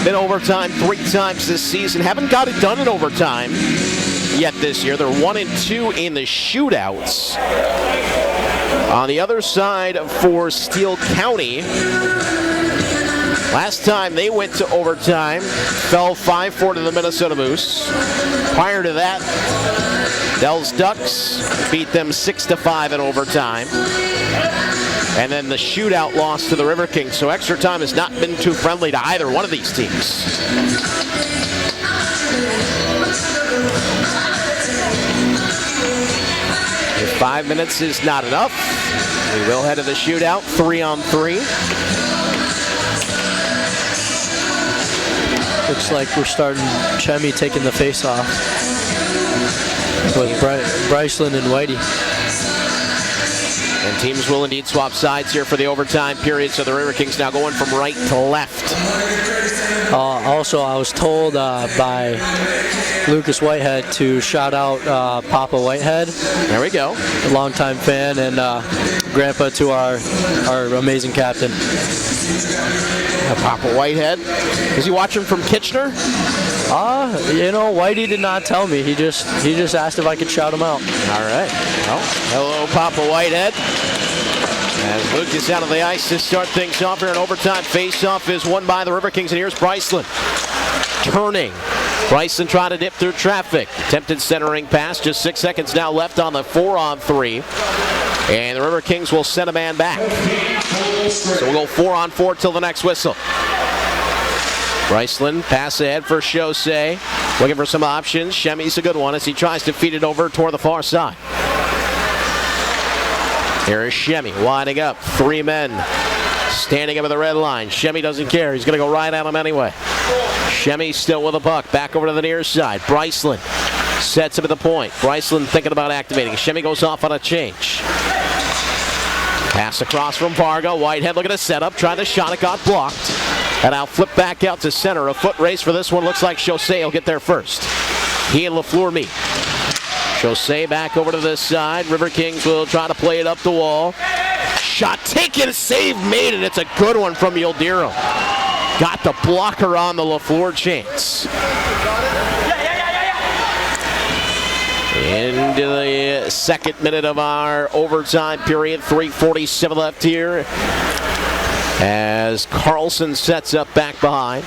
been overtime 3 times this season. Haven't got it done in overtime yet this year. They're 1-2 in the shootouts. On the other side for Steele County, last time they went to overtime, fell 5-4 to the Minnesota Moose. Prior to that, Dell's Ducks beat them 6-5 in overtime. And then the shootout loss to the Riverkings. So extra time has not been too friendly to either one of these teams. If 5 minutes is not enough, we will head to the shootout, 3-on-3. Looks like we're starting Chemi taking the face off with Bryceland and Whitey. And teams will indeed swap sides here for the overtime period, so the Riverkings now going from right to left. Also, I was told by Lucas Whitehead to shout out Papa Whitehead. There we go. A longtime fan, and grandpa to our amazing captain. Papa Whitehead. Is he watching from Kitchener? Whitey did not tell me. He just asked if I could shout him out. All right. Well, hello, Papa Whitehead. As Luke is out of the ice to start things off here, an overtime face-off is won by the Riverkings, and here's Bryceland. Turning. Bryceland trying to dip through traffic. Attempted centering pass. Just 6 seconds now left on the 4-on-3. And the Riverkings will send a man back. So we'll go 4-on-4 till the next whistle. Bryceland, pass ahead for Chaussee. Looking for some options. Chemi's a good one as he tries to feed it over toward the far side. Here is Chemi winding up. 3 men standing up at the red line. Chemi doesn't care. He's going to go right at him anyway. Chemi still with the puck. Back over to the near side. Bryceland sets him at the point. Bryceland thinking about activating. Chemi goes off on a change. Pass across from Varga. Whitehead looking to set up. Trying to shot. It got blocked. And now flip back out to center. A foot race for this one. Looks like Chaussee will get there first. He and LaFleur meet. Chaussee back over to this side. Riverkings will try to play it up the wall. Shot taken, save made, and it's a good one from Yildirim. Got the blocker on the LaFleur chance. Into the 2nd minute of our overtime period. 3:47 left here. As Carlson sets up back behind.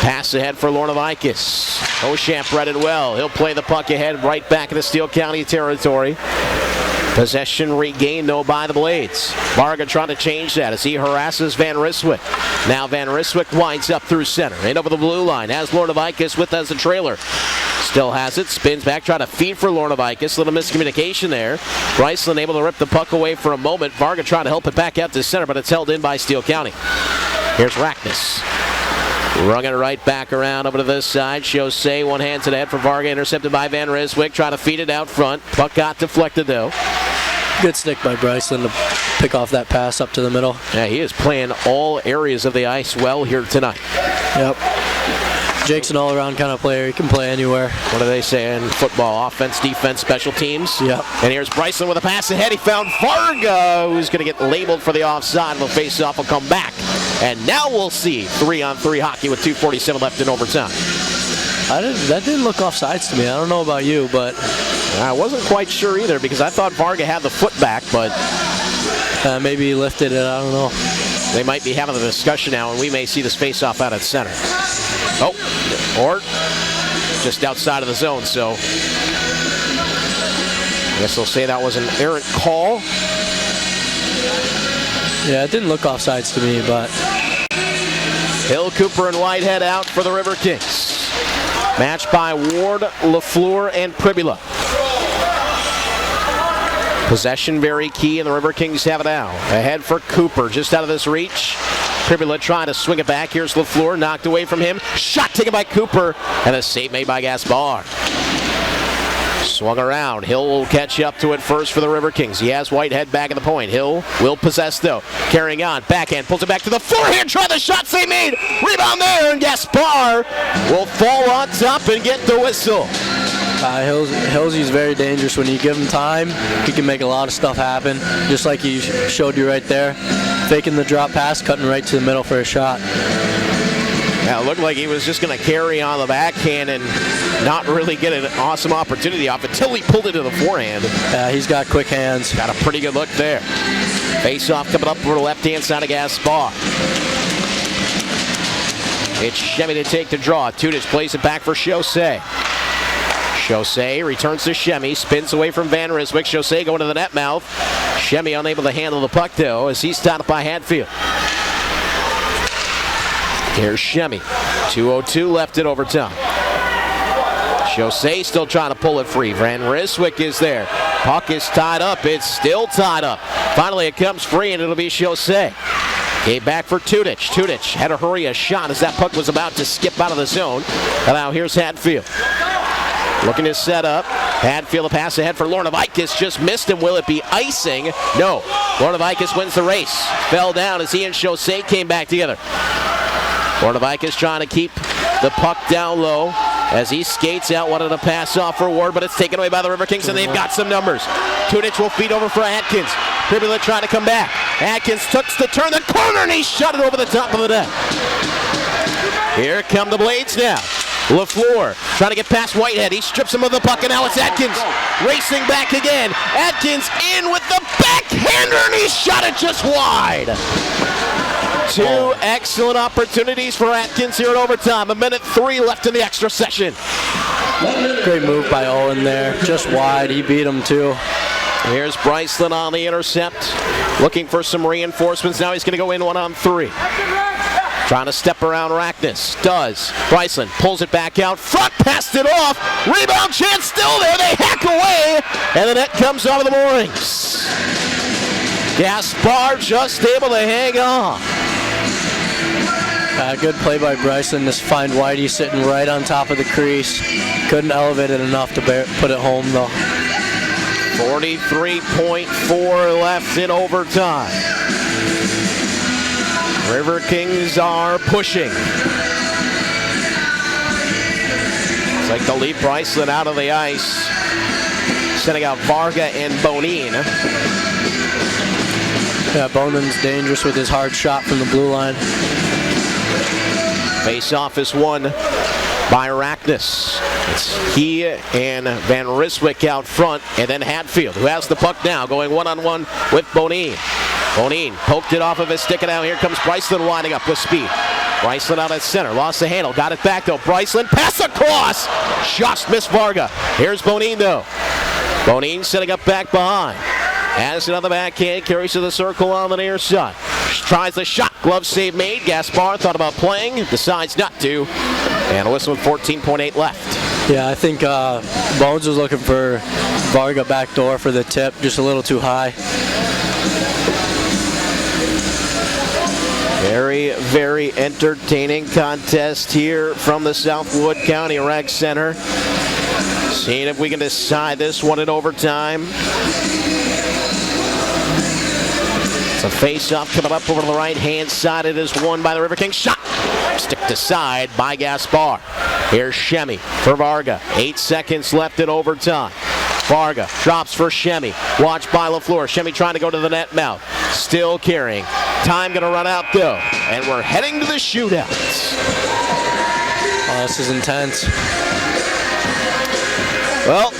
Pass ahead for Lornovikis. Oshamp read it well. He'll play the puck ahead right back into Steele County territory. Possession regained, though, by the Blades. Varga trying to change that as he harasses Van Ryswick. Now Van Ryswick winds up through center. In over the blue line. Has Lornovikis with as a trailer. Still has it. Spins back, trying to feed for Lornovikis. Little miscommunication there. Bryceland able to rip the puck away for a moment. Varga trying to help it back out to center, but it's held in by Steele County. Here's Rackness. Rung it right back around over to this side. Jose, one hand to the head for Varga. Intercepted by Van Ryswick. Trying to feed it out front. Puck got deflected, though. Good stick by Bryceland to pick off that pass up to the middle. Yeah, he is playing all areas of the ice well here tonight. Yep. Jake's an all-around kind of player. He can play anywhere. What do they say in football? Offense, defense, special teams? Yep. And here's Bryceland with a pass ahead. He found Varga, who's going to get labeled for the offside. The face-off will come back. And now we'll see 3-on-3 hockey with 2:47 left in overtime. That didn't look offsides to me. I don't know about you, but I wasn't quite sure either because I thought Varga had the foot back, but maybe he lifted it. I don't know. They might be having a discussion now, and we may see this face-off out at center. Oh, or just outside of the zone, so I guess they'll say that was an errant call. Yeah, it didn't look offsides to me, but Hill, Cooper, and Whitehead out for the Riverkings. Matched by Ward, LaFleur, and Pribula. Possession very key, and the Riverkings have it now. Ahead for Cooper, just out of this reach. Pribula trying to swing it back. Here's LaFleur, knocked away from him. Shot taken by Cooper, and a save made by Gaspar. Swung around. Hill will catch up to it first for the Riverkings. He has Whitehead back at the point. Hill will possess, though. Carrying on. Backhand. Pulls it back to the forehand. Try the shot. Save made. Rebound there. And Gaspar will fall on top and get the whistle. Hillsy's very dangerous. When you give him time, he can make a lot of stuff happen. Just like he showed you right there. Faking the drop pass, cutting right to the middle for a shot. Yeah, it looked like he was just going to carry on the backhand and not really get an awesome opportunity off until he pulled it to the forehand. Yeah, he's got quick hands. Got a pretty good look there. Face-off coming up for the left-hand side of Gaspar. It's Shemmy to take the draw. Tudich plays it back for Jose. Jose returns to Shemmy, spins away from Van Ryswick. Jose going to the net mouth. Shemmy unable to handle the puck, though, as he's stopped by Hatfield. Here's Shemmy. 2:02 left in overtime. Jose still trying to pull it free. Van Ryswick is there. Puck is tied up. It's still tied up. Finally, it comes free, and it'll be Jose. Gave back for Tudich. Tudich had to hurry a shot as that puck was about to skip out of the zone. And now here's Hatfield. Looking to set up. Hatfield a pass ahead for Lornovikis. Just missed him. Will it be icing? No. Lornovikis wins the race. Fell down as he and Jose came back together. Lornovikis trying to keep the puck down low as he skates out. Wanted to pass off for Ward, but it's taken away by the Riverkings, and they've got some numbers. Tudich will feed over for Atkins. Pribula trying to come back. Atkins took the turn the corner, and he shot it over the top of the net. Here come the Blades now. LaFleur trying to get past Whitehead. He strips him of the puck, and now it's Atkins racing back again. Atkins in with the backhander, and he shot it just wide. Two excellent opportunities for Atkins here in overtime. 1:03 left in the extra session. Great move by Owen there. Just wide. He beat him, too. Here's Bryceland on the intercept. Looking for some reinforcements. Now he's going to go in 1-on-3. Trying to step around Rackness. Does. Bryceland pulls it back out. Front, passed it off. Rebound chance still there. They hack away. And the net comes out of the moorings. Gaspar just able to hang on. Good play by Bryceland to find Whitey sitting right on top of the crease. Couldn't elevate it enough to put it home, though. 43.4 left in overtime. Riverkings are pushing. It's like they'll leave Bryceland out of the ice. Sending out Varga and Bonin. Yeah, Bonin's dangerous with his hard shot from the blue line. Face-off is won by Rackness. It's he and Van Ryswick out front, and then Hatfield, who has the puck now, going one-on-one with Bonin. Bonin poked it off of his stick, and now here comes Bryceland winding up with speed. Bryceland out at center, lost the handle, got it back though. Bryceland, pass across! Just missed Varga. Here's Bonin though. Bonin setting up back behind. Has it on the backhand, carries to the circle on the near side. Tries the shot, glove save made. Gaspar thought about playing, decides not to. And a whistle with 14.8 left. Yeah, I think Bones was looking for Varga backdoor for the tip, just a little too high. Very, very entertaining contest here from the Southwood County Rec Center. Seeing if we can decide this one in overtime. It's a face-off coming up over to the right-hand side. It is won by the Riverkings. Shot! Stick to side by Gaspar. Here's Shemi for Varga. 8 seconds left in overtime. Varga drops for Shemi. Watched by LaFleur. Shemi trying to go to the net mouth. Still carrying. Time going to run out though. And we're heading to the shootouts. Oh, this is intense. Well,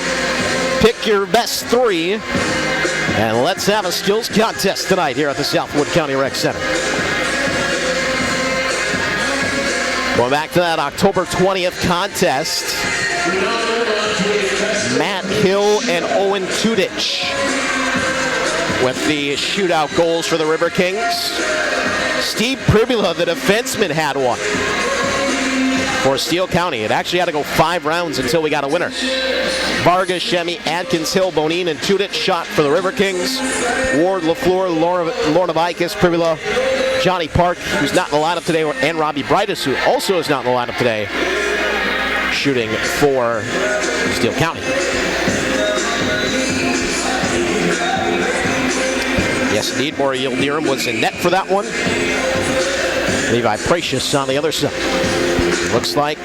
pick your best three, and let's have a skills contest tonight here at the Southwood County Rec Center. Going back to that October 20th contest, Matt Hill and Owen Tudich with the shootout goals for the Riverkings. Steve Pribula, the defenseman, had one for Steele County. It actually had to go 5 rounds until we got a winner. Varga, Shemi, Adkins, Hill, Bonin, and Tudich shot for the Riverkings. Ward, LaFleur, Lorna Vicus, Pribula, Johnny Park, who's not in the lineup today, and Robbie Brightus, who also is not in the lineup today, shooting for Steele County. Yes, indeed, Maury Yildirim was in net for that one. Levi Precious on the other side. Looks like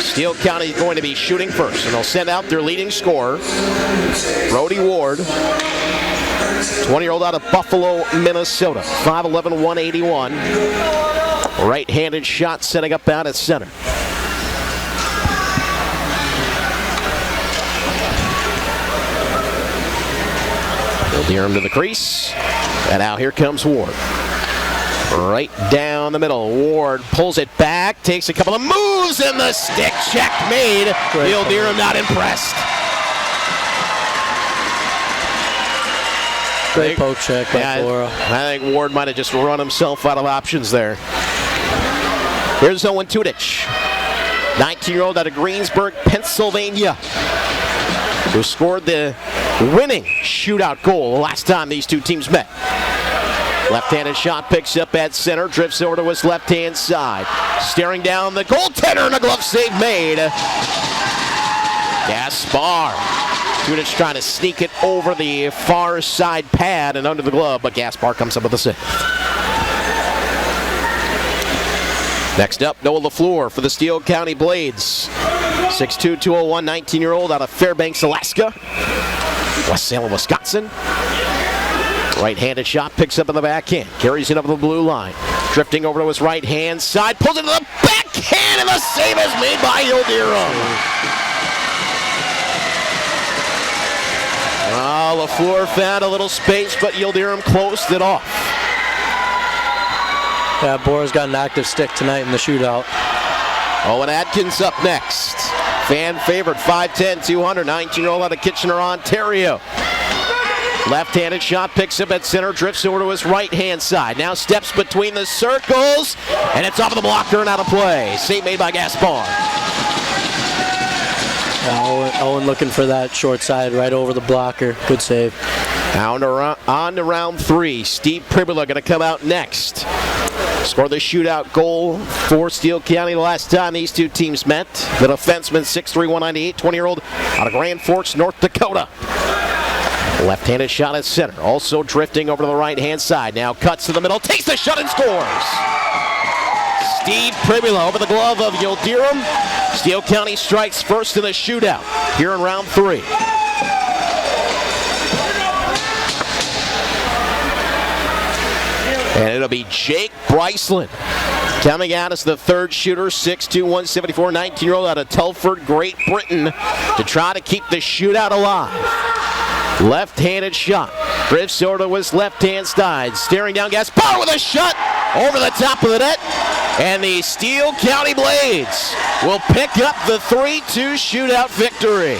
Steele County is going to be shooting first, and they'll send out their leading scorer, Brody Ward, 20-year-old out of Buffalo, Minnesota, 5'11", 181. Right-handed shot setting up out at center. Yildirim to the crease, and now here comes Ward. Right down the middle. Ward pulls it back, takes a couple of moves, and the stick check made. Yildirim not impressed. Great poke check by Flora. I think Ward might have just run himself out of options there. Here's Owen Tudich, 19-year-old out of Greensburg, Pennsylvania, who scored the winning shootout goal the last time these two teams met. Left-handed shot picks up at center, drifts over to his left-hand side. Staring down the goaltender, and a glove save made. Gaspar. Tudich trying to sneak it over the far side pad and under the glove, but Gaspar comes up with a save. Next up, Noah LaFleur for the Steele County Blades. 6'2", 201, 19-year-old out of Fairbanks, Alaska. West Salem, Wisconsin. Right-handed shot, picks up in the backhand, carries it up the blue line. Drifting over to his right-hand side, pulls it to the backhand, and the save is made by Yildirim. LaFleur found a little space, but Yildirim closed it off. Yeah, Bora's got an active stick tonight in the shootout. Owen Adkins up next. Fan favorite, 5'10", 200, 19-year-old out of Kitchener, Ontario. Left-handed shot, picks up at center, drifts over to his right-hand side. Now steps between the circles, and it's off of the blocker and out of play. Save made by Gaspar. Owen looking for that short side right over the blocker. Good save. On to round 3. Steve Pribula going to come out next. Scored the shootout goal for Steele County the last time these two teams met. The defenseman, 6'3", 198, 20-year-old out of Grand Forks, North Dakota. Left-handed shot at center. Also drifting over to the right-hand side. Now cuts to the middle, takes the shot and scores. Steve Pribula over the glove of Yildirim. Steele County strikes first in the shootout here in round 3. And it'll be Jake Bryceland coming out as the third shooter, 6'2", 174, 19-year-old out of Telford, Great Britain, to try to keep the shootout alive. Left-handed shot. Drifts over to his left-hand side. Staring down Gaspar with a shot over the top of the net. And the Steele County Blades will pick up the 3-2 shootout victory.